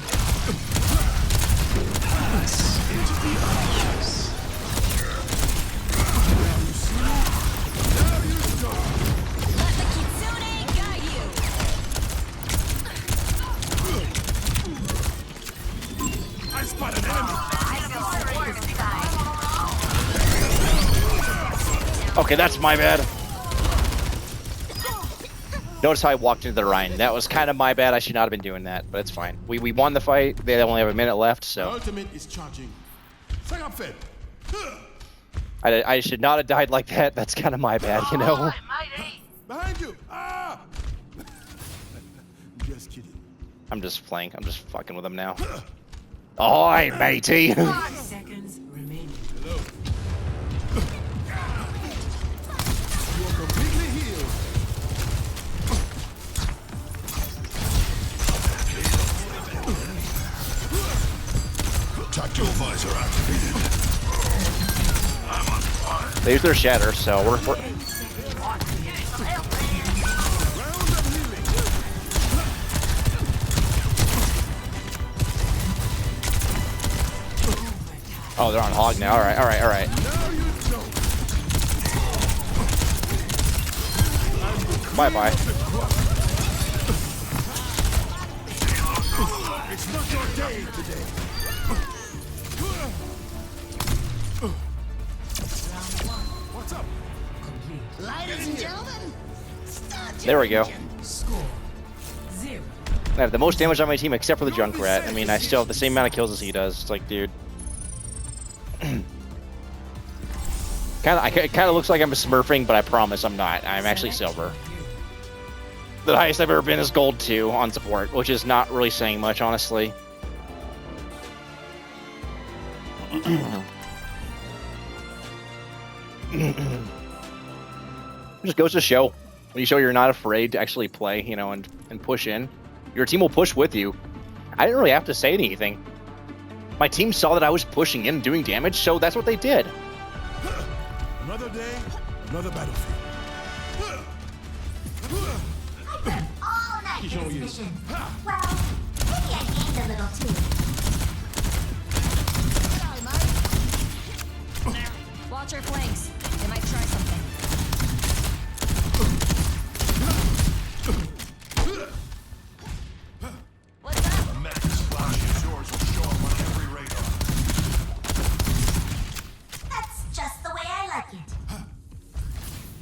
I spot an enemy. Okay, that's my bad. Notice how I walked into the Rhine. That was kind of my bad. I should not have been doing that, but it's fine. We won the fight. They only have a minute left, so Ultimate is charging. Sang up fit. I should not have died like that. That's kind of my bad, you know. Behind you. Ah! Just kidding. I'm just playing. I'm just fucking with them now. Oh, hey, matey. Seconds remaining. Hello. You are completely healed. Tactical visor activated. They use their shatter, so we're oh, they're on Hog now. All right, all right, all right. Bye bye. It's not your day today. What's up? Ladies and gentlemen, There we go. Score 0. I have the most damage on my team except for the Junkrat. I mean, I still have the same amount of kills as he does. It's like, dude. It kind of looks like I'm smurfing, but I promise I'm not. I'm actually silver. The highest I've ever been is gold 2 on support, which is not really saying much, honestly. Just goes to show. When you show you're not afraid to actually play, you know, and push in, your team will push with you. I didn't really have to say anything. My team saw that I was pushing in and doing damage, so that's what they did. Another day, another battlefield. I spent all night for this mission. Well, maybe I gained a little too. Sorry, mate. Watch our flanks. They might try something. What's up? Max flash is yours will show up on every radar. That's just the way I like it.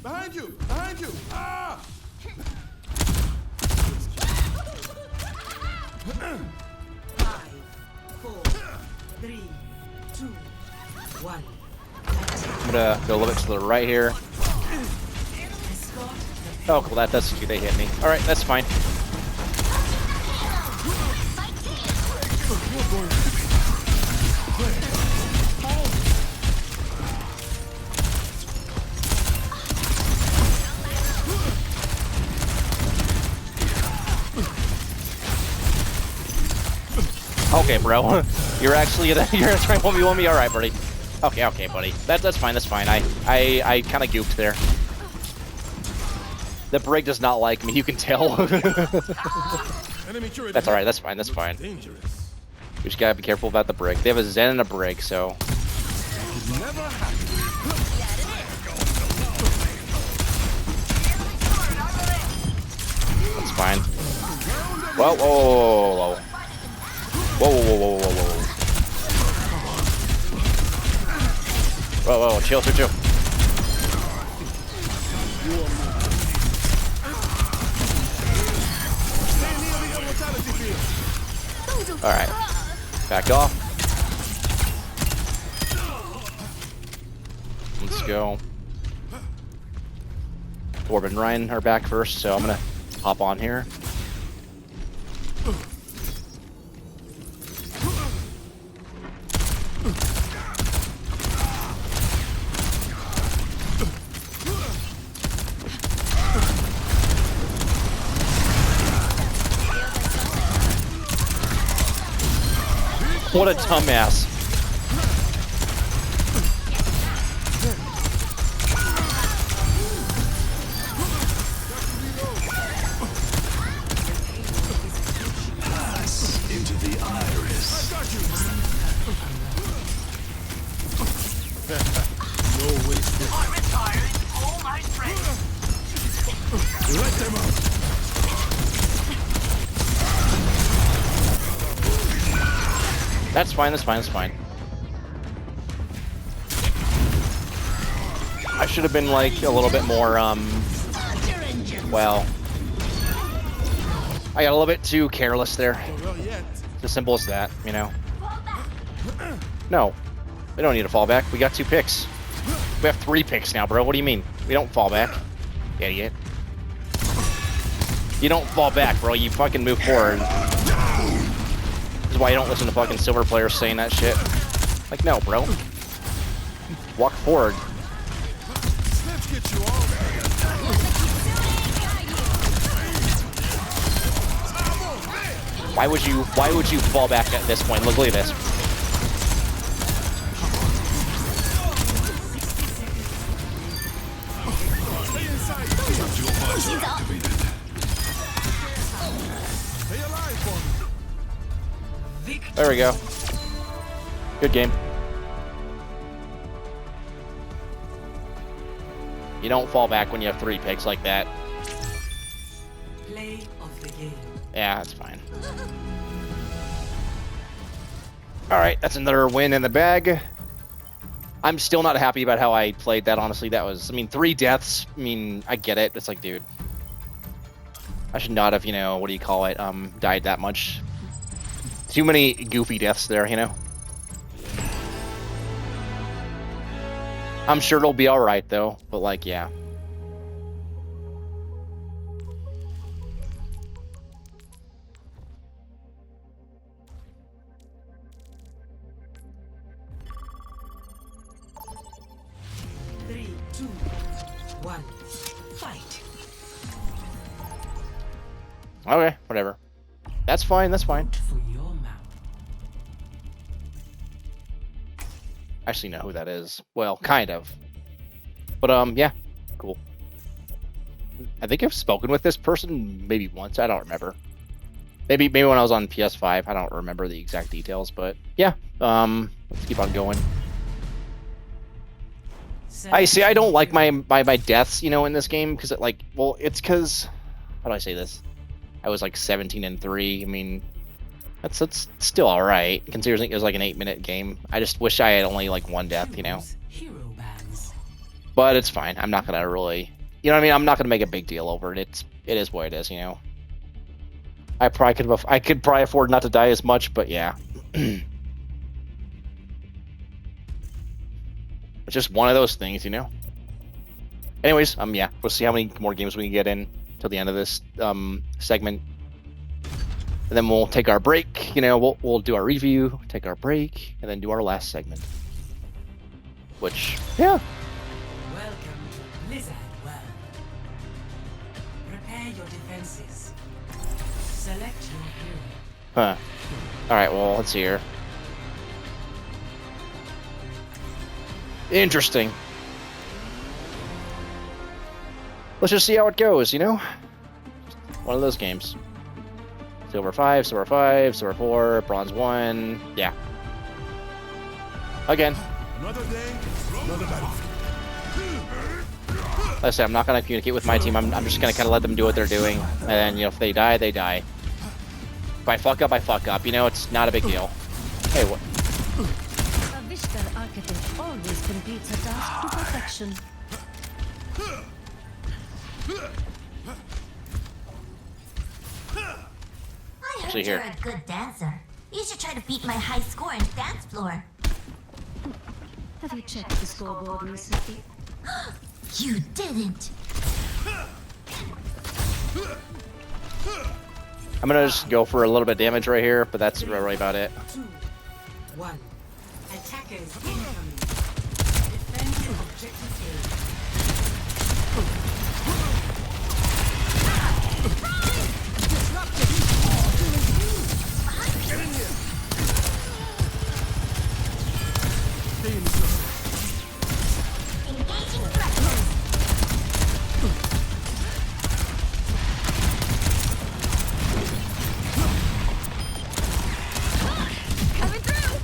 Behind you! Behind you! Ah! 5, 4, 3, 2, 1. I'm gonna go a little bit to the right here. Escort Oh, well, that's they hit me. All right, that's fine. Okay, bro. You're actually you're trying to 1v1 me. All right, buddy. Okay, buddy. That's fine. That's fine. I kind of gooped there. The brig does not like me. You can tell. Enemy turret That's all right. That's fine. That's fine. dangerous. We just gotta be careful about the brig. They have a Zen and a brig, so Never happened. that's fine. Whoa, whoa, whoa, whoa, whoa, whoa, whoa, whoa, whoa, whoa. Whoa, whoa, chill, chill, chill. Stay near the immortality field. All right, back off. Let's go. Orb and Ryan are back first, so I'm gonna hop on here. What a dumbass. Into the iris. No wasted. I'm retiring all my friends. Let them out. That's fine, that's fine, that's fine. I should have been like a little bit more, well, I got a little bit too careless there. Well, yet. It's as simple as that, you know? No, we don't need to fall back. We got 2 picks. We have 3 picks now, bro. What do you mean? We don't fall back, idiot. You don't fall back, bro. You fucking move forward. This is why you don't listen to fucking silver players saying that shit. Like, no, bro. Walk forward. Let's get you all. Why would you fall back at this point? Look at this. Stay inside. Stay alive for me. victory. There we go. Good game. You don't fall back when you have 3 picks like that. Play of the game. Yeah, that's fine. Alright, that's another win in the bag. I'm still not happy about how I played that, honestly. That was, I mean, 3 deaths. I mean, I get it. It's like, dude, I should not have, you know, what do you call it, died that much. Too many goofy deaths there, you know? I'm sure it'll be alright, though. But, like, yeah. Three, two, one. Fight. Okay, whatever. That's fine, that's fine. For your mouth. I actually know who that is. Well, kind of. But, yeah. Cool. I think I've spoken with this person maybe once. I don't remember. Maybe when I was on PS5. I don't remember the exact details, but yeah. Let's keep on going. I see. I don't like my deaths, you know, in this game because it's because how do I say this? I was like 17-3. I mean, that's still all right considering it was like an 8-minute game. I just wish I had only like one death, you know. Hero bands. But it's fine. I'm not gonna really, you know what I mean. I'm not gonna make a big deal over it. It is what it is, you know. I could probably afford not to die as much, but yeah. It's just one of those things, you know. Anyways, yeah, we'll see how many more games we can get in till the end of this segment, and then we'll take our break. You know, we'll do our review, take our break, and then do our last segment. Which, yeah. Welcome to Blizzard World. Prepare your defenses. Select your hero. Huh. All right. Well, let's see here. Interesting. Let's just see how it goes, you know? One of those games. Silver 5, Silver 5, Silver 4, Bronze 1. Yeah. Again. Another day, another battle. Like I said, I'm not going to communicate with my team. I'm just going to kind of let them do what they're doing. And then, you know, if they die, they die. If I fuck up, I fuck up. You know, it's not a big deal. Hey, what? A Vishkar architect always completes a task to perfection. I heard See you're here. a good dancer. You should try to beat my high score on the dance floor. Have you checked the scoreboard recently? You didn't. I'm going to just go for a little bit of damage right here, but that's really about it. 2, 1. Attackers incoming. Defend objective A. Stay in the circle. Engaging threat. Coming through!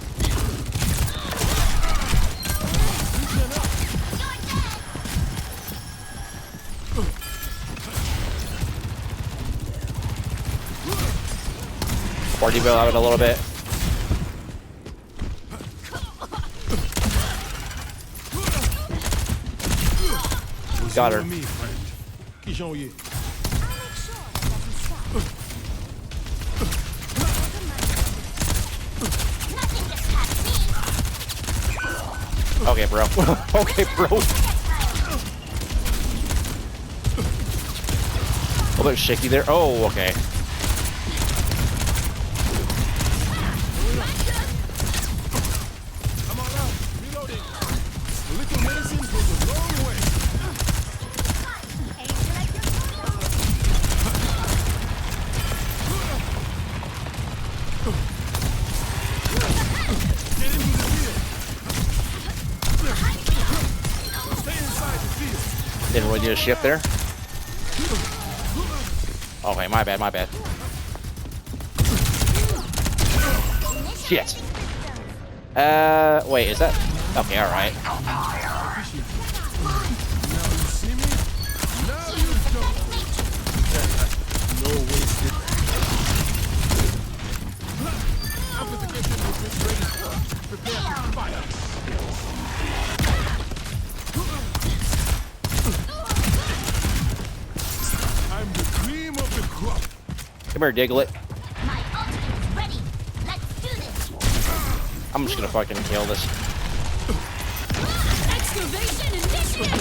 Party bill out a little bit. Got her. Me, friend. Kijonye. Okay, bro. Okay, bro. A little bit shaky there. Oh, okay. I'm all out. Reloading. A little medicine goes a long way. Get into the field. Stay inside the field. Didn't really need a ship there. Okay, my bad, my bad. Shit. Wait, is that? Okay, alright. Now you see me? Now you don't. No wasted. Amplification is ready. Prepare to fire. I'm the cream of the crop. Come here, Diglett. My ultimate's ready. Let's do this. I'm just gonna fucking kill this. Excavation initiated!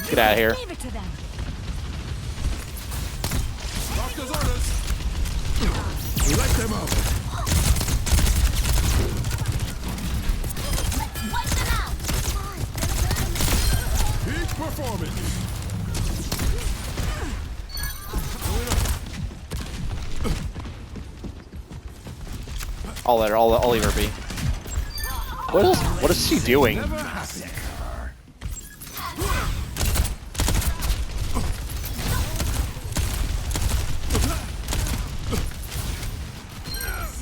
Get out of here. Leave it to them. Doctor's orders. Let them out. Wipe them out. Peak performance. I'll let her. I'll leave her be. What is she doing? Never happy.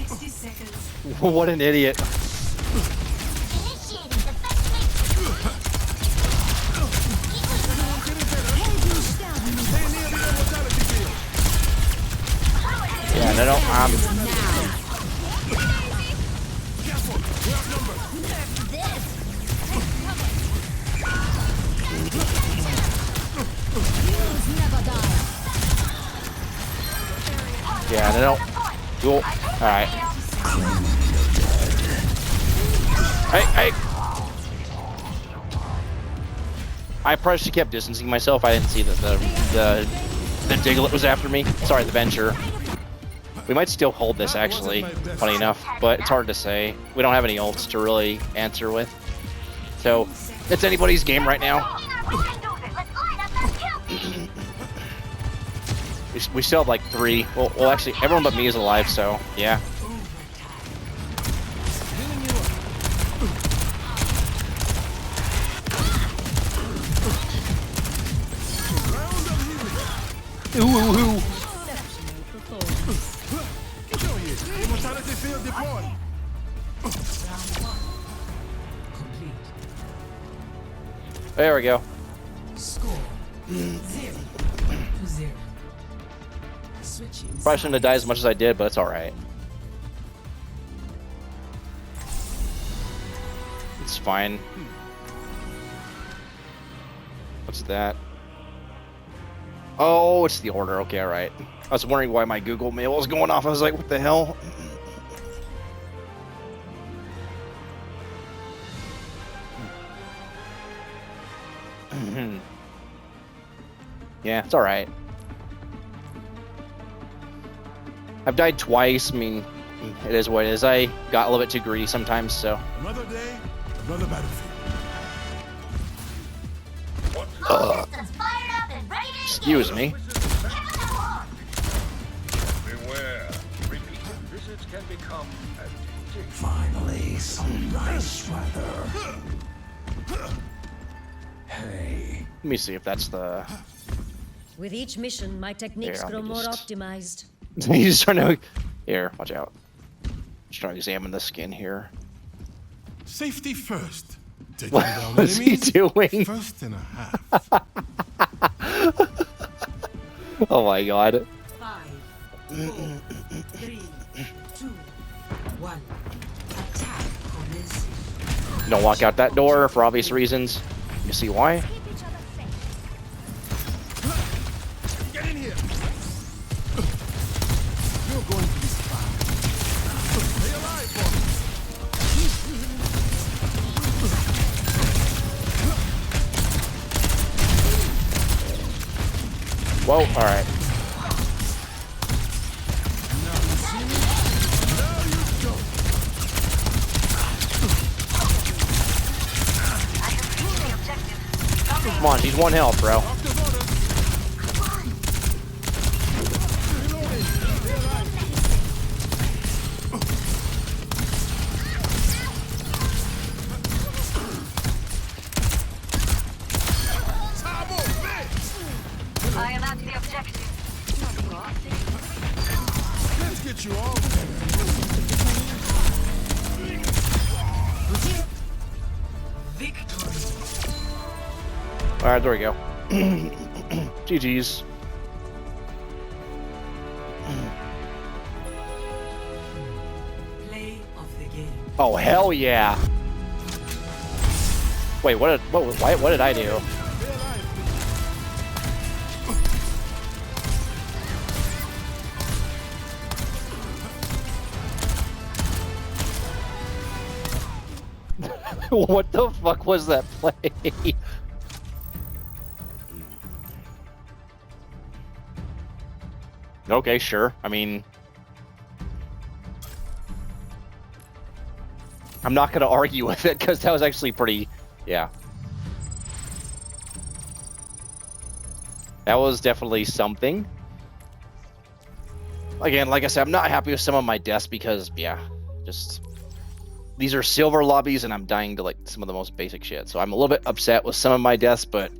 60 seconds. What an idiot. no. Yeah, no. Cool. Alright. Hey! I probably should kept distancing myself. I didn't see that the Diglett was after me. Sorry, the Venture. We might still hold this, actually, funny enough, but it's hard to say. We don't have any ults to really answer with. So, it's anybody's game right now. We still have like 3. Well, actually, everyone but me is alive, so yeah. Ooh. Immortality field deployed. There we go. Score 0-0. Switching. Probably shouldn't have died as much as I did, but it's alright. It's fine. What's that? Oh, it's the order. Okay, alright. I was wondering why my Google Mail was going off. I was like, what the hell? Yeah, it's alright. I've died twice. I mean, it is what it is. I got a little bit too greedy sometimes, so. Another day, another battlefield. Excuse me. Beware. Repeat visits can become addictive. Finally, some nice weather. Hey. Let me see if that's the. With each mission, my techniques Here, grow let me more just- optimized. He's trying to. Here, watch out. Just trying to examine the skin here. Safety first. Taking What down was he enemies, doing? first and a half. Oh my god. 5, 4, 3, 2, 1. Attack commences. Don't walk out that door for obvious reasons. You see why? Get in here. You're going to be fine. Stay alive, Whoa, alright. Now you see me? Now you don't. Come on, she's 1 health, bro. Doctor's orders. Reloading. Stay alive. Sabo, bitch! I am at the objective. Let's get you all. Victory. Alright, there we go. GG's. Play of the game. Oh, hell yeah. Wait, what did I do? Stay alive. What the fuck was that play? Okay, sure. I mean, I'm not going to argue with it because that was actually pretty, yeah. That was definitely something. Again, like I said, I'm not happy with some of my deaths because, yeah, just these are silver lobbies and I'm dying to like some of the most basic shit. So I'm a little bit upset with some of my deaths, but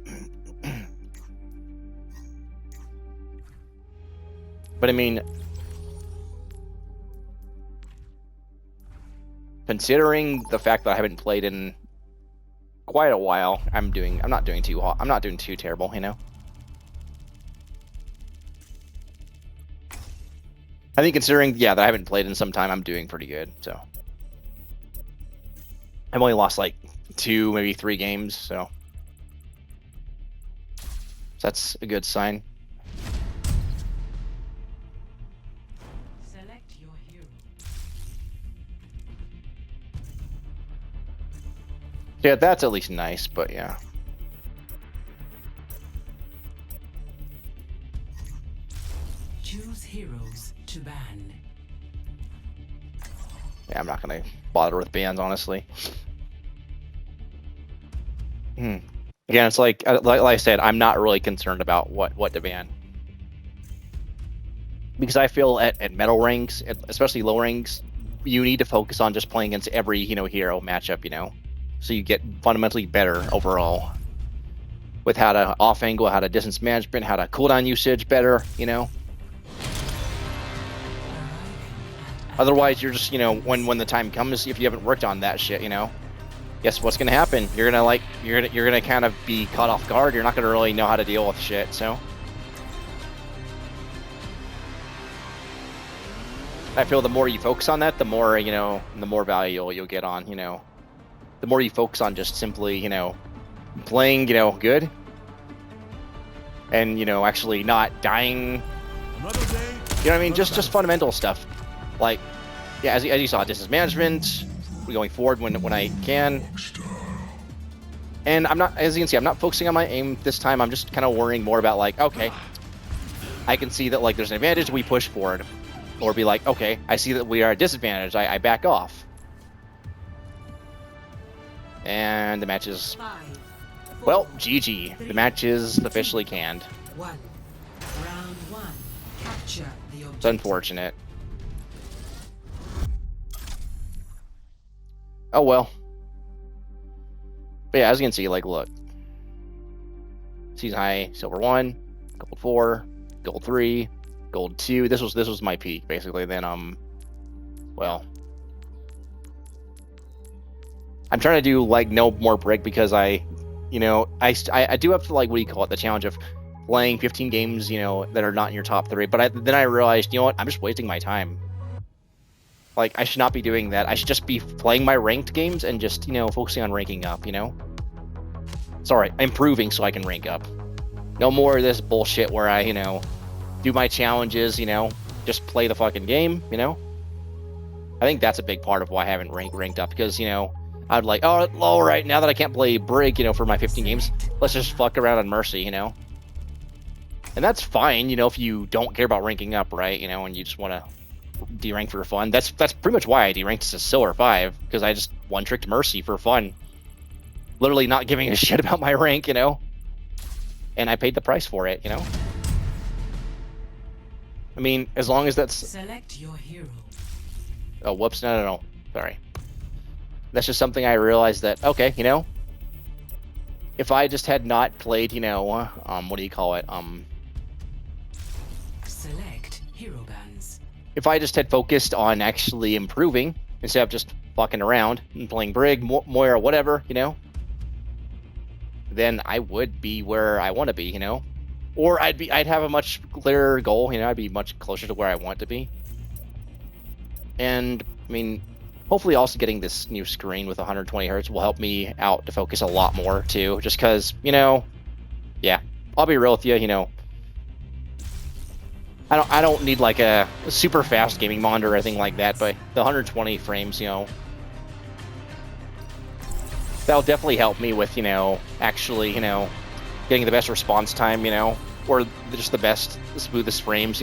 I mean, considering the fact that I haven't played in quite a while, I'm not doing too hot. I'm not doing too terrible, you know. I think considering, yeah, that I haven't played in some time, I'm doing pretty good. So I've only lost like 2, maybe 3 games, so that's a good sign. Select your hero. Yeah, that's at least nice, but yeah. Choose heroes to ban. Yeah, I'm not gonna bother with bans, honestly. Again, it's like I said, I'm not really concerned about what to ban, because I feel at medal ranks, especially low ranks, you need to focus on just playing against every hero matchup, so you get fundamentally better overall with how to off angle, how to distance management, how to cooldown usage better, Otherwise, you're just, when the time comes, if you haven't worked on that shit, guess what's gonna happen? You're gonna kind of be caught off guard. You're not gonna really know how to deal with shit. So I feel the more you focus on that, the more the more value you'll get on. The more you focus on just simply playing good, and actually not dying. Another day. You know what I mean? Just fundamental stuff. Like, yeah, as you saw, distance management, going forward when I can. And I'm not, as you can see, I'm not focusing on my aim this time. I'm just kind of worrying more about, like, okay, I can see that, like, there's an advantage, we push forward. Or be like, okay, I see that we are at disadvantage, I back off. And the match is, well, GG. The match is officially canned. Round 1. Capture the objective. It's unfortunate. Oh well. But yeah, as you can see, like, look. Season high, silver 1, gold 4, gold 3, gold 2. This was my peak, basically. Then well, I'm trying to do like no more break because I do have to, like, what do you call it, the challenge of playing 15 games, that are not in your top 3. But then I realized, you know what, I'm just wasting my time. Like, I should not be doing that. I should just be playing my ranked games and just, focusing on ranking up, Sorry, improving so I can rank up. No more of this bullshit where I, do my challenges, just play the fucking game, I think that's a big part of why I haven't ranked up, because, I'd like, oh, all right, now that I can't play Brig, for my 15 games, let's just fuck around on Mercy, And that's fine, if you don't care about ranking up, right, and you just want to derank for fun. That's pretty much why I deranked to Silver 5, because I just one-tricked Mercy for fun. Literally not giving a shit about my rank, and I paid the price for it, I mean, as long as that's... Select your hero. Oh, whoops, no. Sorry. That's just something I realized that, okay, if I just had not played, what do you call it, Select hero bans. if I just had focused on actually improving instead of just fucking around and playing Brig, Moira, whatever, then I would be where I want to be, or I'd have a much clearer goal, I'd be much closer to where I want to be. And I mean, hopefully also getting this new screen with 120 hertz will help me out to focus a lot more too, just because, yeah, I'll be real with you, I don't need like a super fast gaming monitor or anything like that, but the 120 frames, that'll definitely help me with, actually, getting the best response time, or just the smoothest frames,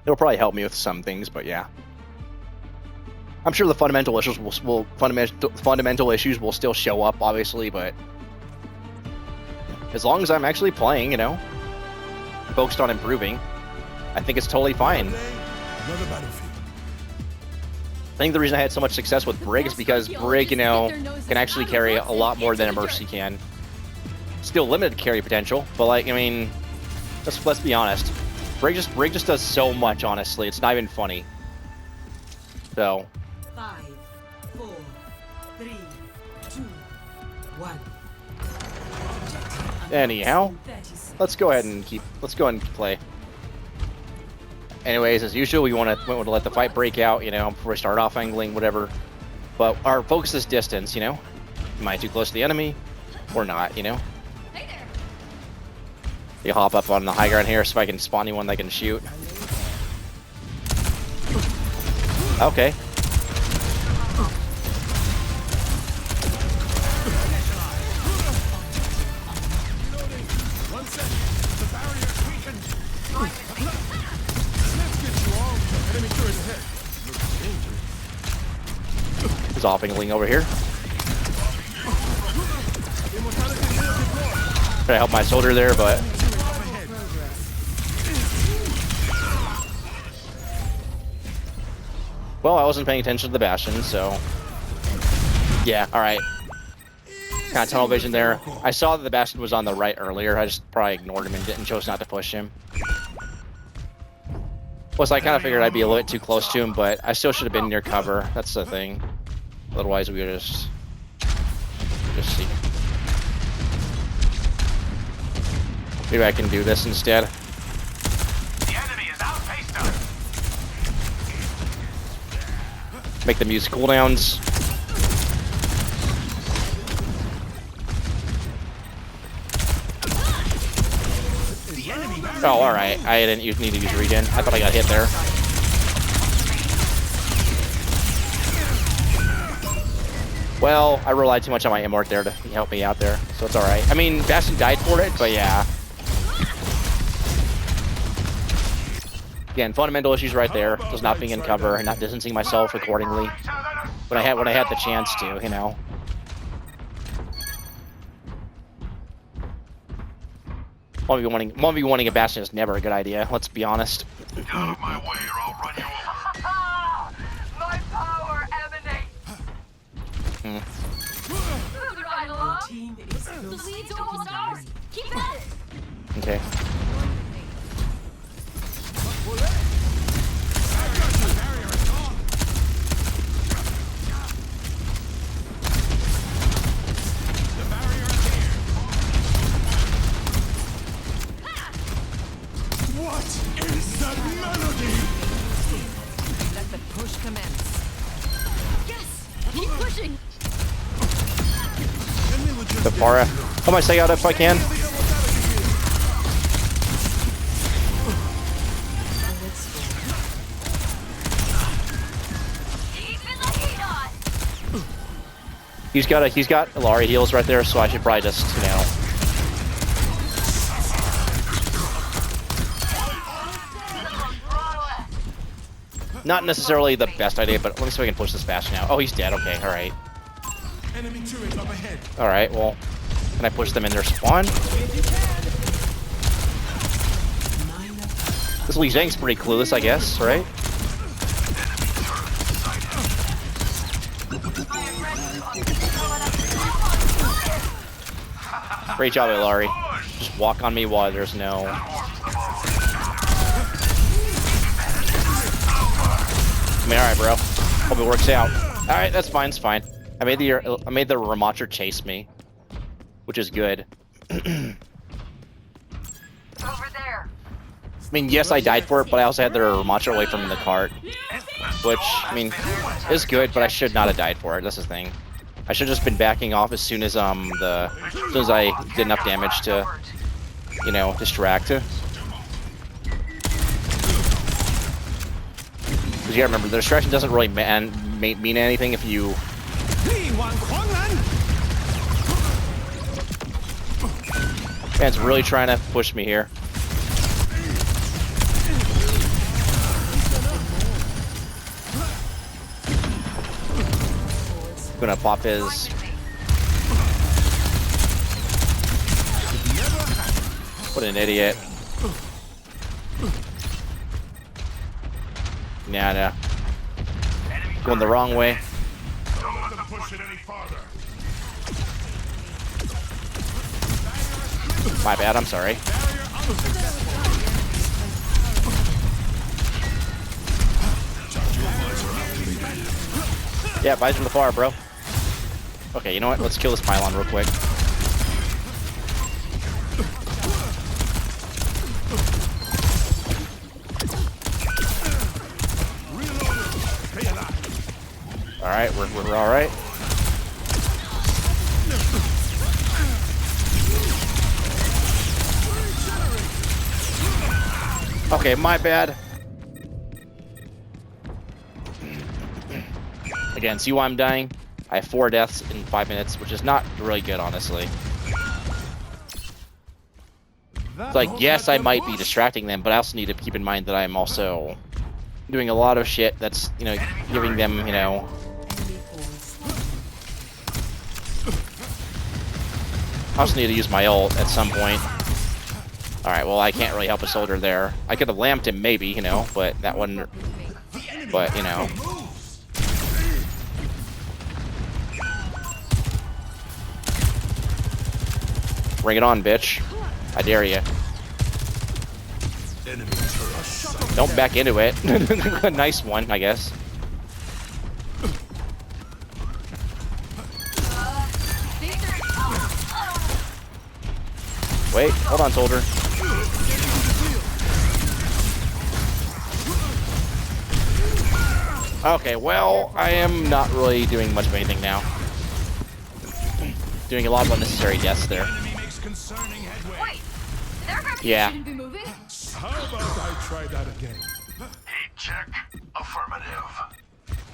It'll probably help me with some things, but yeah. I'm sure the fundamental issues fundamental issues will still show up, obviously, but as long as I'm actually playing, focused on improving, I think it's totally fine. Another battlefield. I think the reason I had so much success with Brig is because Brig, can actually carry a lot more than a Mercy can. Still limited carry potential, but like, I mean, let's be honest. Brig just does so much, honestly. It's not even funny. So 5, 4, 3, 1. Anyhow, let's go ahead and play. Anyways, as usual, we want to let the fight break out, you know, before we start off angling, whatever. But our focus is distance, you know. Am I too close to the enemy or not, you know? Hey there. You hop up on the high ground here so I can spawn anyone that can shoot. Okay. One second. The barrier is weakened. Let's get you all. Enemy turret ahead. Looks dangerous. There's offingling over here. Try to help my soldier there, but well, I wasn't paying attention to the Bastion, so yeah, alright. Kind of tunnel vision there. I saw that the Bastion was on the right earlier. I just probably ignored him and chose not to push him. Plus, I kind of figured I'd be a little bit too close to him, but I still should have been near cover. That's the thing. Otherwise, we would just see. Maybe I can do this instead. The enemy is outpaced us. Make them use cooldowns. Oh, alright. I didn't need to use regen. I thought I got hit there. Well, I relied too much on my immort there to help me out there, so it's alright. I mean, Bastion died for it, but yeah. Again, fundamental issues right there. Just not being in cover and not distancing myself accordingly when I had the chance to, you know. 1v1ing a Bastion is never a good idea. Let's be honest. Get out of my way or I'll run you over. My power emanates. Moving right along. Team is The close lead's to almost ours. victory. Keep at it. Okay. What is that melody? Let the push commence. Yes. Keep pushing. The Pharah. How much I got if I can? Keeping the heat on. He's got Illari heals right there, so I should probably just, you know. Not necessarily the best idea, but let me see if I can push this Bastion out. Oh, he's dead. Okay, alright. Enemy turret up ahead. Alright, well, can I push them in their spawn? This Li Zhang's pretty clueless, I guess, right? Great job, Illari. Just walk on me while there's no... I mean, alright, bro. Hope it works out. Alright, that's fine, it's fine. I made the Ramattra chase me, which is good. Over there. I mean, yes, I died for it, but I also had the Ramattra away from the cart, which, I mean, is good, but I should not have died for it. That's the thing. I should have just been backing off as soon as I did enough damage to, you know, distract. Because you gotta remember, the distraction doesn't really mean anything if you... Man's really trying to push me here. Gonna pop his... What an idiot. Nah. Going the wrong way. Don't let them push it any farther. My bad, I'm sorry. Yeah, Visor to the far, bro. Okay, you know what? Let's kill this pylon real quick. Alright, we're alright. Okay, my bad. Again, see why I'm dying? I have 4 deaths in 5 minutes, which is not really good, honestly. It's like, yes, I might be distracting them, but I also need to keep in mind that I'm also doing a lot of shit that's, you know, giving them, you know... I also need to use my ult at some point. Alright, well, I can't really help a soldier there. I could have lamped him, maybe, you know, but that wouldn't... But, you know... Bring it on, bitch. I dare you. Don't back into it. Nice one, I guess. Wait, hold on, soldier. Okay, well, I am not really doing much of anything now. Doing a lot of unnecessary deaths there. Yeah. How about I try that again? Heat check. Affirmative.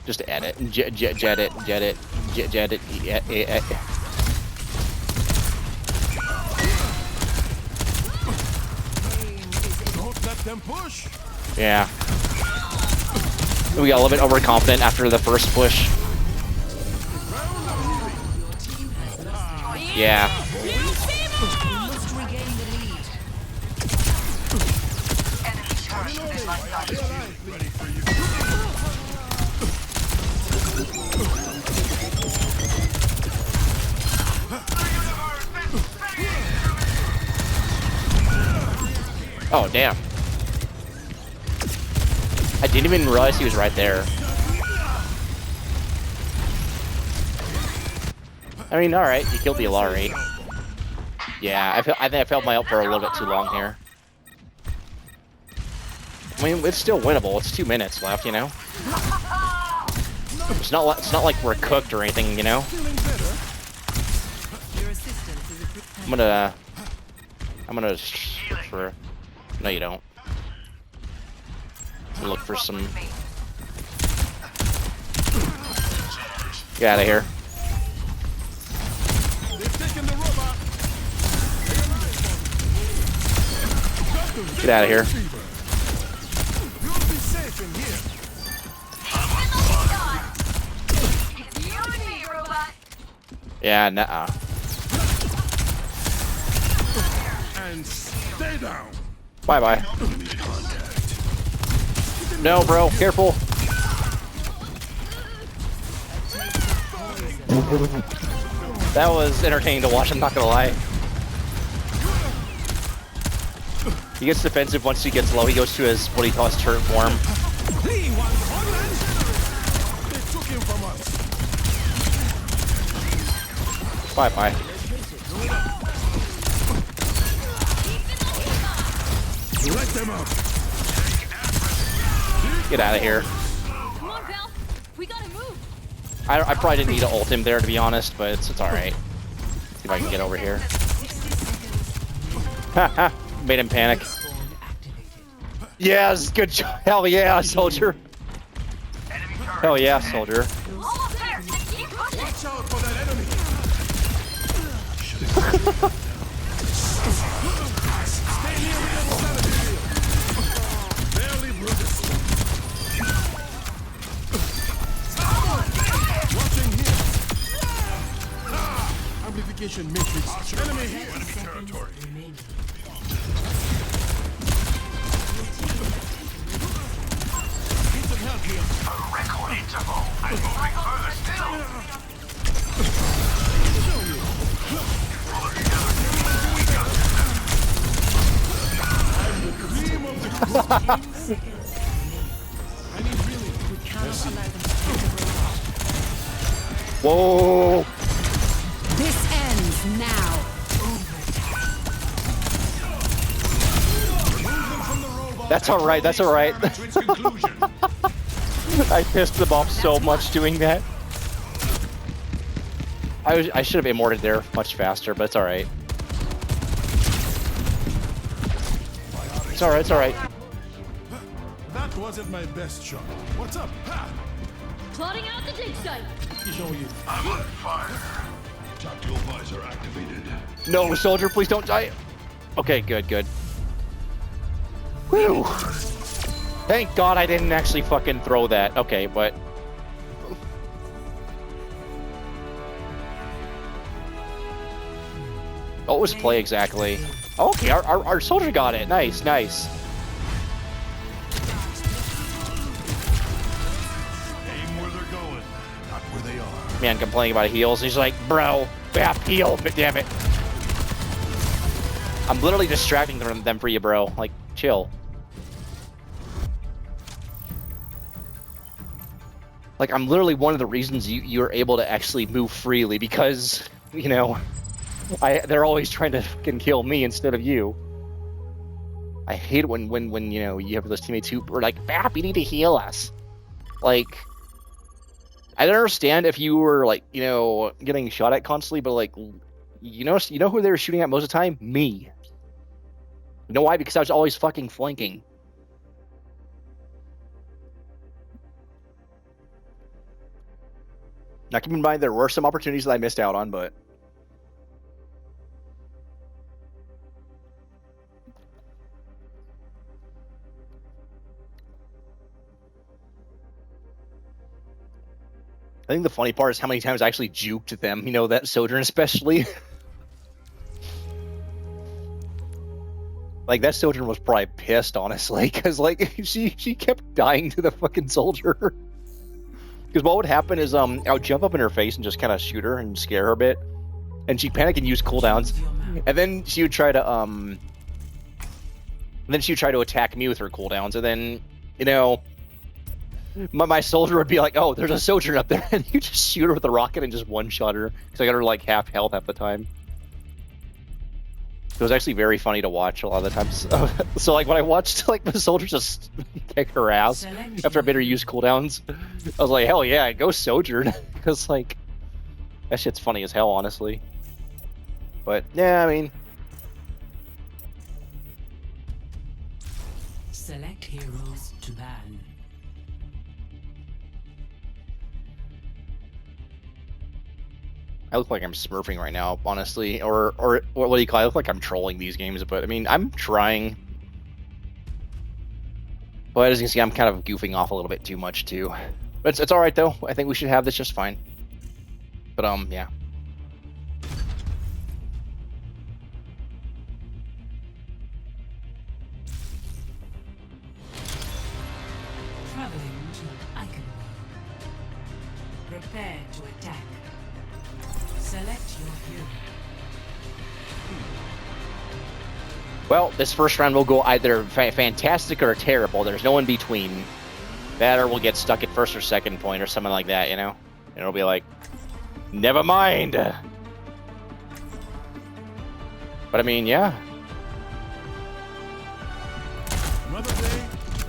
Just edit. Jet it. Don't let them push. Yeah. We got a little bit overconfident after the first push. Yeah. Oh, damn. I didn't even realize he was right there. I mean, alright, you killed the Alari. Yeah, I think I held my ult for a little bit too long here. I mean, it's still winnable. It's 2 minutes left, you know? It's not like we're cooked or anything, you know? I'm gonna look for... No, you don't. Look for some... Get out of here. Get out of here. Yeah, nuh-uh. And stay down. Bye-bye. No, bro, careful. That was entertaining to watch, I'm not gonna lie. He gets defensive once he gets low. He goes to his, what he calls turret form. They took him from us. Bye-bye. Let them out. Get out of here. Come on, pal. We gotta move. I probably didn't need to ult him there, to be honest, but it's alright. See if I can get over here. Haha, made him panic. Yes, good job. Hell yeah, soldier. Hell yeah, soldier. Almost there. Keep pushing. Watch out for that enemy. Stay near the insanity field. Barely bruises. Watching here. Amplification matrix. Enemy here. Enemy territory. Need some help here. A record interval. I'm moving further still. Cream of the I need really. Whoa! Face now. That's all right. That's all right. To its conclusion. I pissed them off so much doing that. I should have immorted there much faster, but it's all right. It's all right. It's all right. That wasn't my best shot. What's up? Ha! Plotting out the dig site. Show you. I'm on fire. Tactical visor activated. No, soldier, please don't die. Okay, good, good. Whew. Thank God I didn't actually fucking throw that. Okay, but... What was play exactly? Okay, our soldier got it. Nice, nice. Aim where they're going, not where they are. Man complaining about heals. He's like, bro, bap heal, but damn it. I'm literally distracting them for you, bro. Like, chill. Like, I'm literally one of the reasons you're able to actually move freely because, you know, they're always trying to fucking kill me instead of you. I hate it when you know, you have those teammates who are like, Bap, you need to heal us. Like, I don't understand if you were, like, you know, getting shot at constantly, but, like, you know who they were shooting at most of the time? Me. You know why? Because I was always fucking flanking. Now, keep in mind, there were some opportunities that I missed out on, but... I think the funny part is how many times I actually juked them, you know, that Sojourn especially. Like, that Sojourn was probably pissed, honestly, because, like, she kept dying to the fucking soldier. Because what would happen is, I would jump up in her face and just kind of shoot her and scare her a bit. And she'd panic and use cooldowns. And then she would try to, attack me with her cooldowns. And then, you know, my soldier would be like, oh, there's a Sojourn up there. And you just shoot her with a rocket and just one-shot her. Because I got her, like, half health half the time. It was actually very funny to watch a lot of the times. So, like, when I watched, like, the soldier just kick her ass after I made her use cooldowns, I was like, hell yeah, go Sojourn. Because, like, that shit's funny as hell, honestly. But, yeah, I mean... Select heroes to ban. I look like I'm smurfing right now, honestly, or what do you call it? I look like I'm trolling these games, but I mean, I'm trying. But as you can see, I'm kind of goofing off a little bit too much too. But it's all right though. I think we should have this just fine. But yeah. Traveling to Iconwell. Prepare to attack. Select your hero. Well, this first round will go either fantastic or terrible. There's no in between. That or we'll get stuck at first or second point or something like that, you know? And it'll be like, never mind. But I mean, yeah. Another day,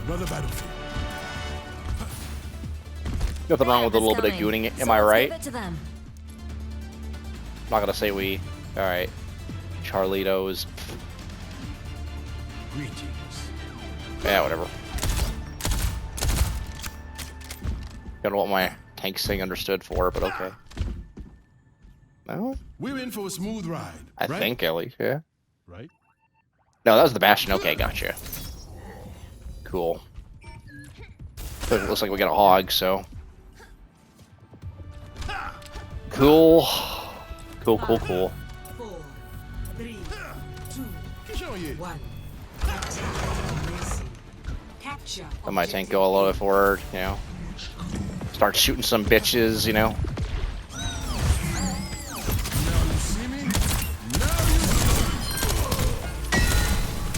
another battlefield. Nothing wrong with a little bit of gooning, am I right? Give it to them. I'm not gonna say we. Alright. Charlitos. Greetings. Yeah, whatever. Don't know what my tank thing understood for, but okay. No? We're in for a smooth ride. I think, at least, yeah. Right? No, that was the Bastion. Okay, gotcha. Cool. It looks like we got a hog, so. Cool. Cool, cool, cool. 4, 3, 2, 1. Capture. Let my tank go a little bit forward, you know. Start shooting some bitches, you know.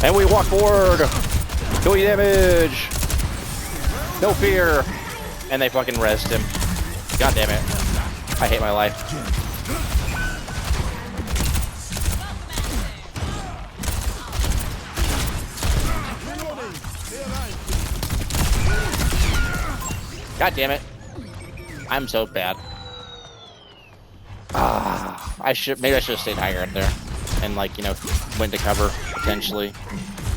And we walk forward. 2 damage. No fear. And they fucking rest him. God damn it. I hate my life. God damn it. I'm so bad. Maybe I should have stayed higher up there. And, like, you know, went to cover, potentially.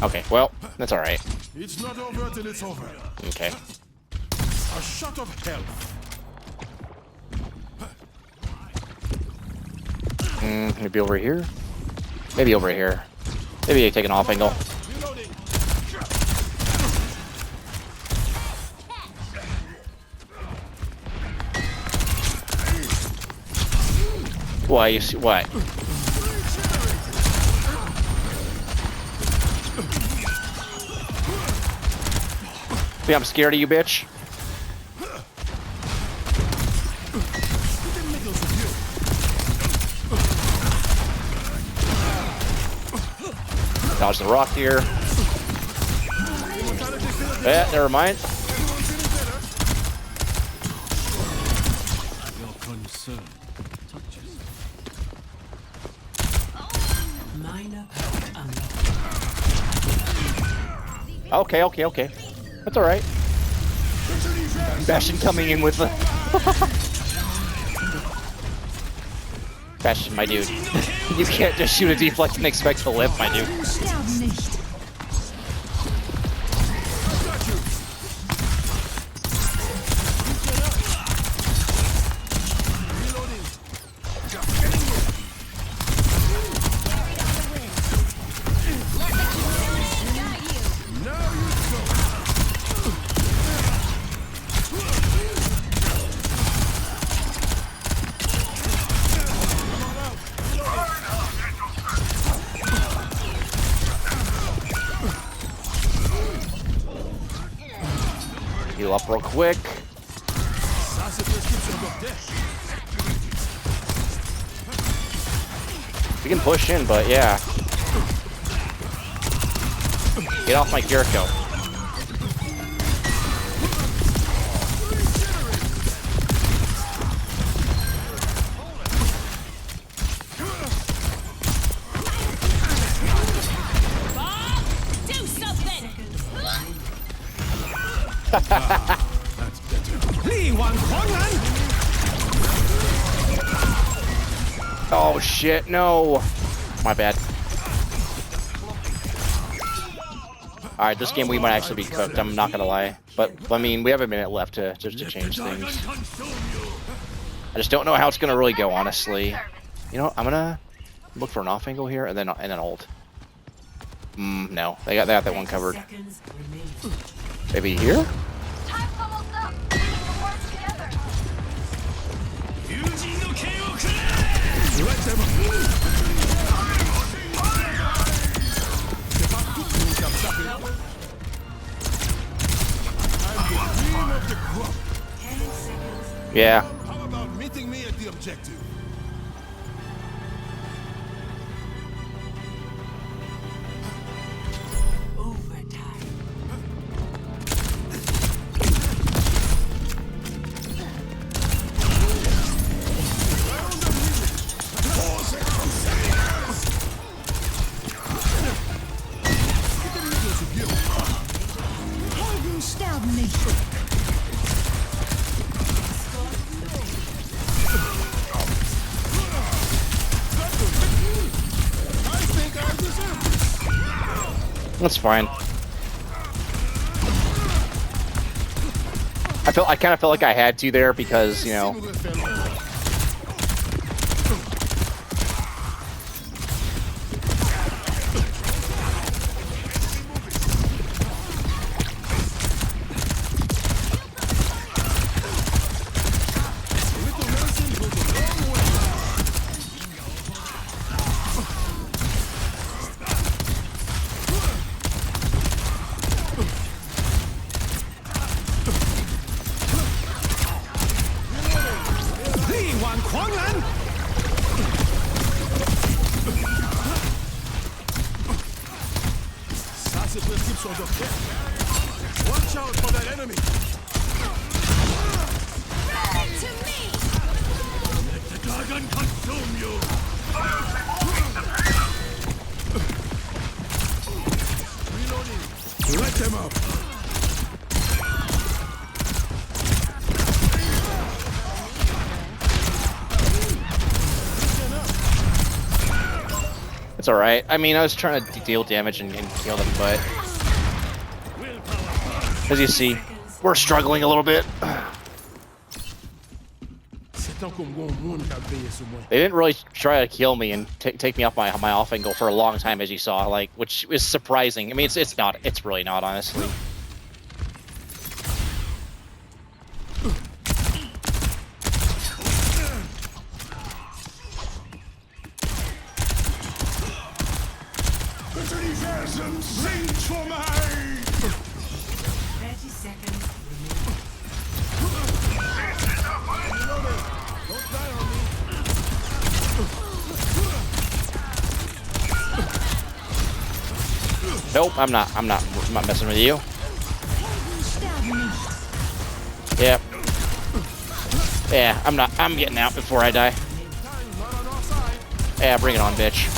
Okay, well, that's alright. It's not over till it's over. Okay. A shot of health. Maybe over here? Maybe over here. Maybe I take an off angle. Reloading. Why, you see, what? See, I'm scared of you, bitch. Dodge the rock here. Yeah, never mind. Your concern touches. Minor Okay. That's alright. Bastion coming in with the... Bastion, my dude. You can't just shoot a deflect and expect to live, my dude. Heal up real quick. We can push in, but yeah. Get off my Jericho. Do something! That's better. Lee Wan Huanglan. Oh shit, no. My bad. Alright, this game we might actually be cooked, I'm not gonna lie. But, I mean, we have a minute left to change things. I just don't know how it's gonna really go, honestly. You know, I'm gonna look for an off angle here and then ult. No. They got that one covered. Maybe here? Time's almost up. We need to work together. Let them. Yeah. How about meeting me at the objective? That's fine. I kind of felt like I had to there because, you know. Watch out for that enemy. To me! Let the dragon consume you. Reloading. Let them up. It's alright. I mean, I was trying to deal damage and kill them, but as you see, we're struggling a little bit. They didn't really try to kill me and take me off my off angle for a long time, as you saw, like, which is surprising. I mean, it's not. It's really not, honestly. Sing for me! 30 seconds Nope, I'm not messing with you. Yep. Yeah, I'm getting out before I die. Yeah, bring it on, bitch.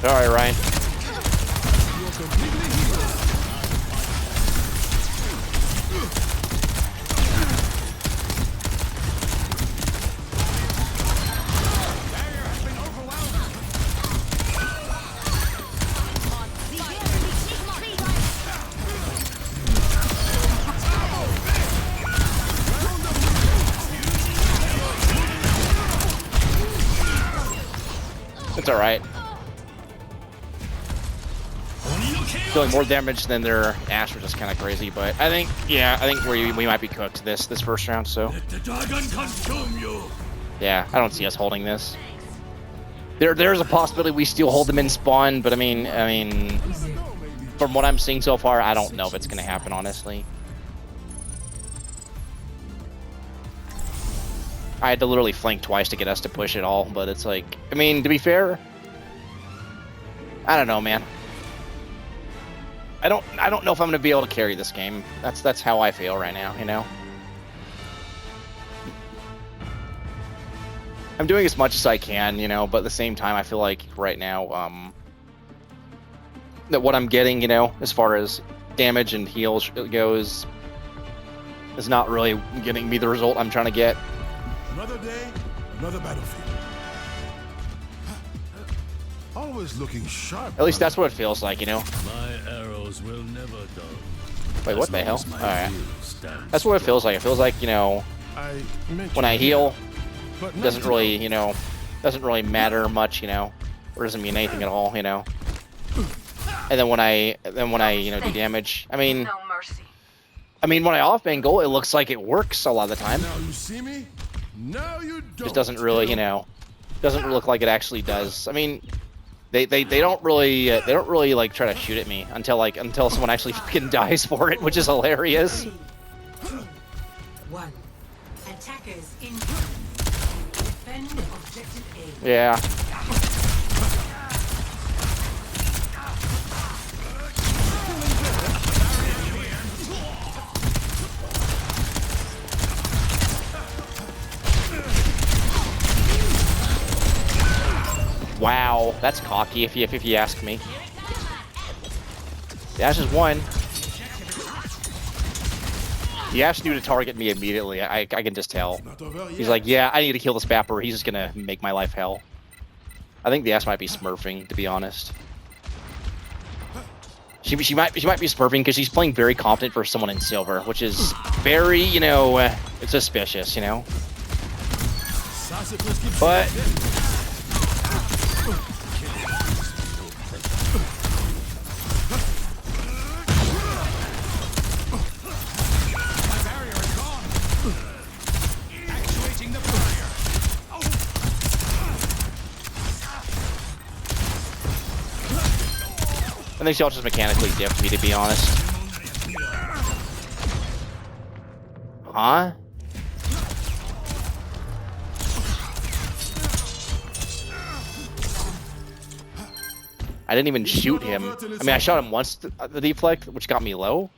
Alright, Ryan. It's alright. Doing more damage than their Asher, just kind of crazy, but I think, yeah, I think we might be cooked this first round. So Let the dragon consume you. yeah, I don't see us holding this. There's a possibility we still hold them in spawn, but I mean, from what I'm seeing so far, I don't know if it's gonna happen, honestly. I had to literally flank twice to get us to push it all, but it's like, I mean, to be fair, I don't know, man. I don't know if I'm gonna be able to carry this game. That's how I feel right now, you know. I'm doing as much as I can, you know, but at the same time, I feel like right now, that what I'm getting, you know, as far as damage and heals goes, is not really getting me the result I'm trying to get. Another day, another battlefield. Always looking sharp. At least that's what it feels like, you know. My arrows will never dull. Wait, what the hell? Alright. That's what it feels like. It feels like, you know, when I heal, it doesn't really, you know, doesn't really matter much, you know, or doesn't mean anything at all, you know. And then when I, you know, do damage, I mean, when I off angle, it looks like it works a lot of the time. Now you see me? Now you don't. Just doesn't really, you know, doesn't look like it actually does. I mean, they don't really like try to shoot at me until someone actually fucking dies for it, which is hilarious. 1. Attackers in. Defend objective A. Yeah. Wow, that's cocky if you ask me. The Ashe is one. The Ashe knew to target me immediately. I can just tell. He's like, yeah, I need to kill this Bapper. He's just gonna make my life hell. I think the Ashe might be smurfing, to be honest. She might be smurfing because she's playing very confident for someone in silver, which is very, you know, it's suspicious, you know. But I think she'll just mechanically dipped me, to be honest. Huh? I didn't even shoot him. I mean, I shot him once, the deflect, which got me low.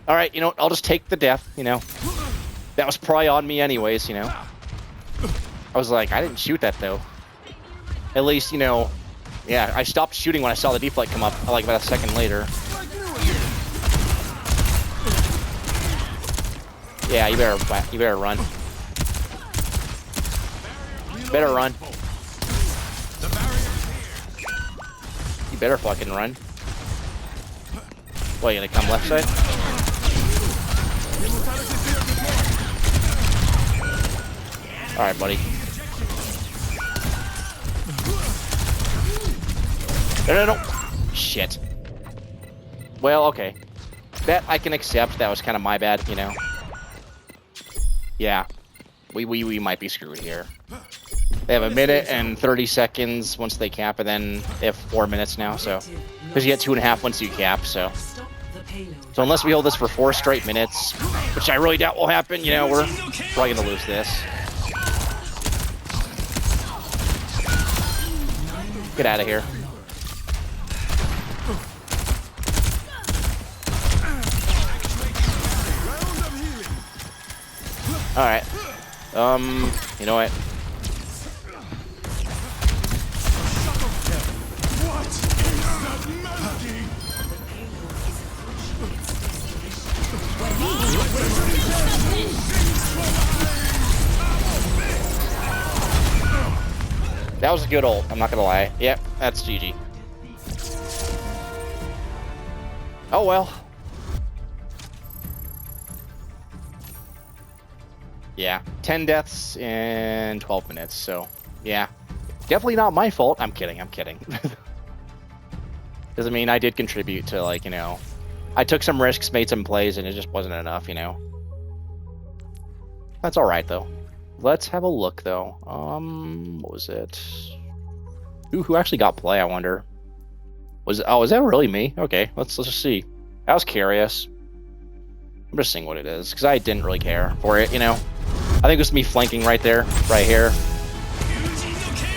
Alright, you know what? I'll just take the death, you know. That was probably on me anyways, you know. I was like, I didn't shoot that, though. At least, you know, yeah, I stopped shooting when I saw the deflect come up, like about a second later. Yeah, you better run. Better run. You better fucking run. What, you gonna come left side? Alright, buddy. No. Shit. Well, okay. That I can accept. That was kind of my bad, you know. Yeah. We might be screwed here. They have a minute and 30 seconds once they cap, and then they have 4 minutes now, so... Because you get 2.5 once you cap, so... So unless we hold this for 4 straight minutes, which I really doubt will happen, you know, we're probably gonna lose this. Get out of here. Alright. You know what? That was a good ult, I'm not gonna lie. Yep, that's GG. Oh well. Yeah, 10 deaths in 12 minutes, so yeah. Definitely not my fault. I'm kidding. Doesn't mean I did contribute to, like, you know, I took some risks, made some plays, and it just wasn't enough, you know. That's alright, though. Let's have a look, though. What was it? Ooh, who actually got play, I wonder? Is that really me? Okay, let's just see. I was curious. I'm just seeing what it is, because I didn't really care for it, you know. I think it was me flanking right there, right here.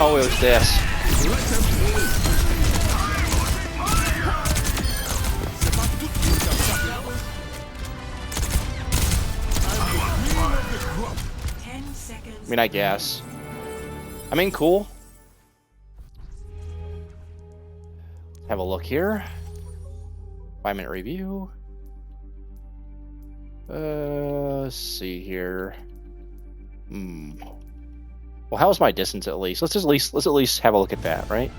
Oh, it was this. I mean, I guess. I mean, cool. Have a look here. 5-minute review. Let's see here. Well, how's my distance at least? Let's at least have a look at that, right?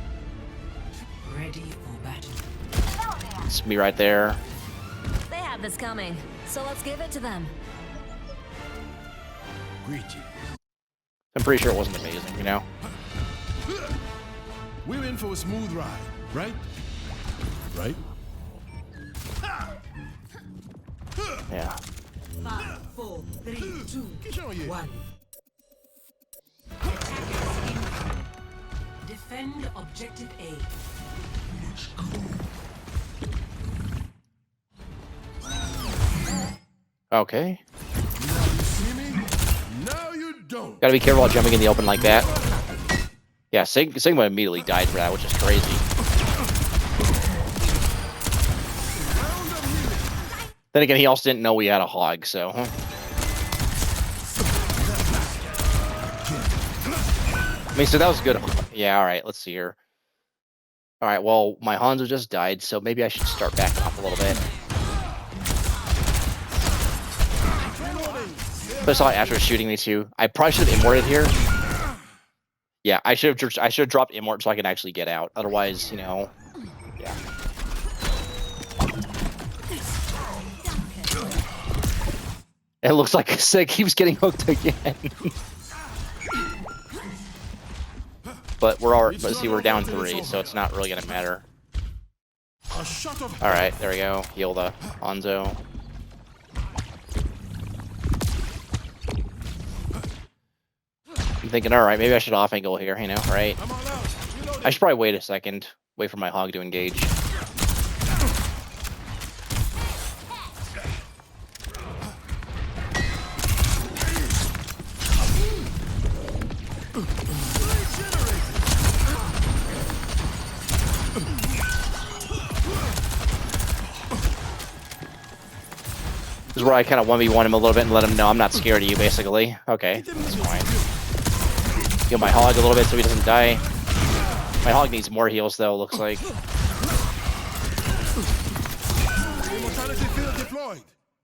Ready for battle. It's me right there. They had this coming, so let's give it to them. I'm pretty sure it wasn't amazing, you know? We're in for a smooth ride, right? Right? Yeah. 5, 4, 3, 2, 1. Defend objective A. Okay. Now you don't. Gotta be careful while jumping in the open like that. Yeah, Sigma immediately died for that, which is crazy. Then again, he also didn't know we had a hog, so... I mean, so that was good. Yeah, alright, let's see here. Alright, well, my Hanzo just died, so maybe I should start backing off a little bit. But I saw Asher was shooting me too. I probably should have immorted here. Yeah, I should have dropped immort so I can actually get out. Otherwise, you know, yeah. It looks like Sig keeps getting hooked again. But we're down 3, so it's not really gonna matter. All right, there we go. Heal the Hanzo. I'm thinking, all right, maybe I should off angle here, you know, right? I should probably wait a second, wait for my hog to engage. This is where I kind of 1v1 him a little bit and let him know I'm not scared of you, basically. Okay, that's fine. Heal my hog a little bit so he doesn't die. My hog needs more heals, though, looks like.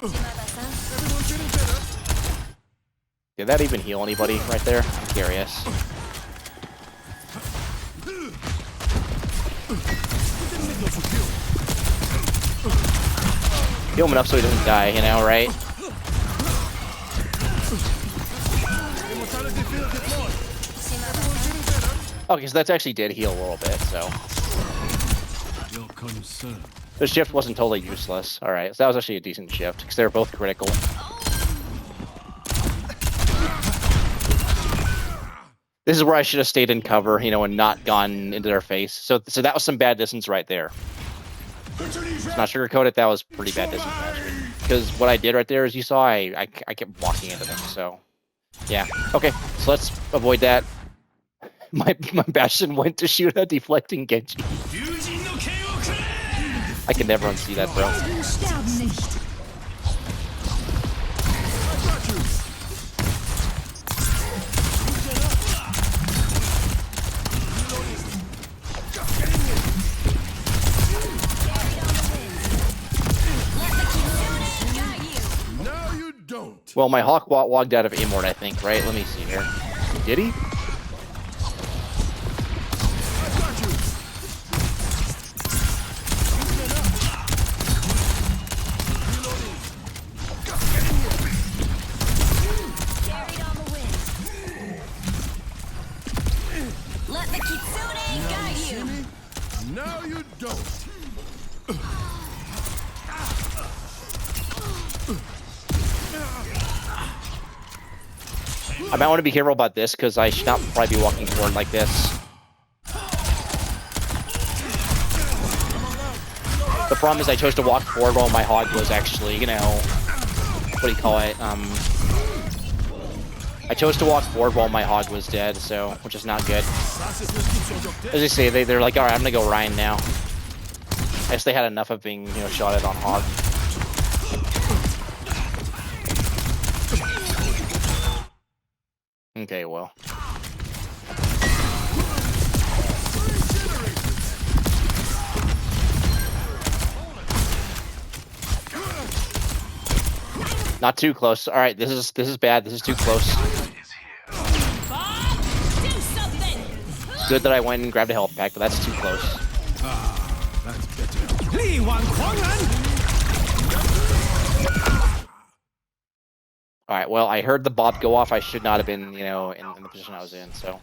Everyone getting better. Did that even heal anybody right there? I'm curious. Heal him enough so he doesn't die, you know, right? Immortality field deployed. Everyone getting better. Okay, so that's actually did heal a little bit, so. Your concern. The shift wasn't totally useless. Alright, so that was actually a decent shift, because they were both critical. This is where I should have stayed in cover, you know, and not gone into their face. So that was some bad distance right there. Let's not sugarcoat it, that was pretty bad distance management. Because what I did right there, as you saw, I kept walking into them, so... Yeah, okay, so let's avoid that. My Bastion went to shoot a deflecting Genji. I can never unsee that, bro. Now you don't. Well, my Hawk walked out of Immort, I think, right? Let me see here. Did he? Let the Kitsune guide you. Now you don't. I might want to be careful about this because I should not probably be walking forward like this. The problem is I chose to walk forward while my Hog was actually, you know, what do you call it? I chose to walk forward while my Hog was dead, so, which is not good. As I say, they're like, alright, I'm gonna go Ryan now. I guess they had enough of being, you know, shot at on Hog. Okay, well. Not too close. All right, this is bad. This is too close. It's good that I went and grabbed a health pack, but that's too close. That's better. All right, well, I heard the bop go off. I should not have been, you know, in the position I was in, so.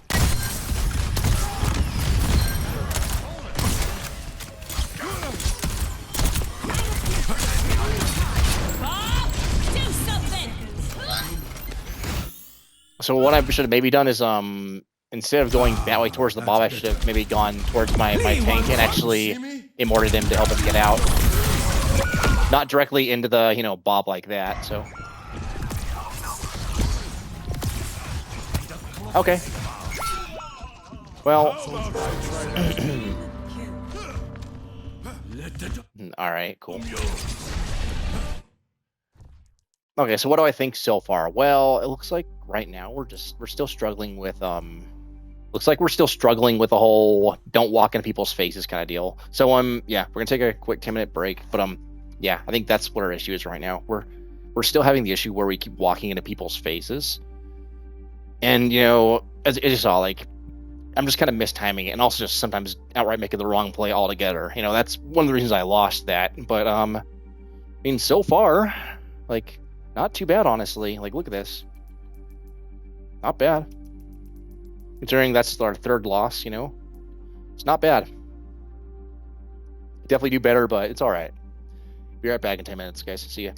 So what I should have maybe done is, instead of going that way towards the Bob, I should have maybe gone towards my tank and actually immorted him to help him get out. Not directly into the, you know, Bob like that, so. Okay. Well. Alright, cool. Okay, so what do I think so far? Well, it looks like right now we're still struggling with looks like we're still struggling with the whole don't walk in people's faces kind of deal. So yeah, we're gonna take a quick 10-minute break, but yeah, I think that's what our issue is right now. We're still having the issue where we keep walking into people's faces. And you know, as you saw, like I'm just kind of mistiming it, and also just sometimes outright making the wrong play altogether. You know, that's one of the reasons I lost that. But I mean, so far, like, not too bad, honestly. Like, look at this. Not bad. Considering that's our third loss, you know, it's not bad. Definitely do better, but it's all right. Be right back in 10 minutes, guys. See ya.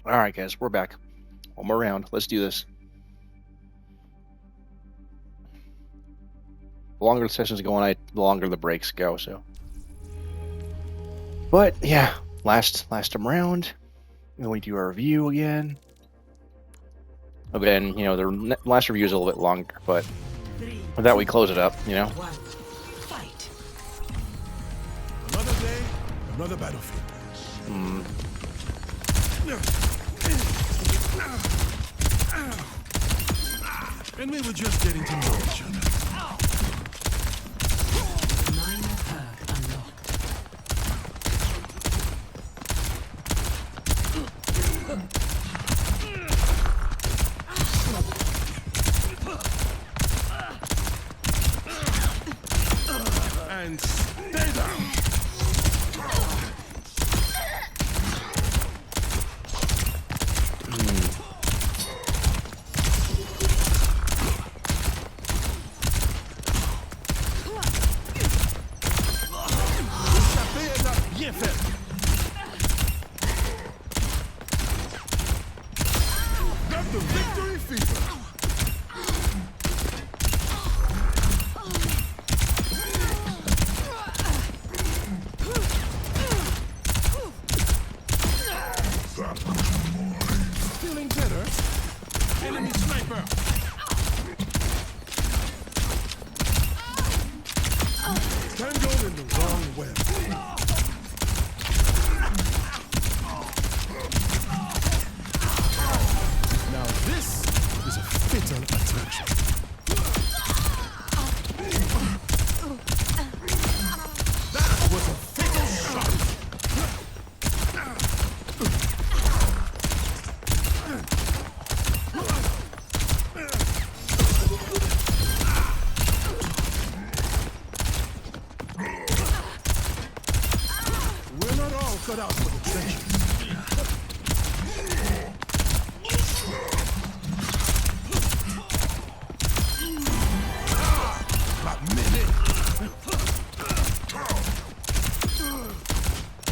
All right, guys, we're back. One more round. Let's do this. The longer the sessions go on, the longer the breaks go. So, but yeah, last round. Then we do our review again. Again, you know, the last review is a little bit longer, but with that we close it up. You know. Fight. Another day, another battlefield. And we were just getting to know each other. Minor perk unlocked. And stay down. Bien fait. Got the victory fever. Feeling better? Enemy sniper. Tangled in the wrong web. Now this is a fatal attraction. That was a fatal shot. We're not all cut out for the trenches.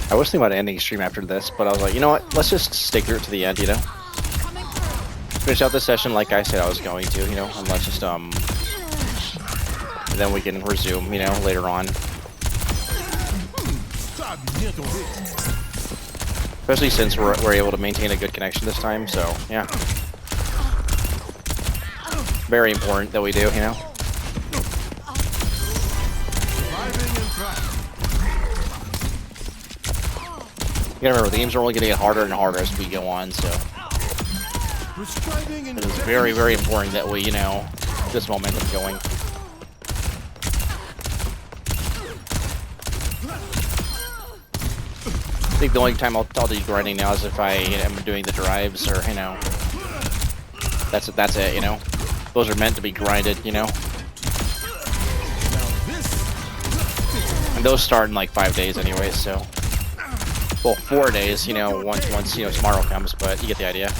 I was thinking about ending stream after this, but I was like, you know what? Let's just stick here to the end, you know? Finish out the session like I said I was going to, you know? And let's just, and then we can resume, you know, later on. Especially since we're able to maintain a good connection this time, so, yeah. Very important that we do, you know? You gotta remember, the games are only gonna get harder and harder as we go on, so it is very, very important that we, you know, get this momentum going. I think the only time I'll do grinding now is if I am doing the drives, or, you know, that's it, you know. Those are meant to be grinded, you know. And those start in like 5 days anyway, so. Well, 4 days, you know, once you know, tomorrow comes, but you get the idea.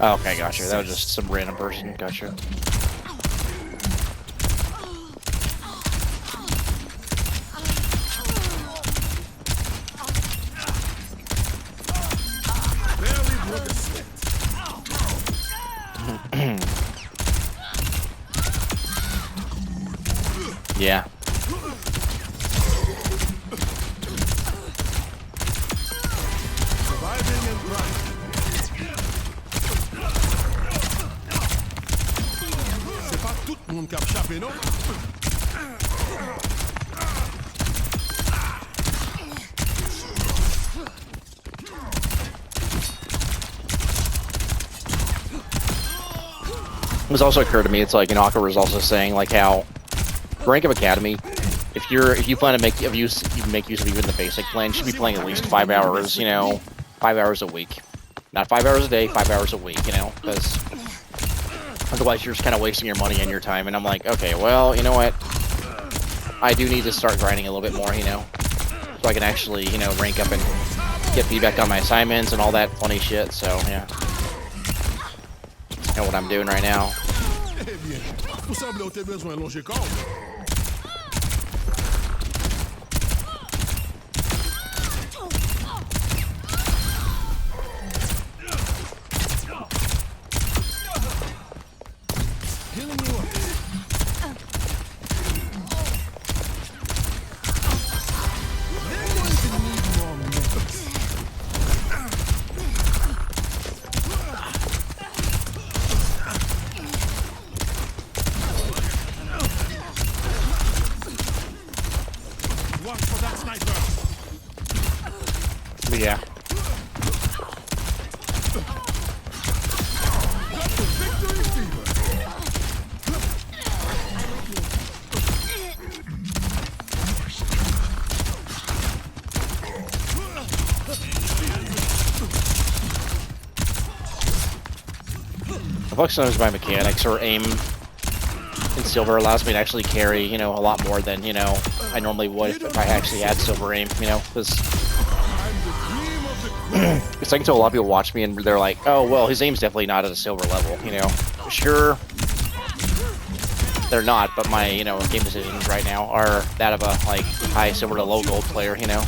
Oh, okay, gotcha. That was just some random person. Gotcha. Yeah. C'est pas tout le monde qui a échappé, non? It was also occurred to me, it's like, you know, Aqua was also saying like how rank of Academy, if you plan to make use of even the basic plan, you should be playing at least 5 hours, you know, 5 hours a week. Not 5 hours a day, 5 hours a week, you know, because otherwise you're just kind of wasting your money and your time. And I'm like, okay, well, you know what? I do need to start grinding a little bit more, you know, so I can actually, you know, rank up and get feedback on my assignments and all that funny shit. So yeah, that's kind of what I'm doing right now. Eh bien, vous semblez avoir besoin de longer corps. Healing you up. They're going to need more medicine. Watch for that sniper. But yeah. Got the victory fever. The fuck sometimes my mechanics or aim in silver allows me to actually carry, you know, a lot more than, you know, I normally would if I actually had silver aim, you know, because I'm the cream of the crop. I can tell a lot of people watch me and they're like, oh, well, his aim's definitely not at a silver level, you know. Sure, they're not, but my, you know, game decisions right now are that of a, like, high silver to low gold player, you know.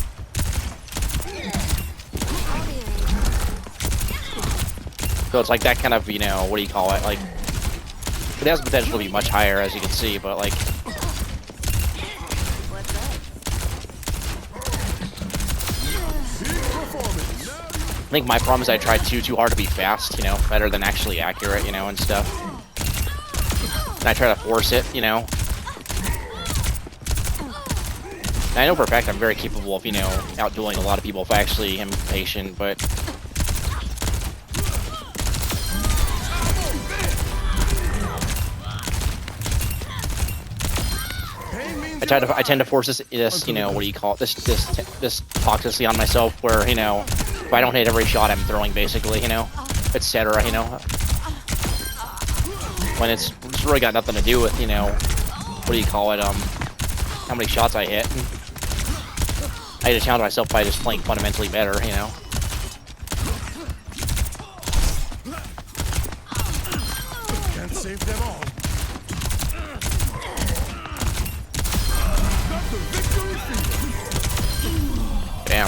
So it's like that kind of, you know, what do you call it, like, it has the potential to be much higher, as you can see, but, like, I think my problem is I tried too hard to be fast, you know, better than actually accurate, you know, and stuff. And I try to force it, you know. And I know for a fact I'm very capable of, you know, outdueling a lot of people if I actually am patient, but I tend to force this, you know, what do you call it, this toxicity on myself, where, you know, if I don't hit every shot I'm throwing, basically, you know, etc., you know, when it's really got nothing to do with, you know, what do you call it, how many shots I hit. I had to challenge myself by just playing fundamentally better, you know. Can't save them all. Damn.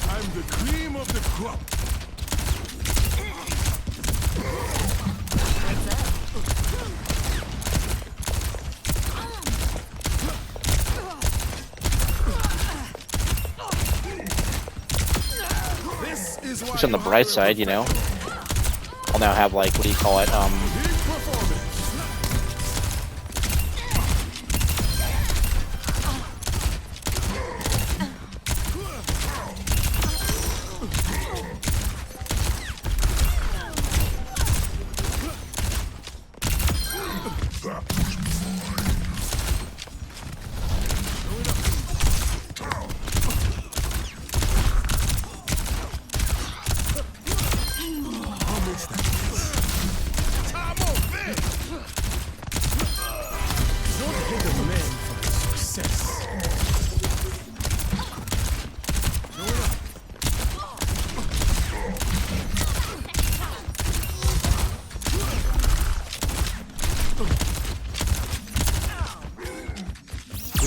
I'm the cream of the crop. Which on the bright side, you know, I'll now have, like, what do you call it,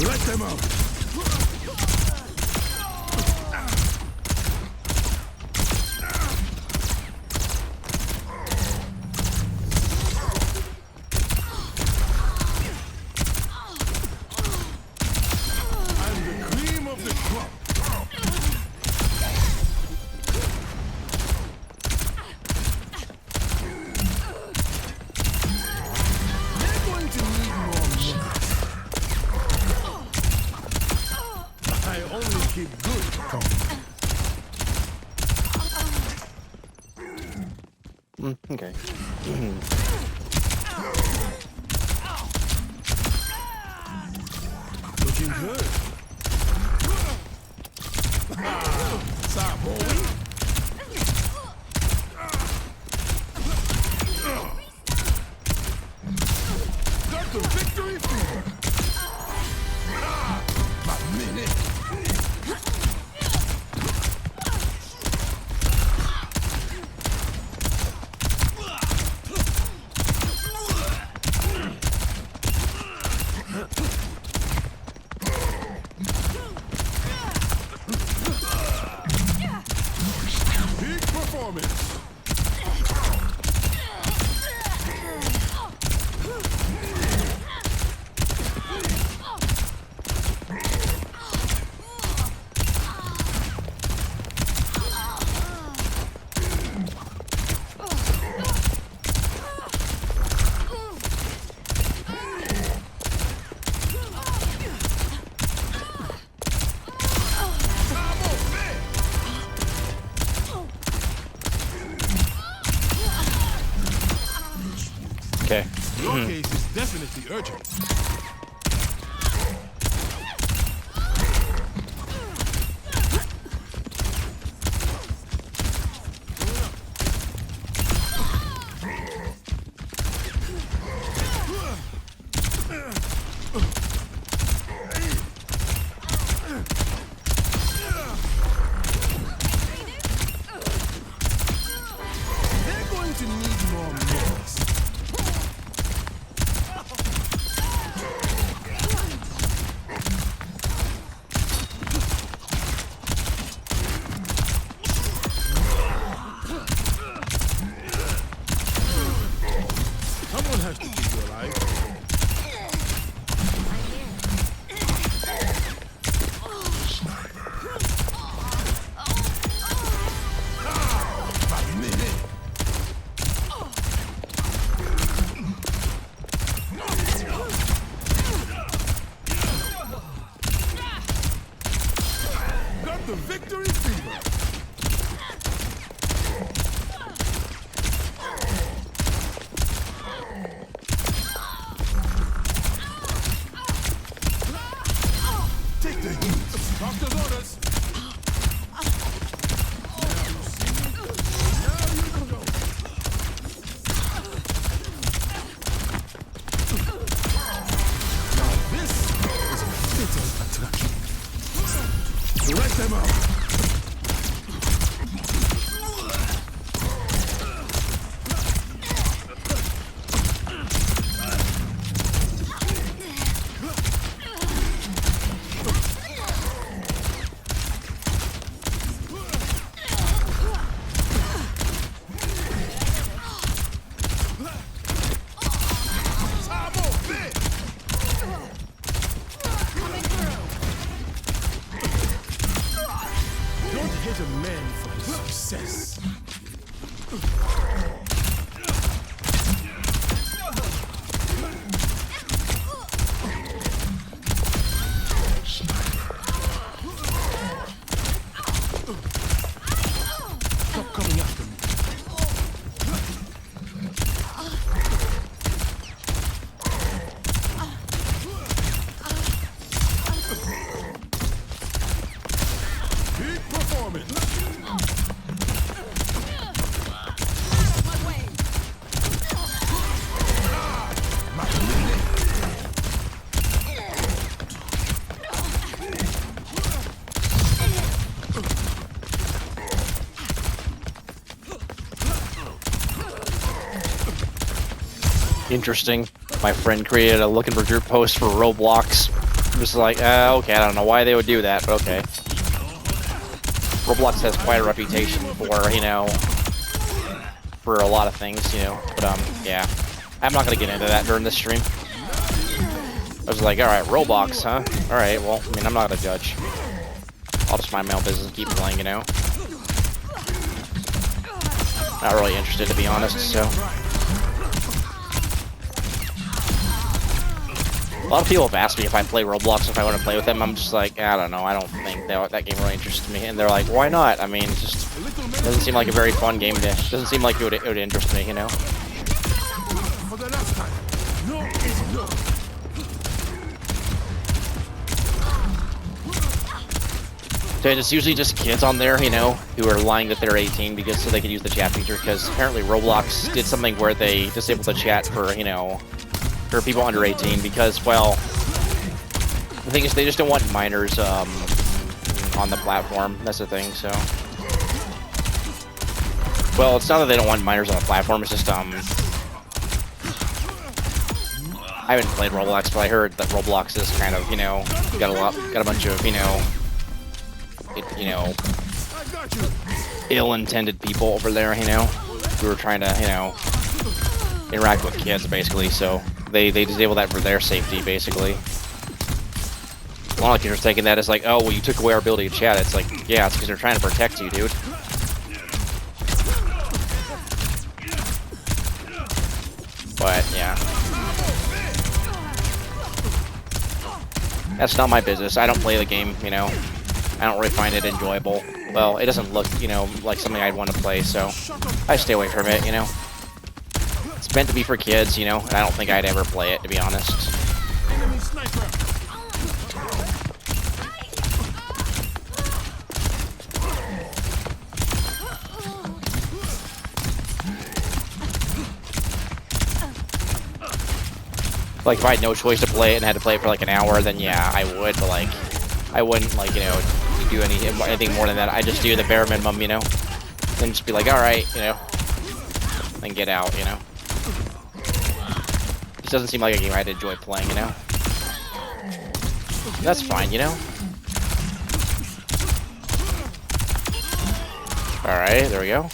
Let them out. I'm the cream of the crop. They're going to need more medicine. looking good. Stop, boy. Got the victory fever. My minute. Big performance. Okay. Your case is definitely urgent. They're going to need more noise. Someone has to keep you alive. My minute. Got the victory fever. Take the heat. Doctor's orders. Now this is a fatal attraction. Let them out. Don't hit a man for his success. Stop coming after me. Big performance. My minute. Interesting. My friend created a looking for group post for Roblox. I'm just like, okay, I don't know why they would do that, but okay. Roblox has quite a reputation for, you know, for a lot of things, you know, but yeah. I'm not gonna get into that during this stream. I was like, alright, Roblox, huh? Alright, well, I mean, I'm not gonna judge. I'll just mind my own business and keep playing, you know? Not really interested, to be honest, so. A lot of people have asked me if I play Roblox, if I want to play with them. I'm just like, I don't know. I don't think that game really interests me. And they're like, why not? I mean, it just doesn't seem like a very fun game. Doesn't seem like it would interest me, you know? For the last time. No is no. So it's usually just kids on there, you know, who are lying that they're 18 because so they can use the chat feature. Because apparently Roblox did something where they disabled the chat for, you know, for people under 18 because, well, the thing is they just don't want minors on the platform. That's the thing. So, well, it's not that they don't want minors on the platform. It's just I haven't played Roblox, but I heard that Roblox is kind of, you know, got a bunch of, you know, ill-intended people over there, you know, who are trying to, you know, interact with kids, basically. So they disable that for their safety, basically. A lot of kids are taking that as like, oh, well, you took away our ability to chat. It's like, yeah, it's because they're trying to protect you, dude. But yeah, that's not my business. I don't play the game, you know. I don't really find it enjoyable. Well, it doesn't look, you know, like something I'd want to play, so I stay away from it, you know. It's meant to be for kids, you know, and I don't think I'd ever play it, to be honest. Enemy sniper. Like, if I had no choice to play it and had to play it for like an hour, then yeah, I would, but like, I wouldn't, like, you know, do anything more than that. I just do the bare minimum, you know, and just be like, alright, you know, and get out, you know. This doesn't seem like a game I'd enjoy playing, you know. That's fine, you know. Alright, there we go.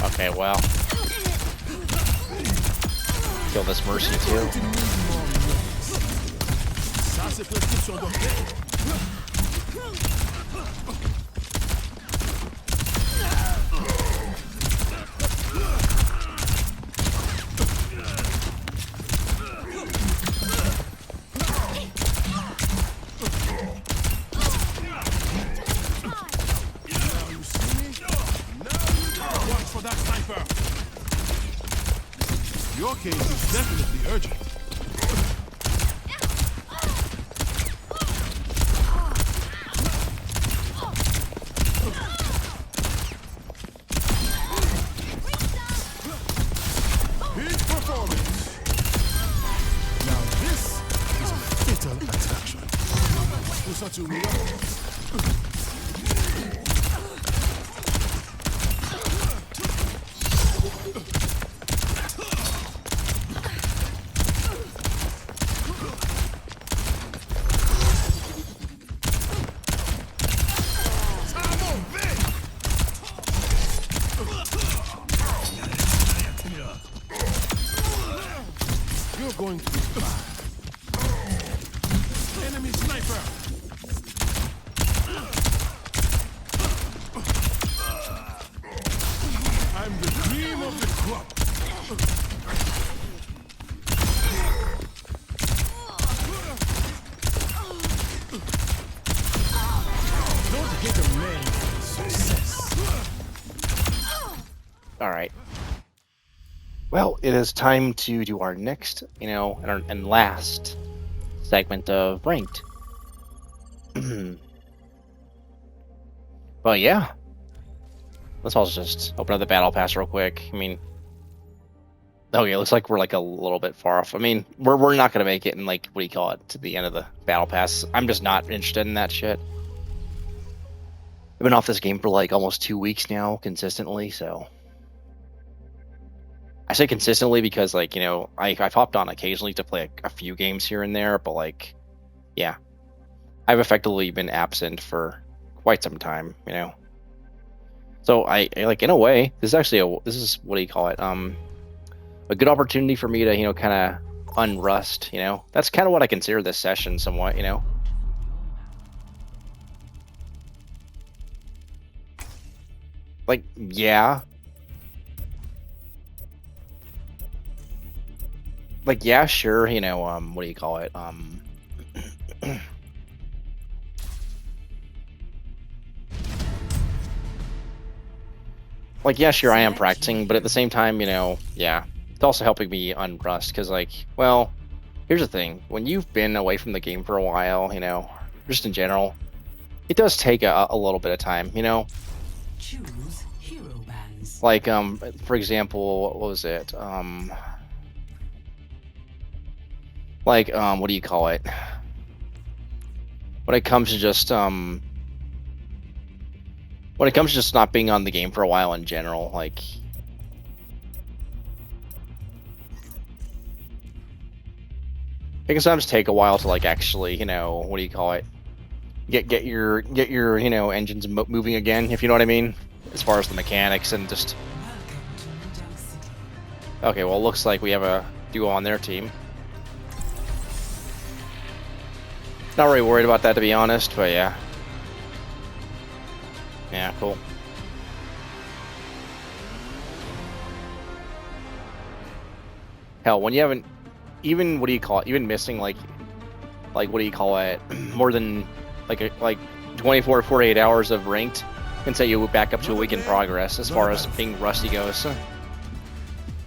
Okay, well. Kill this Mercy too. For that sniper. Your case is definitely urgent. Big performance. Now this is a fatal attraction. Closer to me. You're going to be fine. Enemy sniper. I'm the cream of the crop. Don't hit a man with success. All right. Well, it is time to do our next, you know, and last segment of Ranked. Well, yeah. Let's also just open up the Battle Pass real quick. I mean, okay, it looks like we're like a little bit far off. I mean, we're not gonna make it in like, what do you call it, to the end of the Battle Pass. I'm just not interested in that shit. I've been off this game for like almost 2 weeks now, consistently, so. I say consistently because, like, you know, I've hopped on occasionally to play a few games here and there, but, like, yeah. I've effectively been absent for quite some time, you know. So, I like, in a way, this is actually this is, what do you call it, a good opportunity for me to, you know, kind of unrust, you know. That's kind of what I consider this session somewhat, you know. Like, yeah. Like, yeah, sure, you know, what do you call it, like, yeah, sure, I am practicing, but at the same time, you know, yeah, It's also helping me unrust, because, like, well, here's the thing. When you've been away from the game for a while, you know, just in general, it does take a little bit of time, you know? Choose hero bands. Like, for example, what was it? What do you call it? When it comes to just, when it comes to just not being on the game for a while in general, like, it can sometimes take a while to, like, actually, you know, what do you call it? Get your you know, engines moving again, if you know what I mean, as far as the mechanics and just. Okay, well, it looks like we have a duo on their team. Not really worried about that, to be honest, but yeah. Yeah, cool. Hell, when you haven't even, what do you call it? Even missing like what do you call it? More than like 24 48 hours of ranked can set you back up to a week in progress as far as being rusty goes.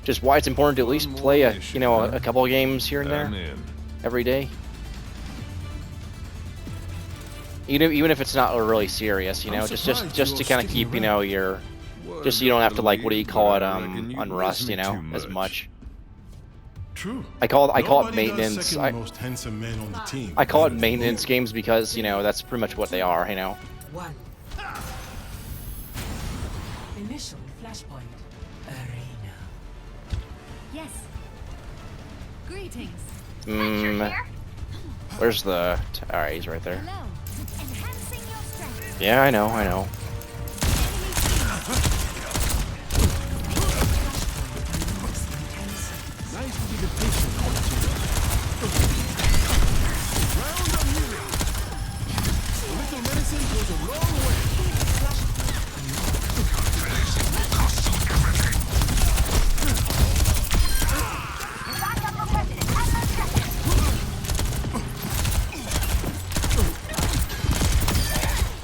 Just why it's important to at least play a couple of games here and there every day. Even if it's not really serious, you know, just to kind of keep, you know, your, just so you don't have to, like, what do you call it, unrust, you know, as much. True. I call it maintenance. Most handsome man on the team. I call it maintenance games because, you know, that's pretty much what they are, you know. One. Initial flashpoint. Arena. Yes. Greetings. Where's the? All right, he's right there. Hello. Enhancing your strength. Yeah, I know. Nice to be the patient on the team. Round up here. A little medicine goes a long way.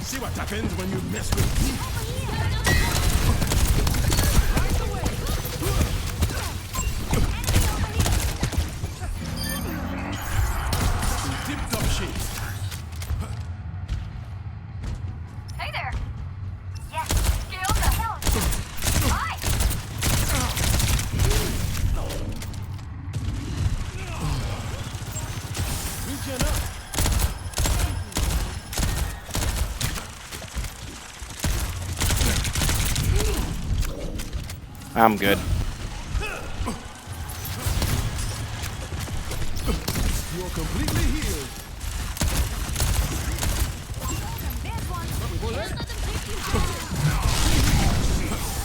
See what happens when you mess with me? Hey there. Yes, scale the hell. Hi. Reaching up. I'm good. You're completely healed. There's one. Here's nothing keep you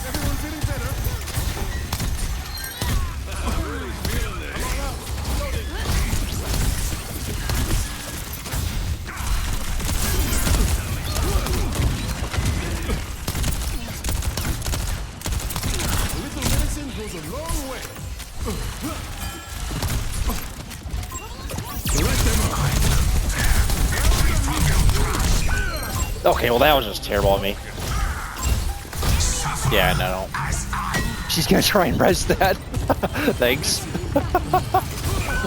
Everyone feeling better? A little medicine goes a long way. Let them Okay, well that was just terrible of me. Yeah, no. She's gonna try and res that. Thanks.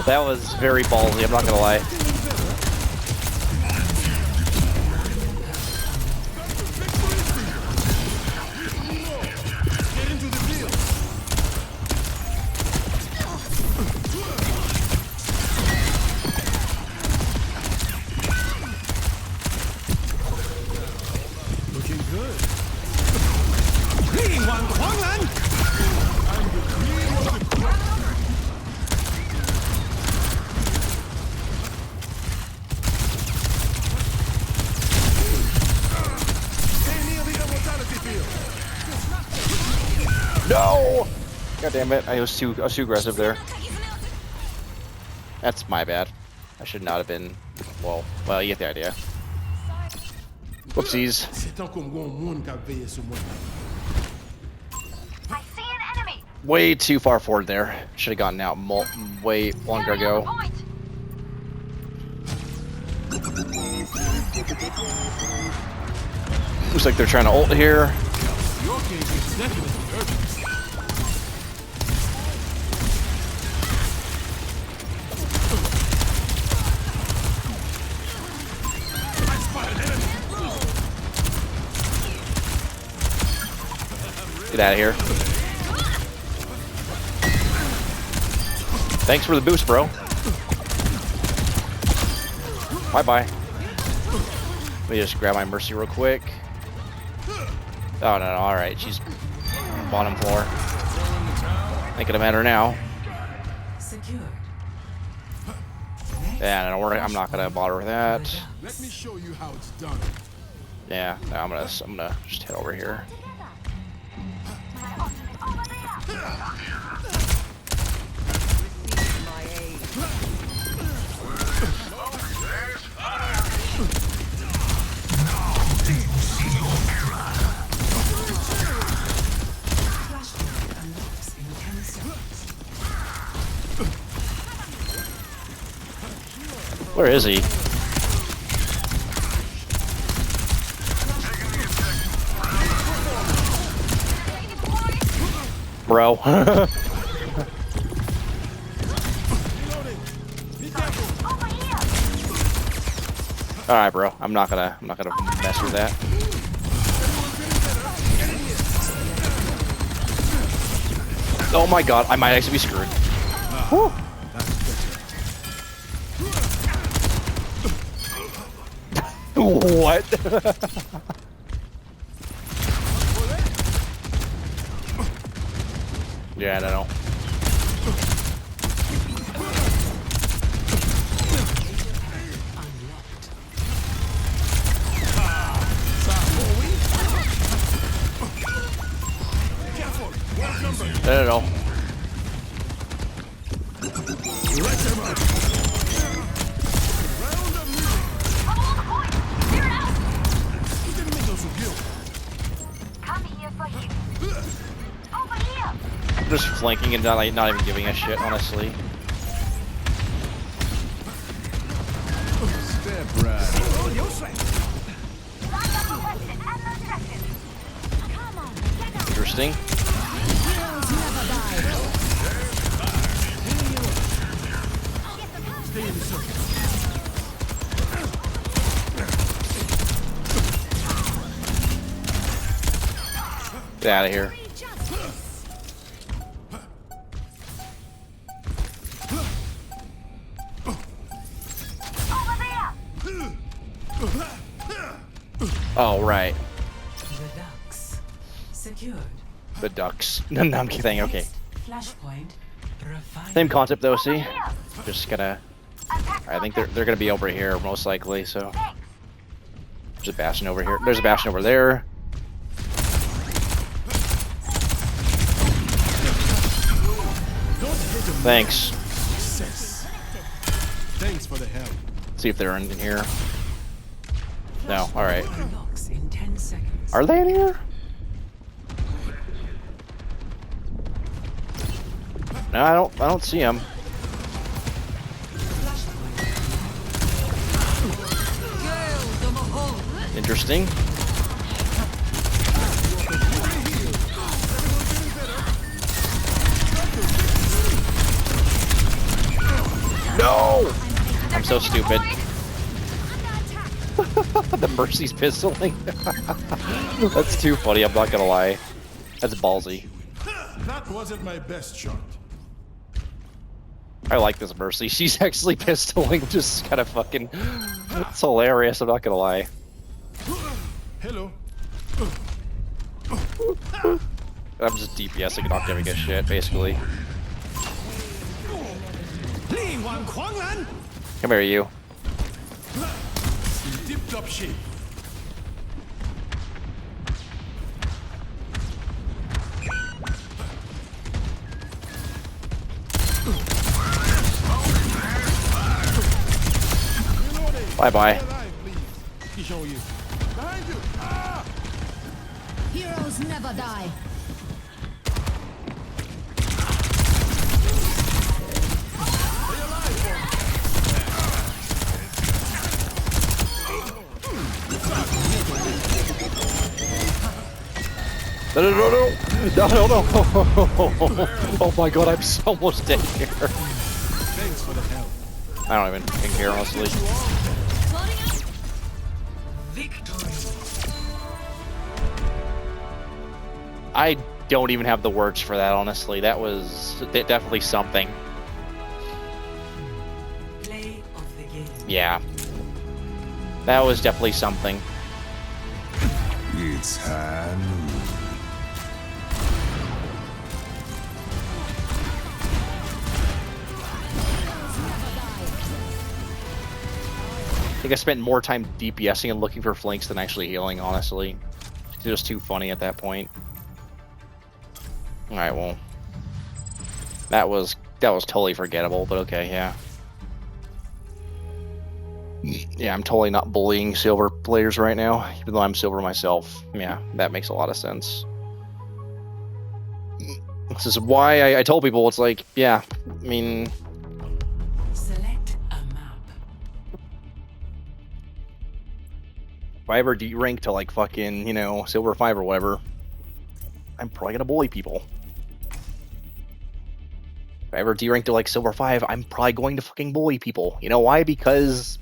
That was very ballsy, I'm not gonna lie. get into the field. Looking good. No! God damn it, I was too aggressive there. That's my bad. I should not have been. Well, you get the idea. Whoopsies. C'est tant qu'on voit un monde qui a veillé sur moi. I see an enemy. Way too far forward there. Should have gotten out way longer Enemy on ago. point. Looks like they're trying to ult here. Your case is definitely urgent. Get out of here. Thanks for the boost, bro. Bye-bye. Let me just grab my Mercy real quick. Oh, no, alright. She's bottom floor. Ain't gonna matter now. Secured. Yeah, no, I'm not gonna bother with that. Let me show you how it's done. Yeah, no, I'm gonna just head over here. Where is he? Bro. Alright, bro. I'm not gonna mess with that. Oh my god, I might actually be screwed. Whew. What? Yeah, I don't know. I don't know. Just flanking and not even giving a shit, honestly. Step right. Interesting. Get out of here. Oh, right. The ducks. Secured. The ducks. No, I'm kidding. Okay. Flashpoint. Refined. Same concept though, see? Just gonna... I think they're gonna be over here, most likely, so... There's a Bastion over here. There's a Bastion over there. Thanks. Thanks for the help. See if they're in here. No, alright. Unlocks in 10 seconds. Are they in here? No, I don't see them. Interesting. No! I'm so stupid. The Mercy's pistoling. That's too funny, I'm not gonna lie. That's ballsy. That wasn't my best shot. I like this Mercy. She's actually pistoling, which is kind of fucking... It's hilarious, I'm not gonna lie. Hello. I'm just DPSing, not giving a shit, basically. Come here, you. In tip-top shape. Bye-bye. Show you. Behind you. Ah! Heroes never die. No. Oh my god, I'm so almost dead here. Thanks for the help. I don't even fucking care, honestly. Victory. I don't even have the words for that, honestly. That was definitely something. Play of the game. Yeah. That was definitely something. It's high noon. I think I spent more time DPSing and looking for flanks than actually healing, honestly. It was too funny at that point. Alright, well. That was totally forgettable, but okay, yeah. Yeah, I'm totally not bullying silver players right now, even though I'm silver myself. Yeah, that makes a lot of sense. This is why I told people, it's like, yeah, I mean... Select a map. If I ever D-rank to like fucking, you know, silver 5 or whatever, I'm probably gonna bully people. If I ever D-rank to like silver 5, I'm probably going to fucking bully people. You know why? Because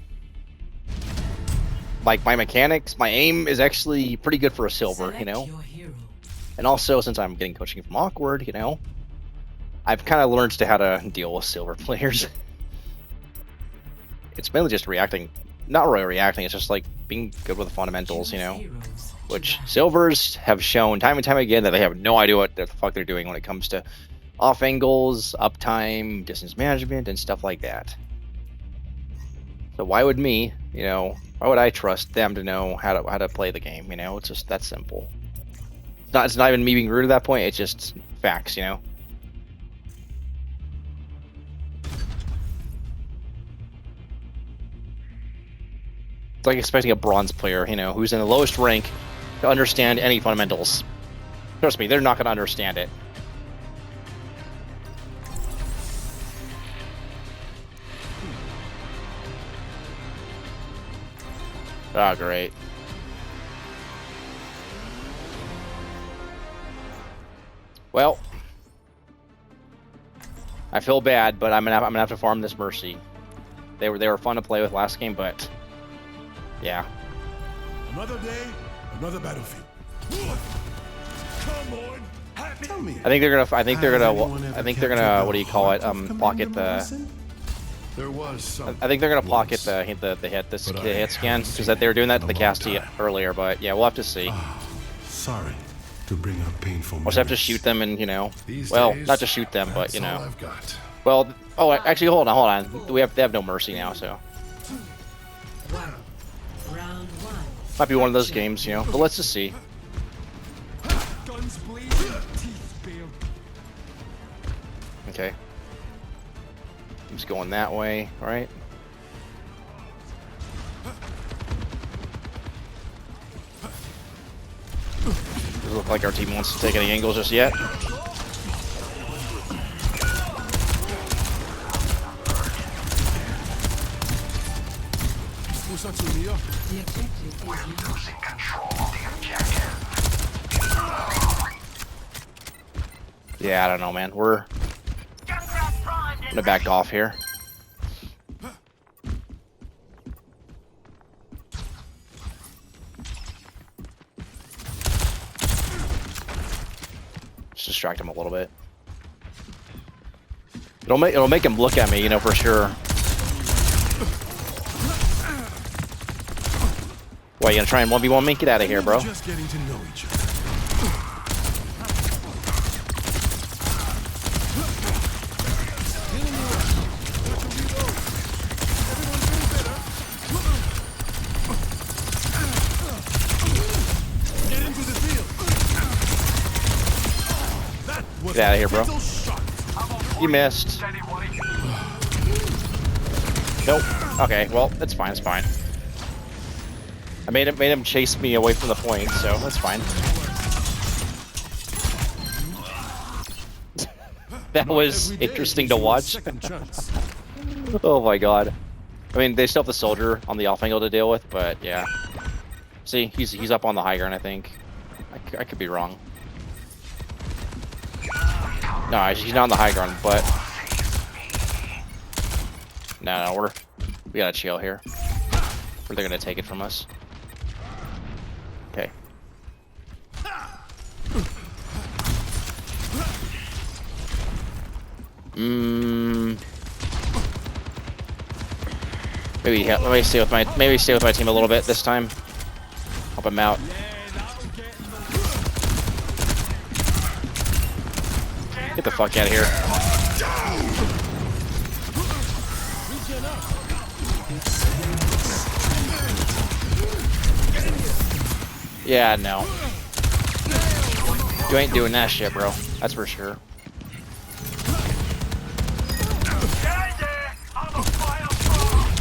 like my mechanics, my aim is actually pretty good for a silver, Select you know? your hero. And also, since I'm getting coaching from Awkward, you know, I've kind of learned to how to deal with silver players. It's mainly just reacting, not really reacting, it's just like being good with the fundamentals, you know? Heroes to Which battle. silvers have shown time and time again that they have no idea what the fuck they're doing when it comes to off angles, uptime, distance management, and stuff like that. So why would me, you know, why would I trust them to know how to play the game? You know, it's just that simple. It's not even me being rude at that point. It's just facts, you know. It's like expecting a bronze player, you know, who's in the lowest rank to understand any fundamentals. Trust me, they're not going to understand it. Ah, great. Well, I feel bad, but I'm gonna have to farm this Mercy. They were fun to play with last game, but yeah. Another day, another battlefield. Come on, tell me. I think they're gonna what do you call it? Pocket the. There was some. I think they're gonna pocket the hit scan because they were doing that to the Casty earlier, but yeah, we'll have to see. Sorry to bring up painful. We'll just have to shoot them and, you know, These well, days, not to shoot them, but you that's all know. I've got. Well, oh, actually, hold on. They have no mercy now, so One. Round one. might be one of those games, you know. But let's just see. Guns bleed, teeth bail. Okay. He's going that way, right? Doesn't look like our team wants to take any angles just yet. Who's up to me? The objective is yours. Losing control of the objective. Yeah, I don't know, man. We're Junkrat primed and gonna back off here. Just distract him a little bit. It'll make him look at me, you know, for sure. What, you gonna try and 1v1 me? Get out of here, bro. Just getting to know each other. Get out of here, bro. You missed. Nope. Okay, well, that's fine. It's fine. I made him chase me away from the point, so that's fine. That was interesting to watch. Oh my god. I mean, they still have the soldier on the off angle to deal with, but yeah. See, he's up on the high ground, I think. I could be wrong. No, he's not on the high ground, but no, we gotta chill here. Or they're gonna take it from us. Okay. Maybe stay with my team a little bit this time. Help him out. Get the fuck out of here. Yeah, no. You ain't doing that shit, bro. That's for sure.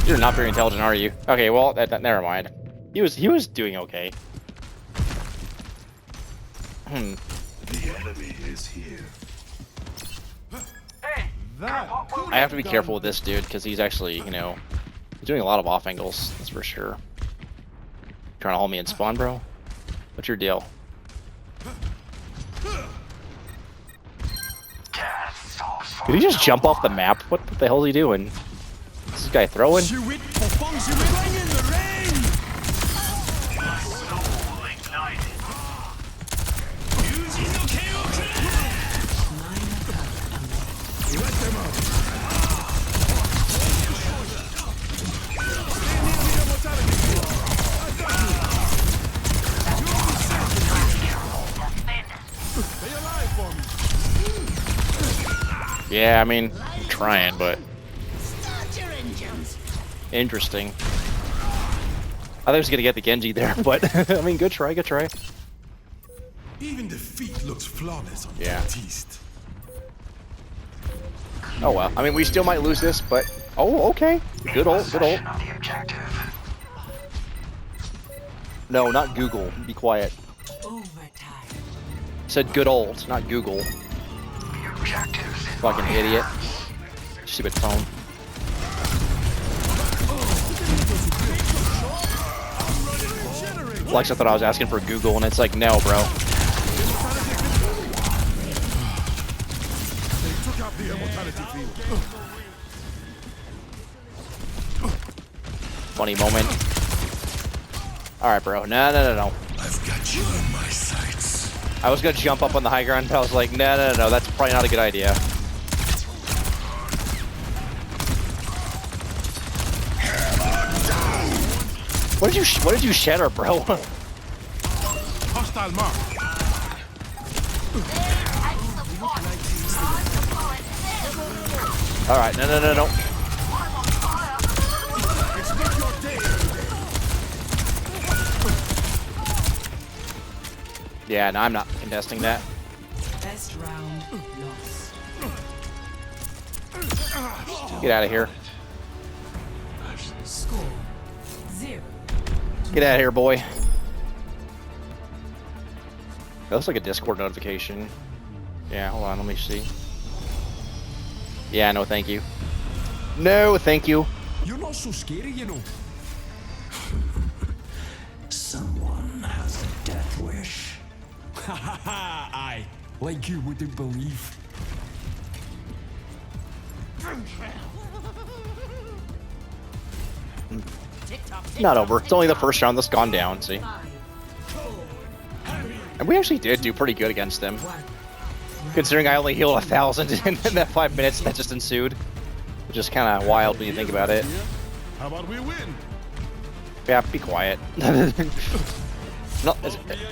You're not very intelligent, are you? Okay, well, never mind. He was doing okay. The enemy is here. I have to be careful with this dude because he's actually, you know, he's doing a lot of off angles. That's for sure. Trying to hold me in spawn, bro. What's your deal? Did he just jump off the map? What the hell is he doing? Is this guy throwing? Yeah, I mean, I'm trying, but interesting. I thought I was gonna get the Genji there, but I mean, good try, good try. Even defeat looks flawless on Yeah. Baptiste. Oh well. I mean, we still might lose this, but oh, okay. Good old, good old. No, not Google. Be quiet. Said good old, not Google. Fucking idiot. Stupid phone. Alexa thought I was asking for Google, and it's like, no, bro. They took out the immortality field. Funny moment. Alright, bro. No. I've got you in my sights. I was gonna jump up on the high ground, but I was like, no. That's probably not a good idea. What did you shatter, bro? Hostile mark. All right, no. It's not your day. Yeah, no, I'm not contesting that. Best round lost. Get out of here. Score 0. Get out of here, boy. That looks like a Discord notification. Yeah, hold on, let me see. Yeah, no, thank you. No, thank you. You're not so scary, you know. Someone has a death wish. Ha ha ha! I like you wouldn't believe. Not over. It's only the first round that's gone down, see? And we actually did do pretty good against them. Considering I only healed 1,000 in that 5 minutes that just ensued. Which is kind of wild when you think about it. How about we win? Yeah, be quiet. No,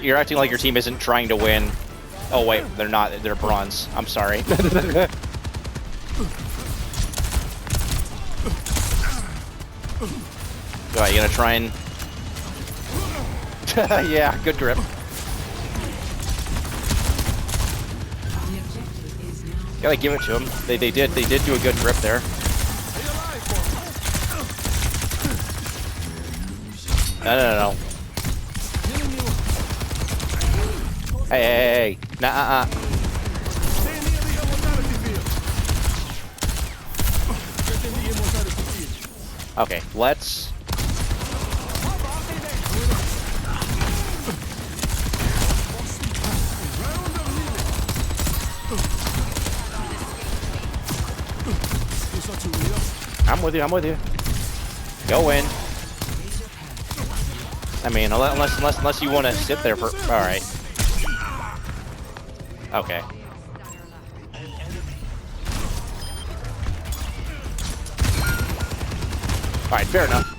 you're acting like your team isn't trying to win. Oh wait, they're not. They're bronze. I'm sorry. Go ahead, you gonna try and... yeah, good grip. Gotta give it to them. They did do a good grip there. No. Hey. Nah. Stay near the immortality field. Get in the immortality field. Okay, let's... I'm with you. Go in. I mean, unless you want to sit there for... Alright. Okay. Alright, fair enough.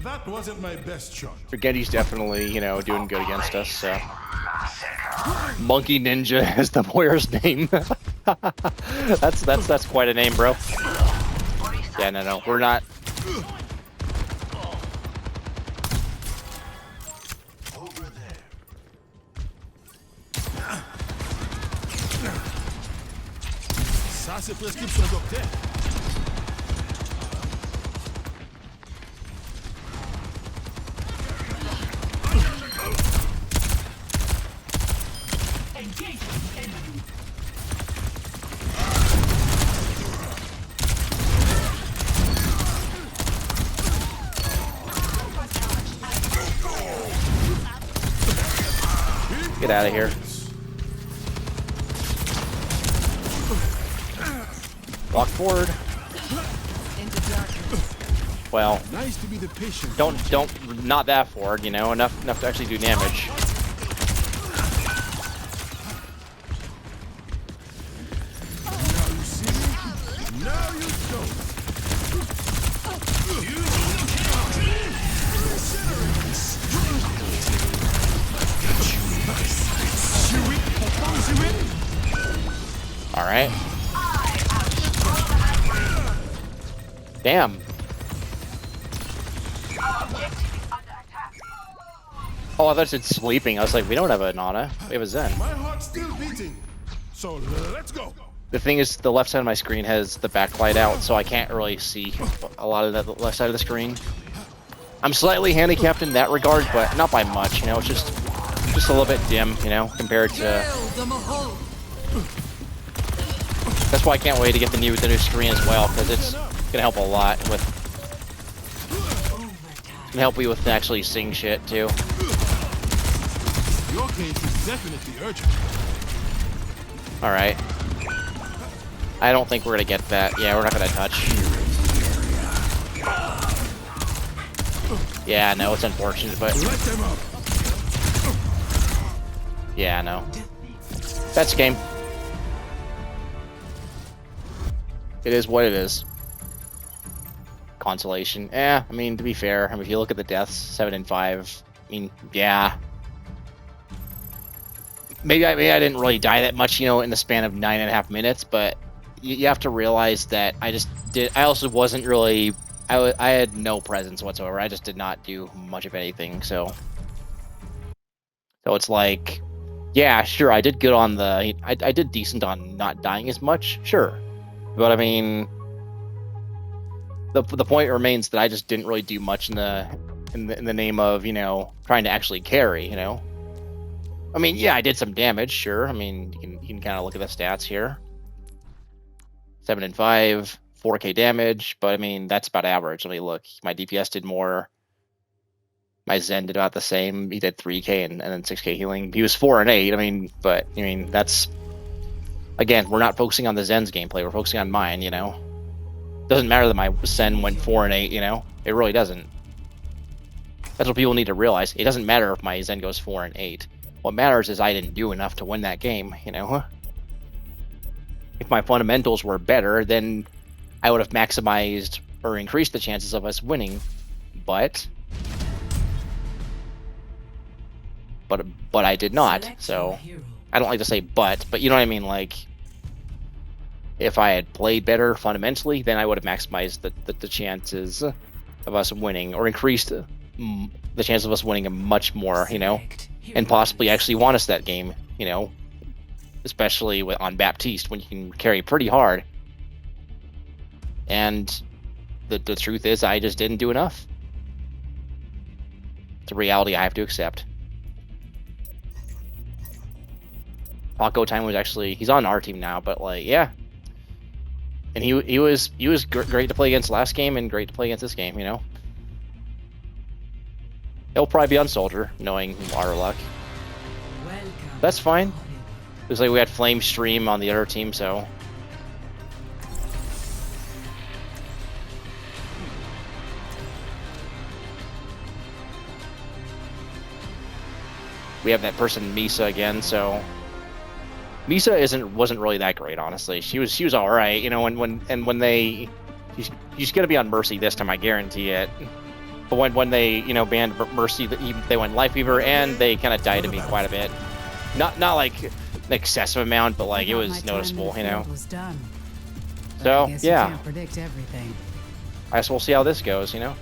That wasn't my best shot. Genji's definitely, you know, doing good against us, so. Monkey Ninja is the Moira's name. that's quite a name, bro. Yeah, no, we're not. Ça, c'est prescription docteur. Get out of here. Walk forward. Well, Nice to be the patient. not that forward, you know, enough to actually do damage. Now you see me? Now you don't. All right. Damn. Oh, I thought it said sleeping. I was like, we don't have a Nana. We have a Zen. My heart's still beating. So let's go. The thing is, the left side of my screen has the backlight out, so I can't really see a lot of the left side of the screen. I'm slightly handicapped in that regard, but not by much. You know, it's just a little bit dim, you know, compared to. That's why I can't wait to get the new screen as well, because it's gonna help a lot with. It's gonna help you with actually seeing shit too. Your case is definitely urgent. All right. I don't think we're gonna get that. Yeah, we're not gonna touch. Yeah, no, it's unfortunate, but Let them up. yeah, no. That's game. It is what it is. Consolation. I mean, to be fair, if you look at the deaths, 7 and 5, I mean, yeah. Maybe I didn't really die that much, you know, in the span of 9.5 minutes, but you have to realize that I also wasn't really, I had no presence whatsoever. I just did not do much of anything, so it's like, yeah, sure, I did good on the, I did decent on not dying as much, sure. But I mean, the point remains that I just didn't really do much in the name of, you know, trying to actually carry, you know. I mean, yeah, I did some damage, sure. I mean, you can kind of look at the stats here. 7 and 5, 4k damage, but I mean, that's about average. Let me look. My DPS did more. My Zen did about the same. He did 3k and then 6k healing. He was 4 and 8. I mean, that's, again, we're not focusing on the Zen's gameplay. We're focusing on mine, you know. Doesn't matter that my Zen went 4 and 8, you know. It really doesn't. That's what people need to realize. It doesn't matter if my Zen goes 4 and 8. What matters is I didn't do enough to win that game, you know. If my fundamentals were better, then I would have maximized or increased the chances of us winning. But I did not. So I don't like to say but you know what I mean. Like, if I had played better fundamentally, then I would have maximized the chances of us winning, or increased the chance of us winning much more, you know, and possibly actually won us that game, you know, especially on Baptiste when you can carry pretty hard. And the truth is, I just didn't do enough. It's a reality I have to accept. Paco Time was actually, he's on our team now, but like, yeah. And he was great to play against last game and great to play against this game, you know. He'll probably be on Soldier, knowing our luck. That's fine. Looks like we had Flame Stream on the other team, so. We have that person Misa again, so. Misa wasn't really that great, honestly. She was all right, you know. When they He's gonna be on Mercy this time, I guarantee it. But when they, you know, banned Mercy, they went Life Weaver, and they kind of died to me quite a bit. Not like an excessive amount, but like it was noticeable, you know. So yeah, can't predict everything. I guess we'll see how this goes, you know.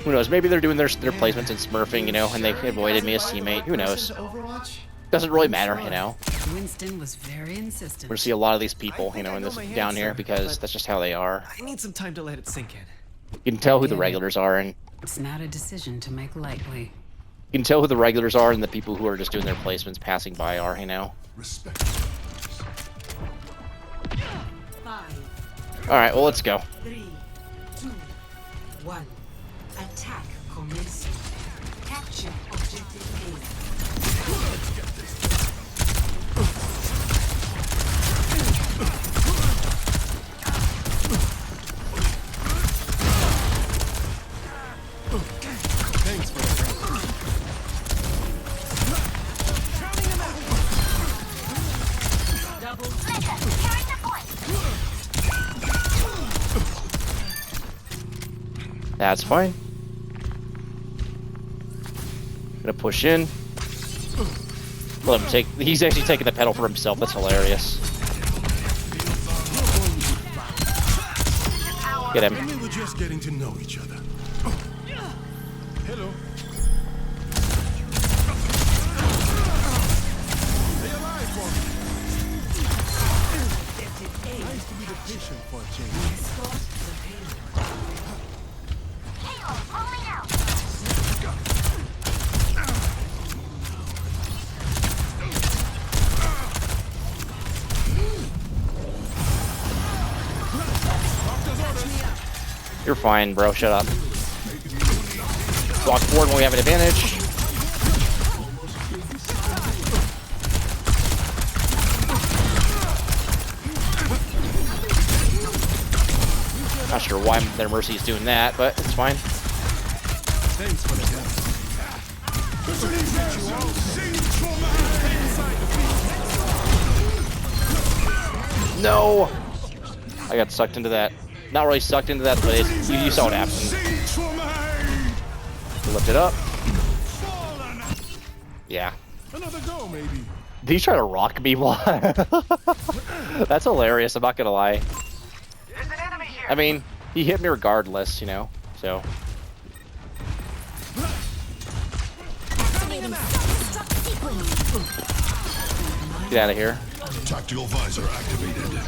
Who knows? Maybe they're doing their placements and smurfing, you know, and they avoided me as teammate. Who knows? Doesn't really matter, you know. Winston was very insistent. We're gonna see a lot of these people, you know, in this down here because that's just how they are. I need some time to let it sink in. You can tell who the regulars are, and It's not a decision to make lightly. you can tell who the regulars are and the people who are just doing their placements, passing by are, you know. Respect. 5, All right, well, let's go. 3, 2, 1. Attack commencing. Capture objective A. Thanks for the Double Carrying the point. That's fine. Gonna push in. Let him take. He's actually taking the pedal for himself. That's hilarious. Get him. We were just getting to know each other. Hello. Stay alive for me. Nice to be the patient for a change. Halo rolling out. You're fine, bro. Shut up. Walk forward when we have an advantage. Not sure why their Mercy is doing that, but it's fine. Thanks for the help. No! I got sucked into that. Not really sucked into that, but you saw what happened. Lift it up. Yeah. Another go, maybe. Did he try to rock me? That's hilarious, I'm not gonna lie. There's an enemy here. I mean, he hit me regardless, you know, so. Get out of here. Tactical visor activated.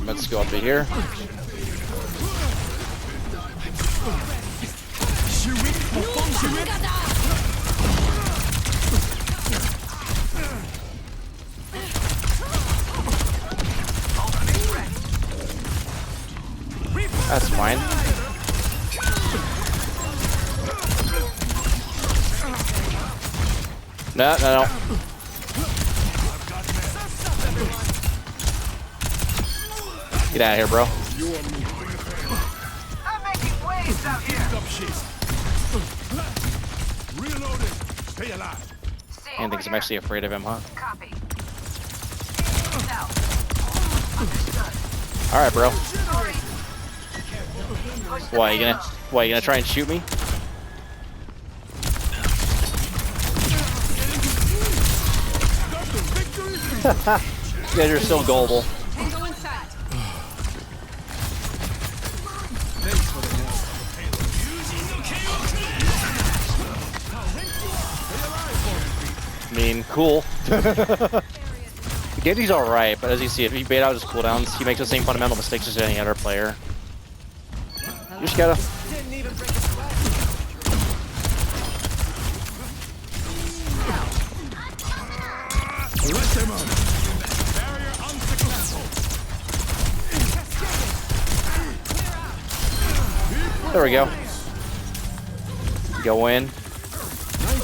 Let's go up to here. That's fine. No. Get out of here, bro. I'm making waves out here. Reloading. Stay alive. And thinks I'm actually afraid of him, huh? Copy. All right, bro. Why you gonna try and shoot me? You guys are so gullible. Tango inside. Thanks for the help. I mean, cool. Genji's alright, but as you see, if he bait out his cooldowns, he makes the same fundamental mistakes as any other player. You just gotta... Let them out. Barrier unsuccessful. There we go. Go in. Nice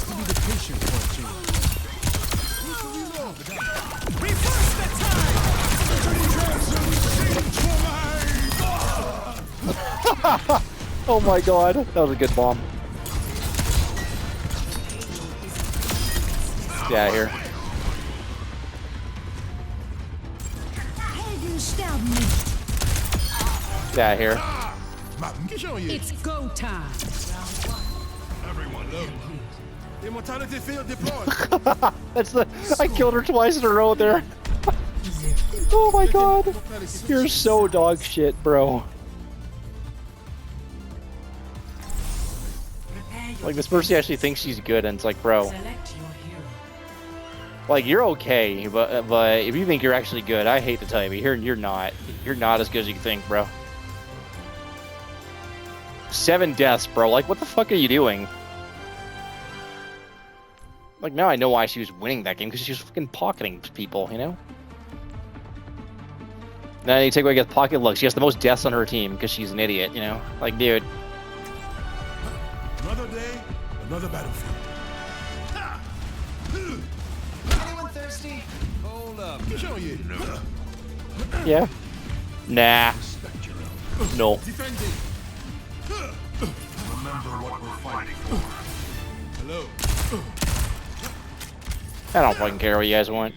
to be the patient for a change. Oh my god, that was a good bomb. Get out of here. Get out of here. It's go time. Everyone, look. Immortality field deployed. That's the. I killed her twice in a row there. Oh my god. You're so dog shit, bro. Like, this person actually thinks she's good, and it's like, bro. Select your hero. Like, you're okay, but if you think you're actually good, I hate to tell you, but you're not. You're not as good as you think, bro. 7 deaths, bro. Like, what the fuck are you doing? Like, now I know why she was winning that game, because she was fucking pocketing people, you know? Now you take away the pocket luck. She has the most deaths on her team because she's an idiot, you know? Like, dude. Another day, another battlefield. Anyone thirsty? Hold up. Show you. Yeah. Nah. No. Defending. Remember what we're fighting for. Hello. I don't fucking care what you guys want.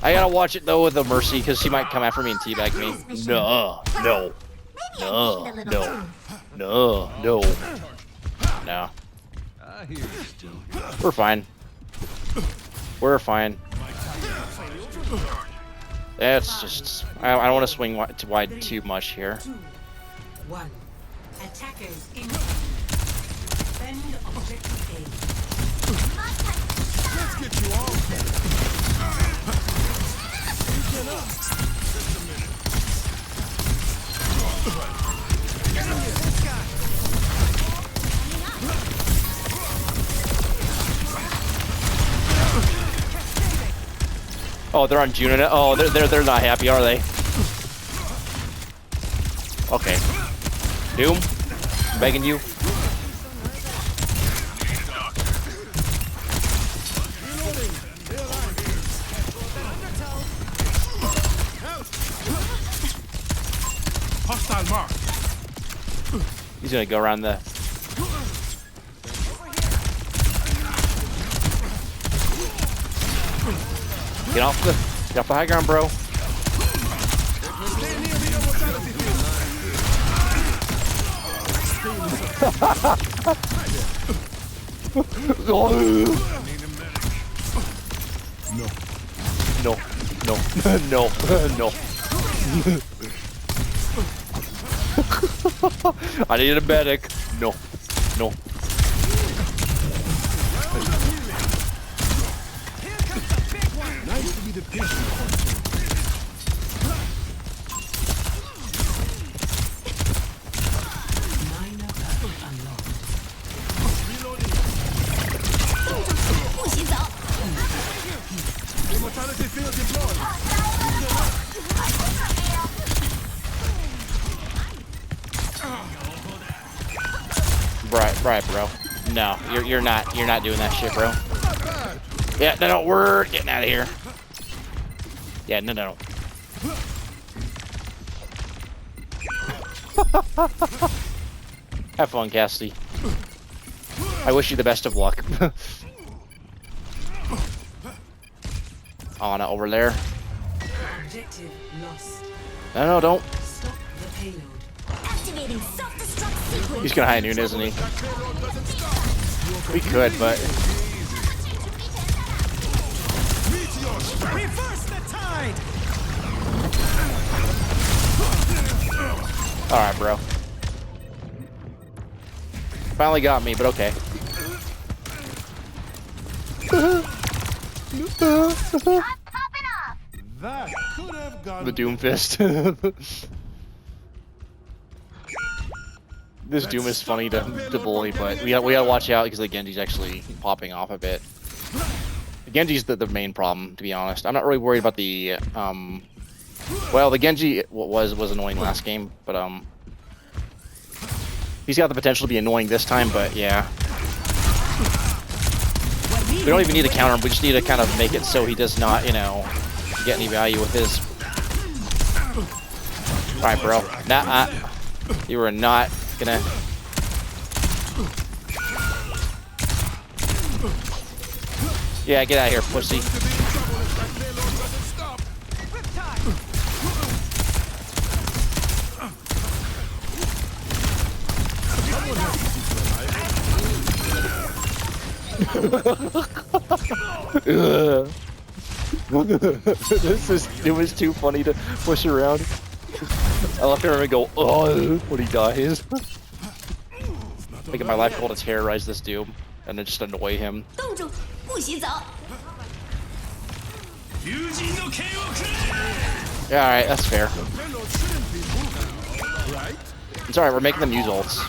I gotta watch it though with the Mercy because she might come after me and teabag me. No. No. No. No. No. No. No. We're fine. We're fine. That's just. I don't want to swing wide too much here. 2, 1. Attackers incoming. Defend objective A. Let's get you all dead. Oh, they're on Juno now. Oh, they're not happy, are they? Okay. Doom, I'm begging you. Hostile mark. He's gonna go around the. Get off the high ground, bro. No, no, no, no. I need a medic. No, no. Nice to be the patient. Immortality field deployed. Right, bro. No, you're not doing that shit, bro. Yeah, no, we're getting out of here. Yeah, no. Have fun, Cassidy. I wish you the best of luck. Anna over there. Objective lost. No, don't. Stop the payload. Activating self-destruct sequence. He's gonna high noon, isn't he? We could, but. Reverse the tide. All right, bro. Finally got me, but okay. That could have gone. The Doom Fist. This Doom is funny to bully, but we gotta watch out because the Genji's actually popping off a bit. The Genji's the main problem, to be honest. I'm not really worried about the well, the Genji was annoying last game, but he's got the potential to be annoying this time. But yeah, we don't even need to counter him. We just need to kind of make it so he does not, you know, get any value with his. All right, bro. Nah, you were not gonna. Yeah, get out of here, pussy. It was too funny to push around. I left him and go, oh, when he dies. Making my life goal to terrorize this dude and then just annoy him. 冻住，不许走。 Yeah, alright, that's fair. It's alright, we're making them use ults.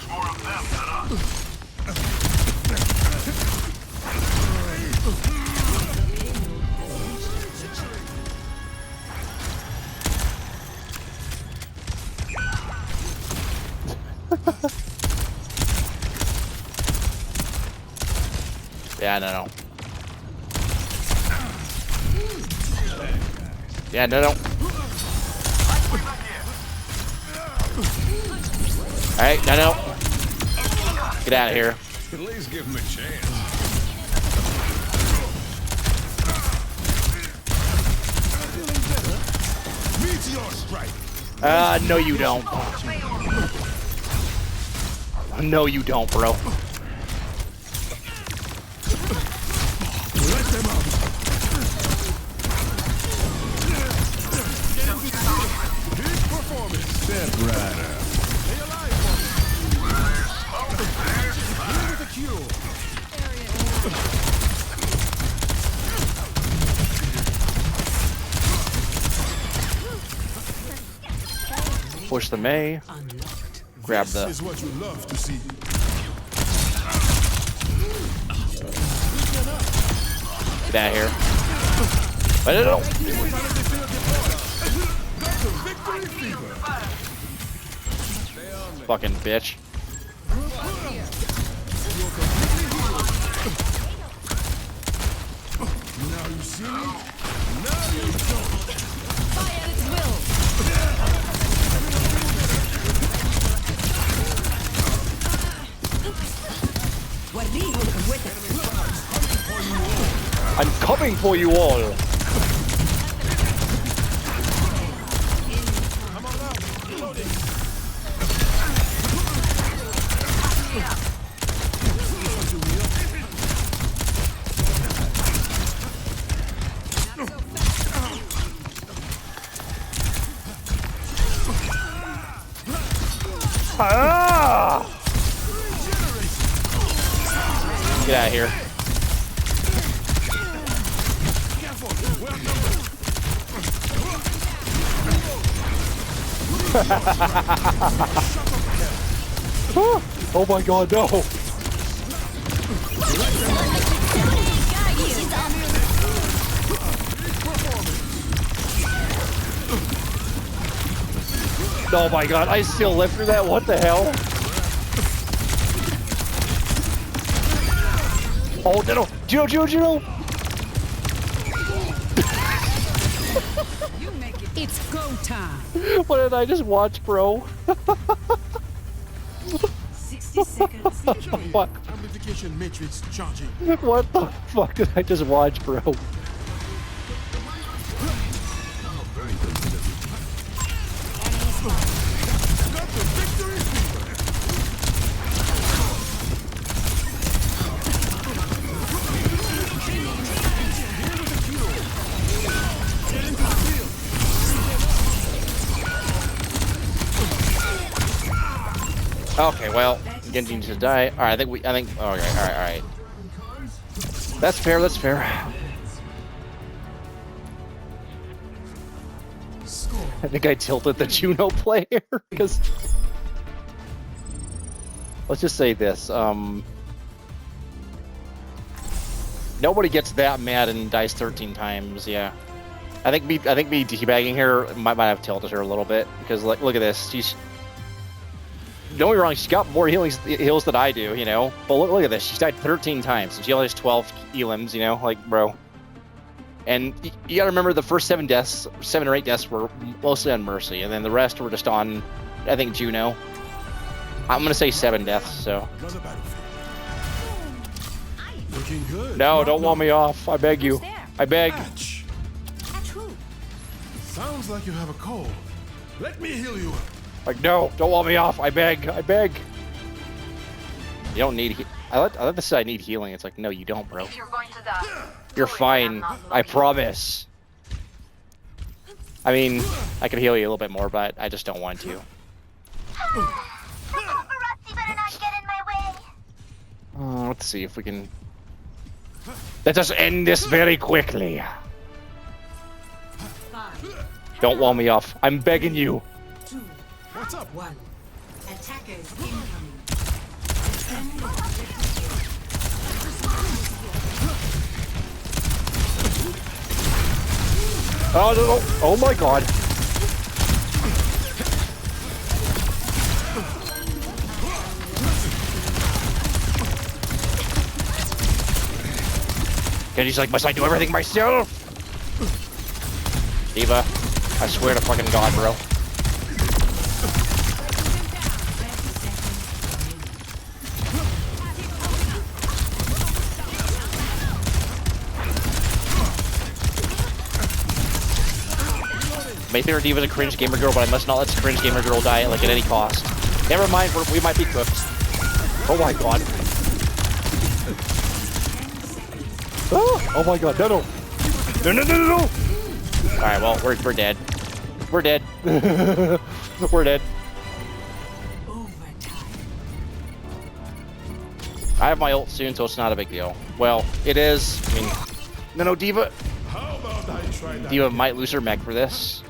Yeah, no. Yeah, no. Alright, no. Get out of here. At least give him a chance. Meteor strike. No you don't. No you don't, bro. Let them out. Big performance. Step rider. Stay alive, Here with the cure. Push the Mei. Grab the. This is what you love to see. Get out of here. But no. Fucking bitch. Now you see me? Now you don't. Fire at its will. I'm coming for you all. Ah! Get out of here. Oh my god, no! Oh my god, I still live through that? What the hell? Oh no! Juno! It's go time. What did I just watch, bro? 60 seconds. What? Amplification matrix charging. What the fuck did I just watch, bro? Got the victory fever. Okay, well, Genji needs to die. All right, I think. Okay, all right. That's fair. I think I tilted the Juno player because. Let's just say this. Nobody gets that mad and dies 13 times. Yeah, I think me teabagging her might have tilted her a little bit because look at this. Don't get me wrong, she's got more heals than I do, you know. But look at this, she's died 13 times, and she only has 12 elims, you know, like, bro. And you gotta remember the first 7 or 8 deaths were mostly on Mercy, and then the rest were just on, I think, Juno. I'm gonna say 7 deaths, so. Looking good. No, don't wall me off, I beg you. I beg. Catch who? Sounds like you have a cold. Let me heal you up. Like, no, don't wall me off, I beg. You don't need I let this say I need healing. It's like, no, you don't, bro. You're going to die. You're fine. I promise. I mean, I could heal you a little bit more, but I just don't want to. Paparazzi better not get in my way. Let's see if we can. Let us end this very quickly. Don't wall me off. I'm begging you. 2, What's up? 1. Attackers incoming. Oh no! Oh my God! And he's like, must I do everything myself? D.Va, I swear to fucking God, bro. My favorite D.Va's a cringe gamer girl, but I must not let this cringe gamer girl die like at any cost. Never mind, we might be cooked. Oh my God. Oh my God, no. Alright, well, we're dead. We're dead. We're dead. I have my ult soon, so it's not a big deal. Well, it is. I mean, no, D.Va. How about I try that? D.Va might lose her mech for this.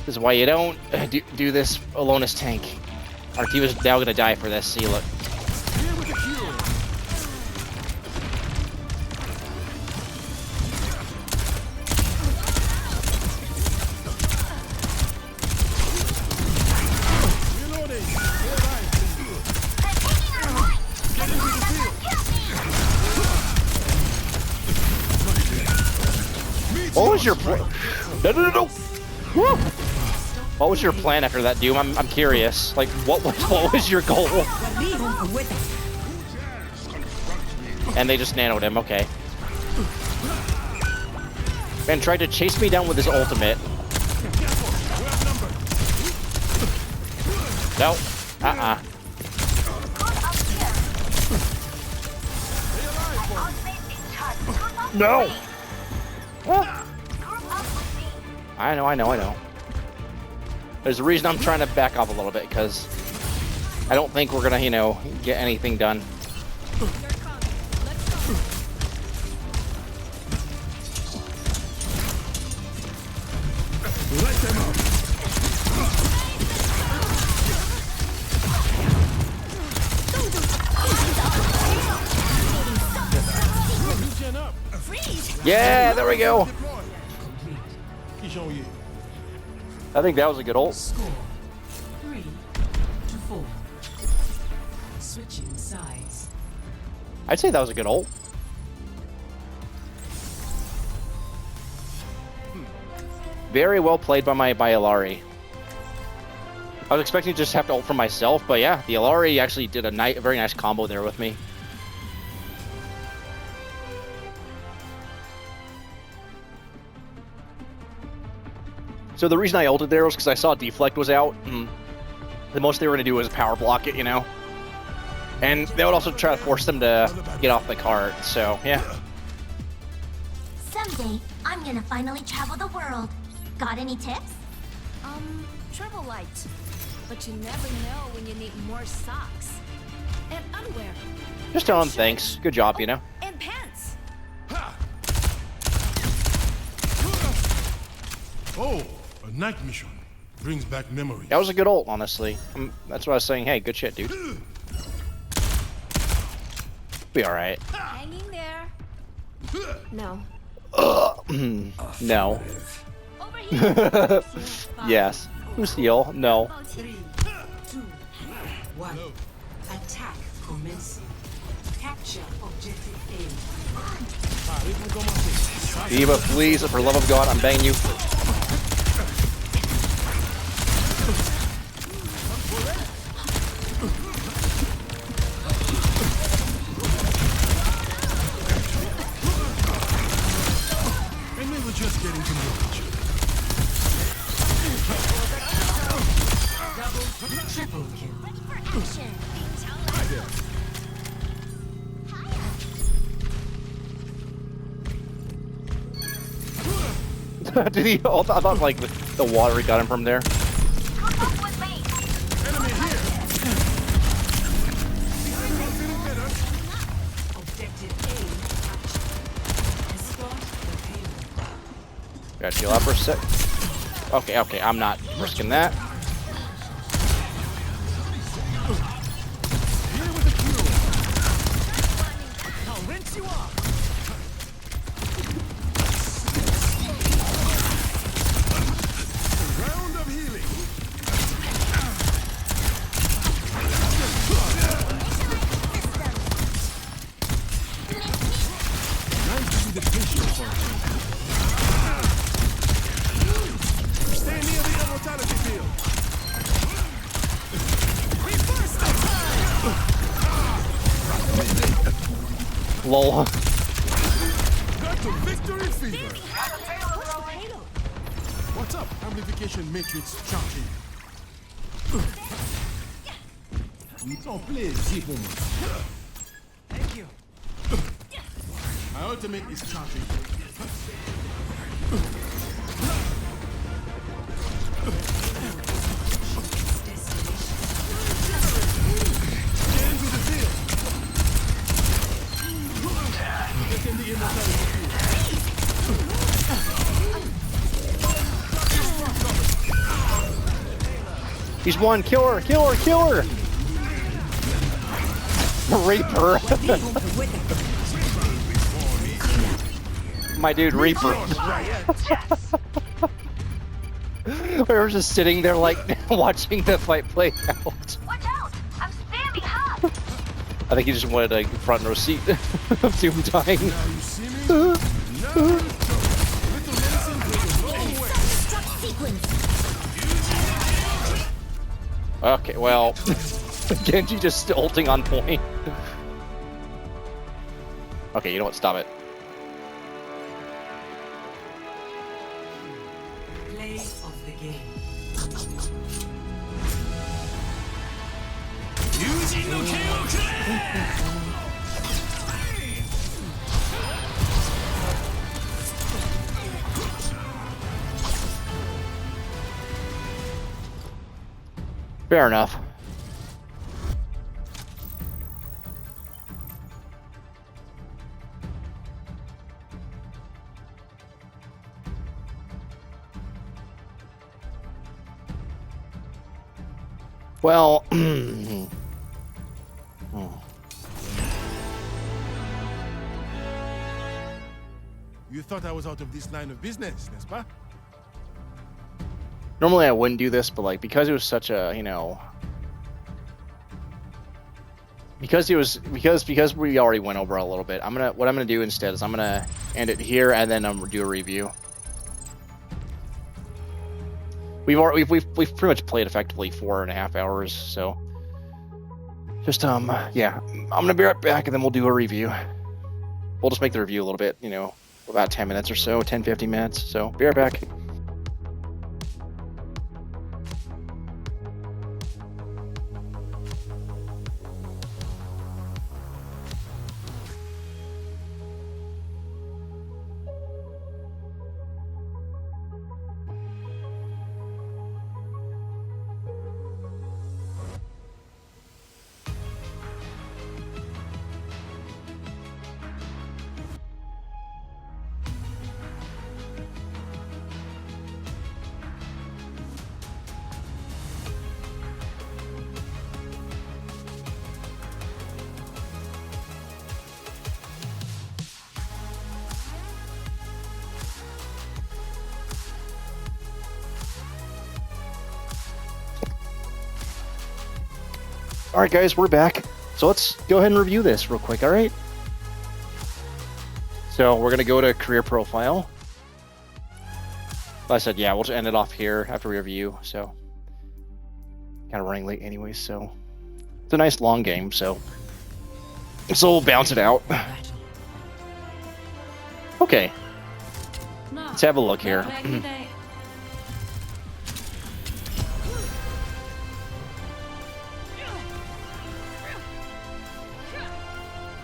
This is why you don't do this alone as tank. Our D.Va's now gonna die for this. See, look. Here with the cure. Reloading. All right. Get into the field. What was your plan? No. Woo! What was your plan after that, Doom? I'm curious. Like, what was your goal? And they just nanoed him. Okay. Man tried to chase me down with his ultimate. No. No. I know. There's a reason I'm trying to back off a little bit, because I don't think we're gonna, get anything done. Light them up. Regen up. Yeah, there we go. Keep I think that was a good ult. Score 3 to 4. Switching sides. I'd say that was a good ult. Very well played by my Illari. I was expecting to just have to ult for myself, but yeah, the Illari actually did a very nice combo there with me. So the reason I ulted there was because I saw Deflect was out. The most they were going to do was power block it, And they would also try to force them to get off the cart, so yeah. Someday, I'm gonna finally travel the world. Got any tips? Triple light. But you never know when you need more socks. And underwear. Just tell them thanks. Good job, And pants. Oh, a night mission. Brings back memories. That was a good ult, honestly. That's what I was saying. Hey, good shit, dude. Be alright. Hanging there. No. No. Over here. Yes. Lucille, no. 3, 2, 1. Attack commencing. Capture objective A. D.Va, please, for the love of God, I'm begging you. And we were just getting to know each other. Triple kill. Ready for action. Did he? Oh, I thought like the water got him from there. Come up with me. Enemy here. Everyone feeling better? Objective A captured. Escort the payload. Gotta heal up for a sec. Okay, okay, I'm not risking that. Here with the cure. I'll rinse you off. A round of healing. Nice to see the tissue function. Stay near the immortality field. Reverse the Lol. Got to victory fever. What's up, amplification matrix charging? It's all play, Zippo. Thank you. My ultimate is charging. Get into the field. Get in the immortality field. He's one. Kill her! Kill her! Kill her! Reaper. My dude, Reaper. We were just sitting there, like, watching the fight play out. Watch out! I'm standing hot. I think he just wanted a front row seat of Doom dying. Now you see me? Naruto. Little medicine goes a long way. Self-destruct sequence. Okay, well, Genji just ulting on point. Okay, you know what? Stop it. Play of the game. Fair enough. Well, You thought I was out of this line of business, n'est-ce pas? normally I wouldn't do this, but like because it was such a, you know, because we already went over a little bit. What I'm gonna do instead is I'm gonna end it here and then do a review. We've pretty much played effectively 4.5 hours, so just yeah, I'm gonna be right back and then we'll do a review. We'll just make the review a little bit, you know, about 10 minutes or so, 10-15 minutes. So be right back. All right, guys, we're back. So let's go ahead and review this real quick, all right? So we're going to go to career profile. I said, yeah, we'll just end it off here after we review. So kind of running late anyways, so it's a nice long game, so we'll bounce it out. Okay, let's have a look here.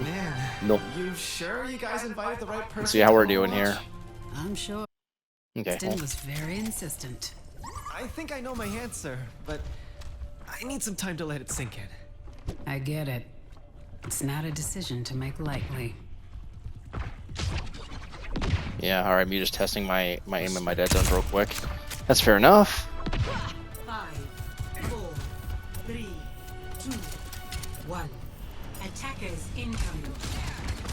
Man, Nope. you sure you guys invited the right person? Let's see how we're doing here. I'm sure. Okay. Stin was very insistent. I think I know my answer, but I need some time to let it sink in. I get it. It's not a decision to make lightly. Yeah, alright, me just testing my aim and my dead zones real quick. That's fair enough. 5, 4, 3, 2, 1. Attackers incoming.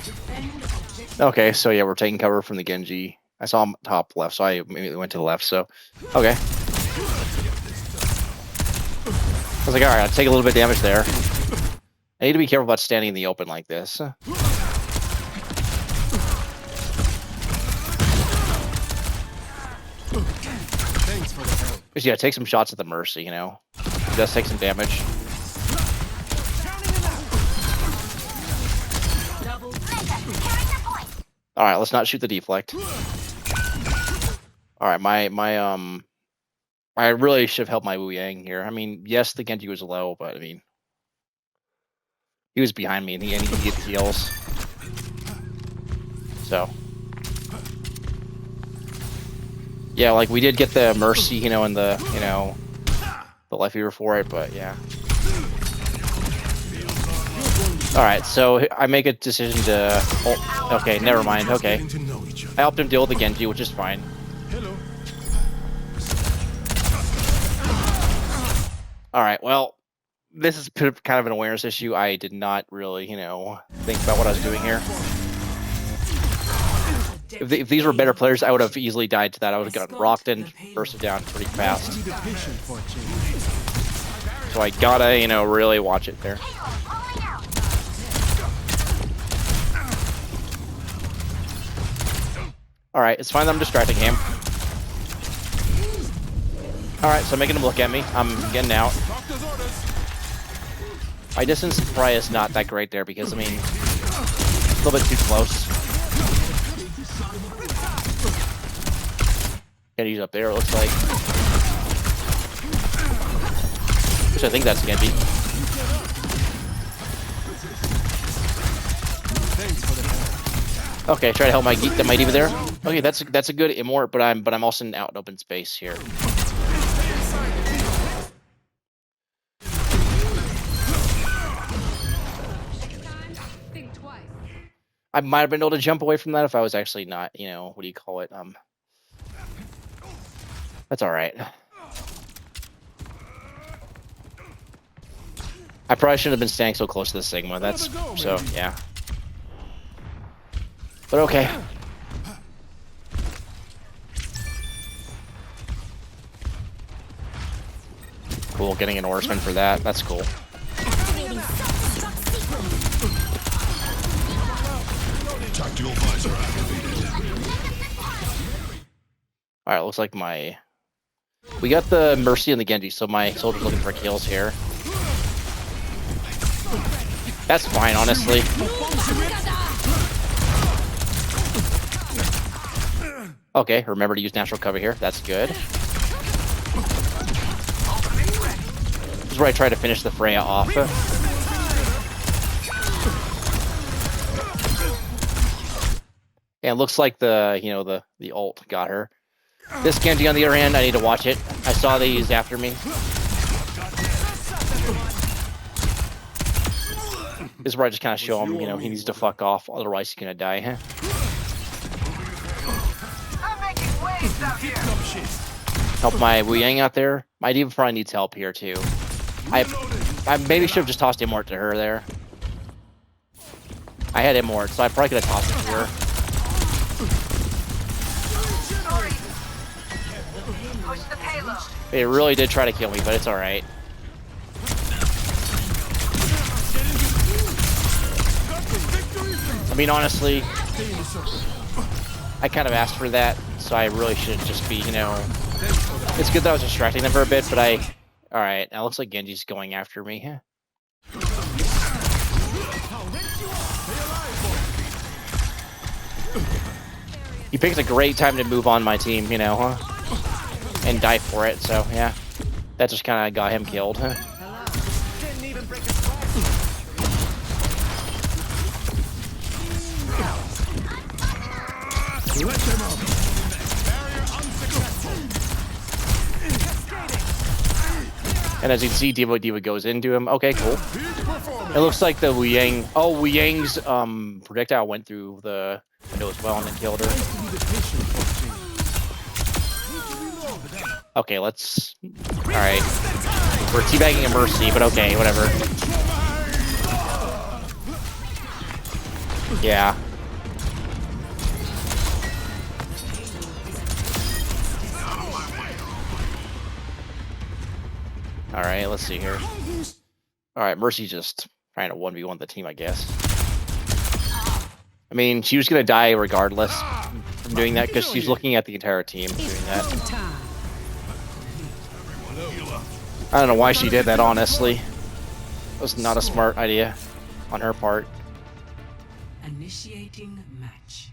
Defend objective. Okay, so yeah, we're taking cover from the Genji. I saw him top left, so I immediately went to the left, so okay. I was like, alright, I'll take a little bit of damage there. I need to be careful about standing in the open like this. Thanks for the help. Just, yeah, take some shots at the Mercy, you know. It does take some damage. Alright, let's not shoot the deflect. Alright, I really should have helped my Wu Yang here. I mean, yes, the Genji was low, but I mean, he was behind me and he needed the heals. So, yeah, like we did get the Mercy, you know, and the, you know, the life weaver for it, but yeah. Alright, so I make a decision to... Oh, okay, never mind, okay. I helped him deal with the Genji, which is fine. Hello. Alright, well, this is kind of an awareness issue. I did not really, you know, think about what I was doing here. If these were better players, I would have easily died to that. I would have gotten rocked and bursted down pretty fast. So I gotta, you know, really watch it there. Alright, it's fine that I'm distracting him. Alright, so I'm making him look at me. I'm getting out. My distance probably is not that great there because, I mean, it's a little bit too close. Get he's up there, it looks like. Which I think that's Genji. Okay, try to help my D.Va there. Okay, that's a good immort, but I'm also out in open space here. I might have been able to jump away from that if I was actually not, you know, what do you call it? That's all right. I probably shouldn't have been standing so close to the Sigma. That's so yeah. But okay. Cool, getting an Oarsman for that. That's cool. Tactical visor activated. Alright, looks like we got the Mercy and the Genji, so my soldier's looking for kills here. That's fine, honestly. Okay, remember to use natural cover here. That's good. This is where I try to finish the Freya off. Yeah, it looks like the ult got her. This Genji on the other hand, I need to watch it. I saw they used after me. This is where I just kind of show him, you know, he needs to fuck off, otherwise he's gonna die. Help my Wu Yang out there. My D.Va probably needs help here too. I maybe should have just tossed Immort to her there. I had Immort, so I probably could have tossed it to her. It really did try to kill me, but it's alright. I mean, honestly, I kind of asked for that, so I really should just be, you know... It's good that I was distracting them for a bit, but Alright, now it looks like Genji's going after me. He picked a great time to move on my team, you know, huh? And die for it, so yeah. That just kind of got him killed, huh? And as you can see, D.Va goes into him. Okay, cool. It looks like the Wu Yang. Oh, Wu Yang's projectile went through the window as well and then killed her. Okay, let's. All right, we're teabagging a Mercy, but okay, whatever. Yeah. All right, let's see here. All right, Mercy just trying to 1v1 the team, I guess. I mean, she was gonna die regardless from doing that because she's looking at the entire team doing that. I don't know why she did that, honestly. It was not a smart idea on her part. Initiating match.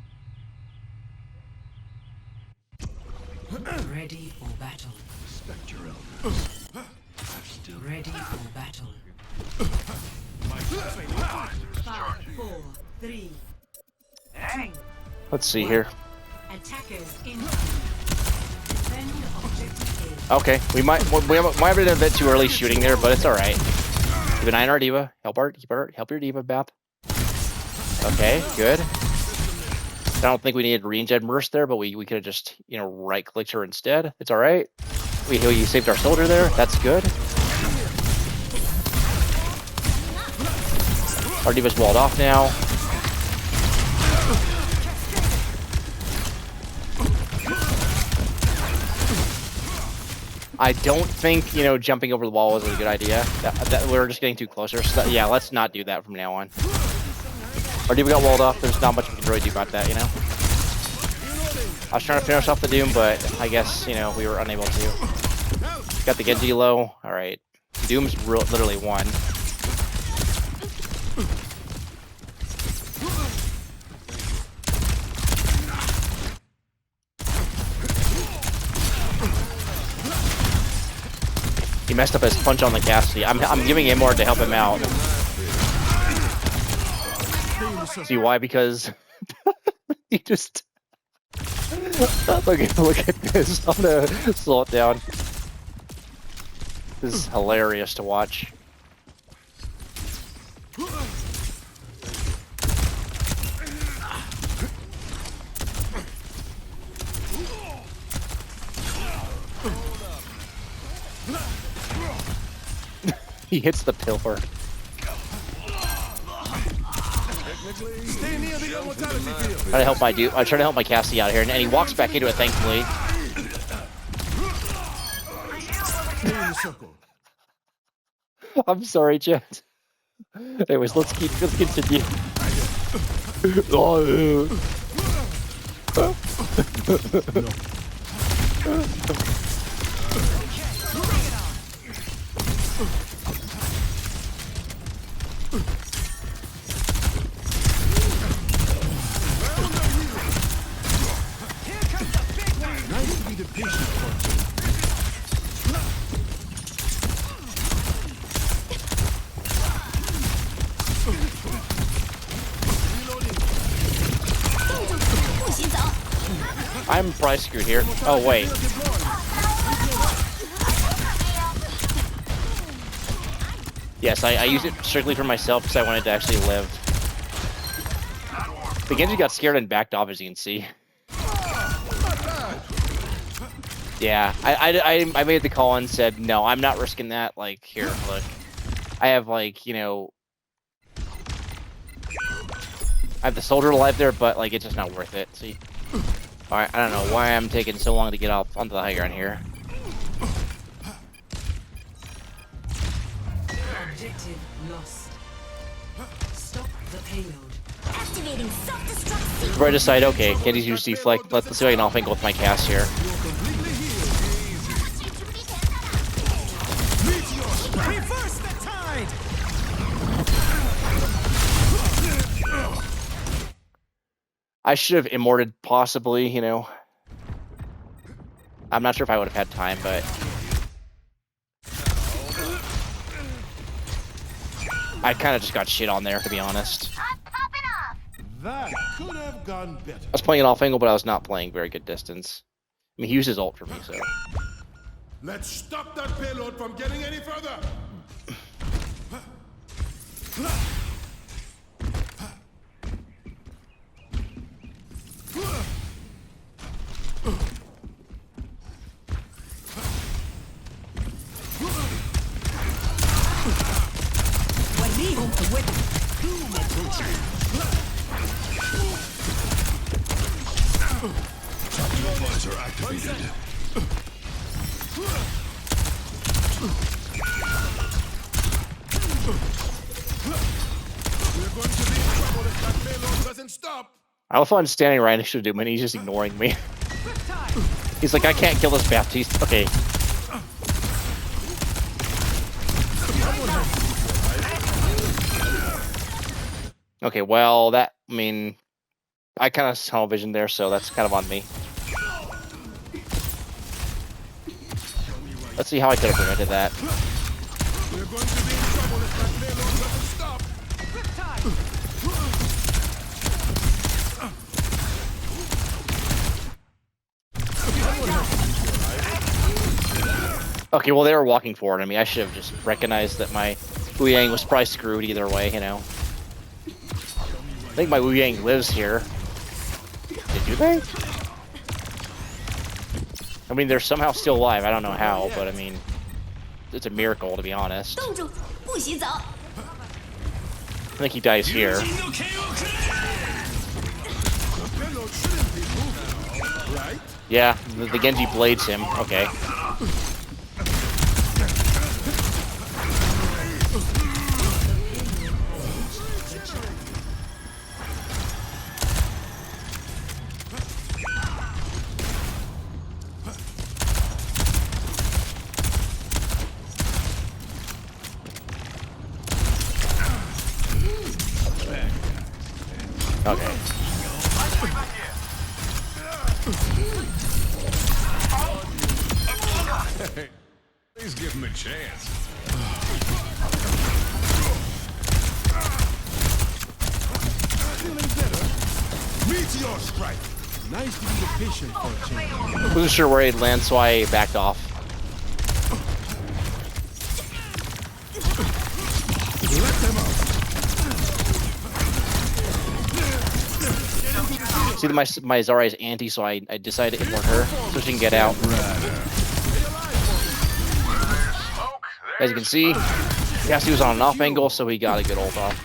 Ready for battle. Ready for battle. 5, 4, 3. Let's see here. Attackers in. Defend objective A. Okay, we might have been a bit too early shooting there, but it's all right. Keep an eye on our D.Va. Help your D.Va, Bap. Okay, good. I don't think we needed regen burst there, but we could have just right clicked her instead. It's all right. We saved our soldier there. That's good. Our D.Va's walled off now. I don't think, jumping over the wall was a good idea. That we're just getting too closer. So yeah, let's not do that from now on. Our D.Va got walled off. There's not much we can really do about that, I was trying to finish off the Doom, but I guess, we were unable to. Got the Genji low. All right. Doom's literally one. He messed up his punch on the Cassidy. I'm giving him more to help him out. See why? Because he just look at this. I'm gonna slow it down. This is hilarious to watch. He hits the pillar. Try to help my dude. I try to help my Cassie out here, and he walks back into it. Thankfully. I'm sorry, Chet. Anyways, let's continue. I'm probably screwed here. Oh, wait. Yes, I used it strictly for myself because I wanted to actually live. The Genji got scared and backed off, as you can see. Yeah, I made the call and said, no, I'm not risking that. Like, here, look. I have, like, I have the soldier alive there, but, like, it's just not worth it. See? Alright, I don't know why I'm taking so long to get off onto the high ground here. Objective lost. Stop the payload. Activating self-destruct sequence. Before I decide, okay, Genji's use deflect. Let's see if I can off angle with my cast here. Reverse the tide. I should have immorted, possibly, I'm not sure if I would have had time, but I kind of just got shit on there, to be honest. That could have gone better. I was playing it off angle, but I was not playing very good distance. I mean, he used his ult for me, so. Let's stop that payload from getting any further. Stabilizer activated. We're going to be in trouble if that payload doesn't stop. I love fun standing right next to him and he's just ignoring me. He's like, I can't kill this Baptiste. Okay. Okay, well, that, I mean, I kind of tunnel vision there, so that's kind of on me. Let's see how I could have prevented that. We're going to be in trouble if that payload doesn't stop. Okay, well, they were walking forward. I mean, I should have just recognized that my Wu Yang was probably screwed either way, you know. I think my Wu Yang lives here. Do they? I mean, they're somehow still alive. I don't know how, but I mean, it's a miracle, to be honest. I think he dies here. Yeah, the Genji blades him. Okay. Okay. Please give him a chance. Feeling better? Meteor strike. Nice to be the patient for a change. Wasn't sure where he'd land, so I backed off. Let them out. See, my Zarya is anti, so I decided to ignore her so she can get out. As you can see, Cassie was on an off angle, so he got a good ult off.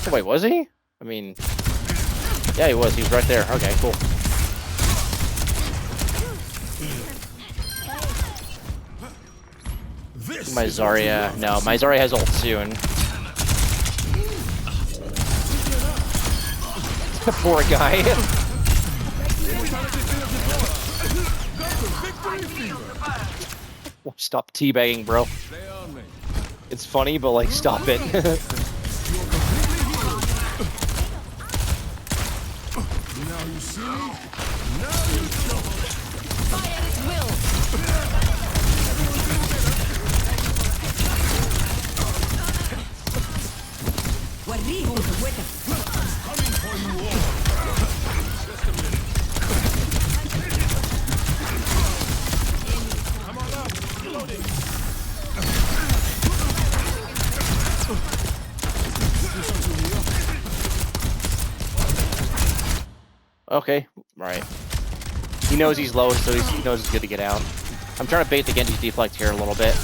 Oh, wait, was he? I mean, yeah, he was. He was right there. Okay, cool. My Zarya, no, my Zarya has ult soon. Poor guy. Stop teabagging, bro. It's funny, but like, stop it. Now you see me? Now you don't. Fight at its will. Coming for you all. Just a minute. Come on up. Loading. Okay, right. He knows he's low, so he knows he's good to get out. I'm trying to bait the Genji's deflect here a little bit.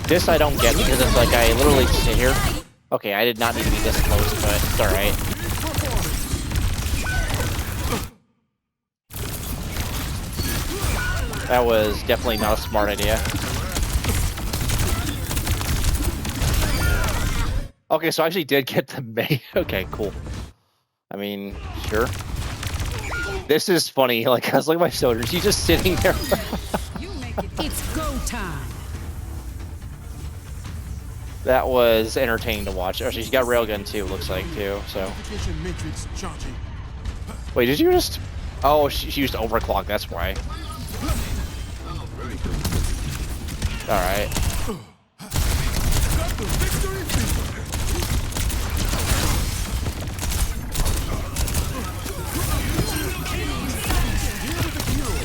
This I don't get because it's like I literally sit here. Okay, I did not need to be this close, but it's alright. That was definitely not a smart idea. Okay, so I actually did get the Mei. Okay, cool. I mean, sure. This is funny. Like, I was looking at my shoulders. She's just sitting there. It's go time. That was entertaining to watch. Actually, she's got railgun too, looks like, too, so. Notification matrix charging. Wait, did you just... Oh, she used overclock, that's why. Alright. Got the victory finger. Here with the cure.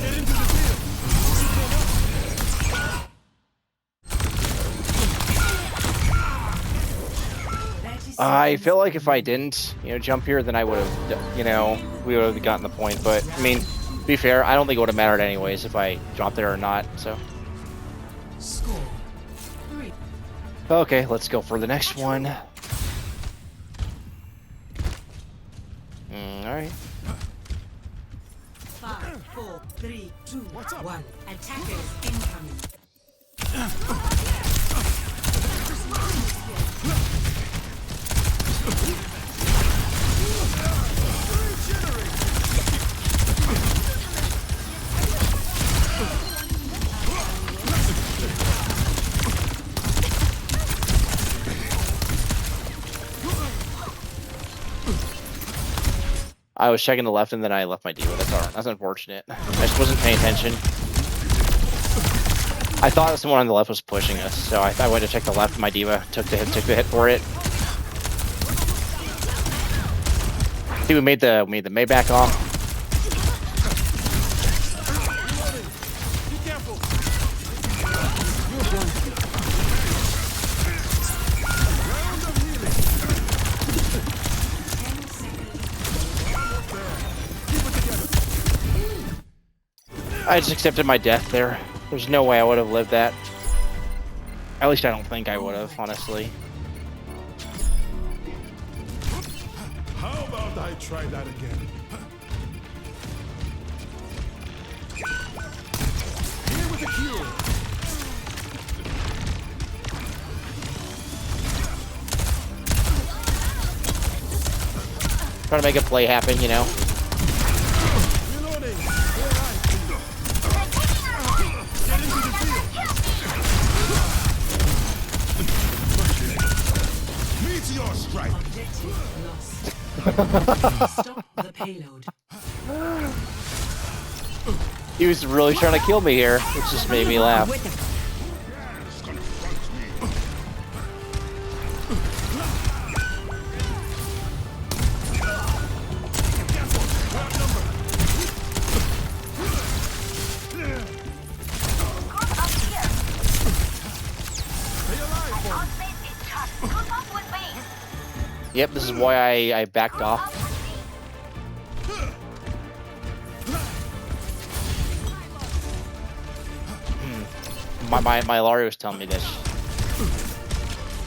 Get into the field. I feel like if I didn't, jump here, then I would have, we would have gotten the point. But, I mean, to be fair, I don't think it would have mattered anyways if I dropped there or not, so. Score 3. Okay, let's go for the next one. Alright. 5, 4, 3, 2, 1. Attackers incoming. I was checking the left and then I left my D.Va. That's unfortunate. I just wasn't paying attention. I thought someone on the left was pushing us, so I went to check the left. My D.Va took the hit for it. See, we made the Maybach off. Be careful. I just accepted my death there. There's no way I would have lived that. At least I don't think I would have, honestly. How about I try that again? Here with the cure. Trying to make a play happen, Reloading. Get into the field. Meteor strike. Objective lost. Stop the payload. He was really trying to kill me here, which just made me laugh. Yep, this is why I backed off. My Lauri was telling me this.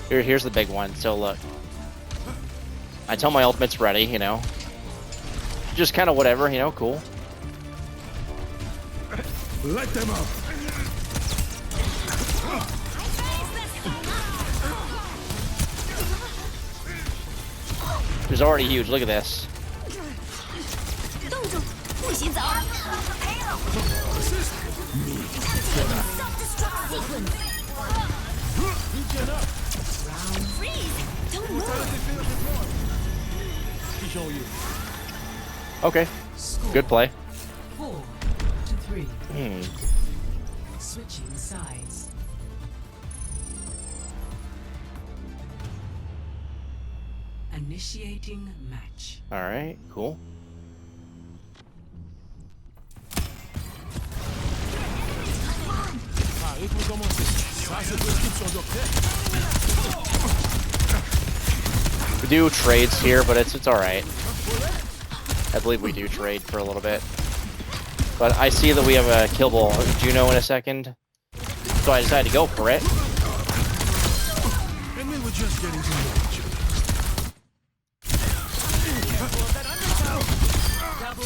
Here's the big one. So look, I tell my ultimate's ready, just kind of whatever, cool. Light them up. It's already huge. Look at this. Okay. Good play. 4 to 3. Switching sides. Initiating match. All right. Cool. We do trades here, but it's all right. I believe we do trade for a little bit. But I see that we have a killable Juno in a second, so I decided to go for it. And we were just getting to know each other.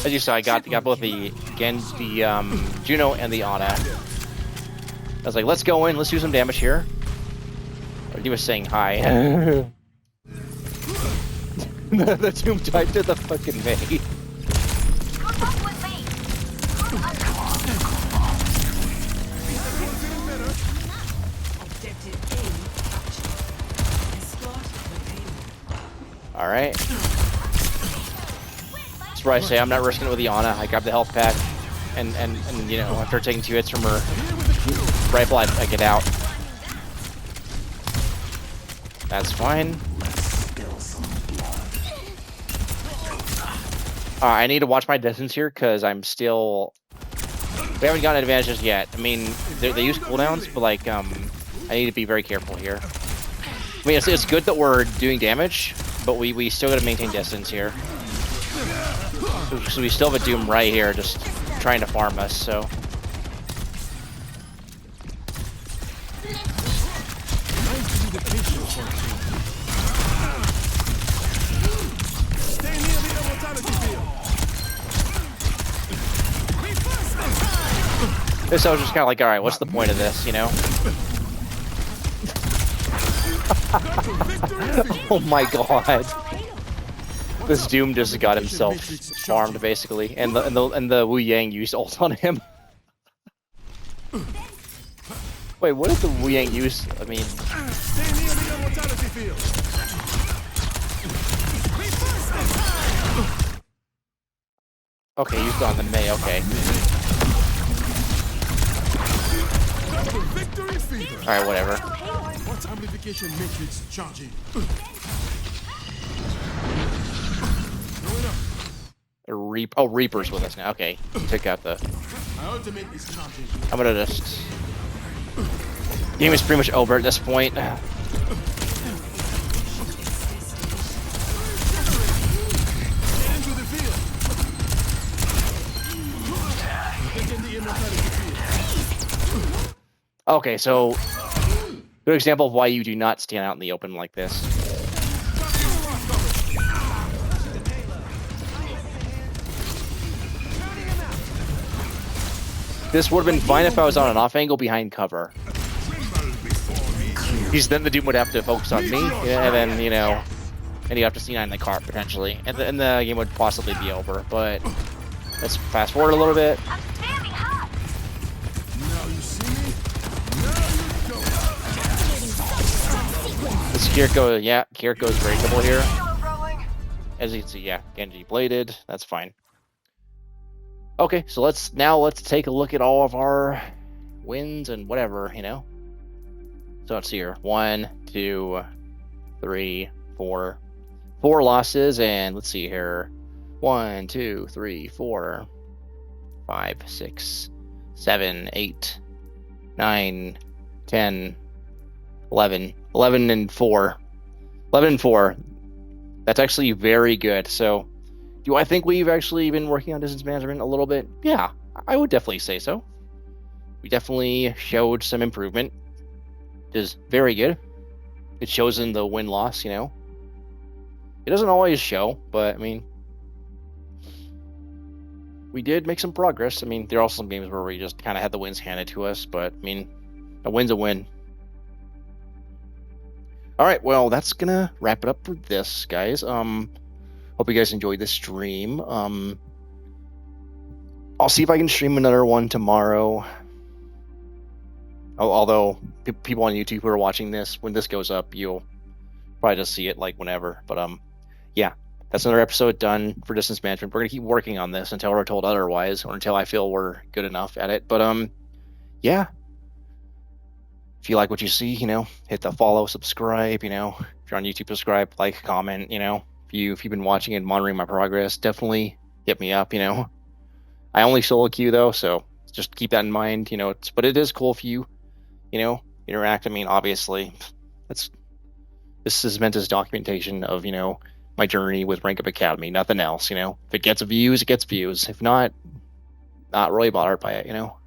As you saw, I got both the Juno and the Ana. I was like, let's go in, let's do some damage here. He was saying hi. The tomb typed to the fucking maid. Objective A All right. That's where I say I'm not risking it with Iana. I grab the health pack, and you know, after taking 2 hits from her rifle, I get out. That's fine. I need to watch my distance here because I'm still. We haven't gotten advantages yet. I mean, they use cooldowns, but like, I need to be very careful here. I mean, it's good that we're doing damage, but we still got to maintain distance here. So we still have a Doom right here, just trying to farm us. So. So I was just kind of like, all right, what's the point of this, you know? Oh my god! This Doom just got himself farmed basically, and the Wu Yang used ult on him. Wait, what did the Wu Yang use? I mean, okay, used on the Mei. Okay. Alright, whatever. Amplification matrix charging. Reaper's with us now. Okay, took out the. I'm gonna just. Game is pretty much over at this point. Okay, so good example of why you do not stand out in the open like this. This would have been fine if I was on an off angle behind cover. Because then the Doom would have to focus on me, and then, you know, and you have to C9 the cart potentially, and the game would possibly be over. But let's fast forward a little bit. This Kiriko, yeah, Kiriko is breakable here. As you can see, yeah, Genji bladed. That's fine. Okay, so let's take a look at all of our wins and whatever, you know. So let's see here. 1, 2, 3, 4. 4 losses, and let's see here. 1, 2, 3, 4, 5, 6, 7, 8, 9, 10, 11. 11 and 4. 11 and 4. That's actually very good. So, do I think we've actually been working on distance management a little bit? Yeah, I would definitely say so. We definitely showed some improvement, which is very good. It shows in the win-loss, you know. It doesn't always show, but, I mean, we did make some progress. I mean, there are also some games where we just kind of had the wins handed to us, but, I mean, a win's a win. Alright, well, that's gonna wrap it up for this, guys. Hope you guys enjoyed this stream. I'll see if I can stream another one tomorrow. Although, people on YouTube who are watching this, when this goes up, you'll probably just see it, like, whenever. But, yeah, that's another episode done for distance management. We're gonna keep working on this until we're told otherwise, or until I feel we're good enough at it. But, yeah. If you like what you see, you know, hit the follow, subscribe, you know. If you're on YouTube, subscribe, like, comment, you know. If you've been watching and monitoring my progress, definitely hit me up, you know. I only solo queue, though, so just keep that in mind, you know. But it is cool if you, you know, interact. I mean, obviously, this is meant as documentation of, you know, my journey with Rank Up Academy, nothing else, you know. If it gets views, it gets views. If not really bothered by it, you know.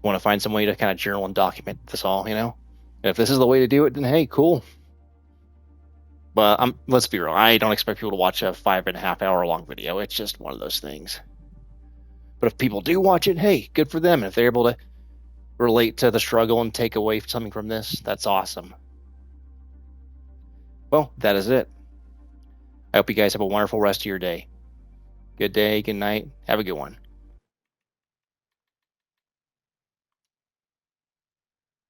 Want to find some way to kind of journal and document this all, you know. And if this is the way to do it, then hey, cool. But let's be real, I don't expect people to watch a 5.5 hour long video. It's just one of those things. But if people do watch it, hey, good for them. And if they're able to relate to the struggle and take away something from this, that's awesome. Well, that is it. I hope you guys have a wonderful rest of your day. Good day, good night, have a good one.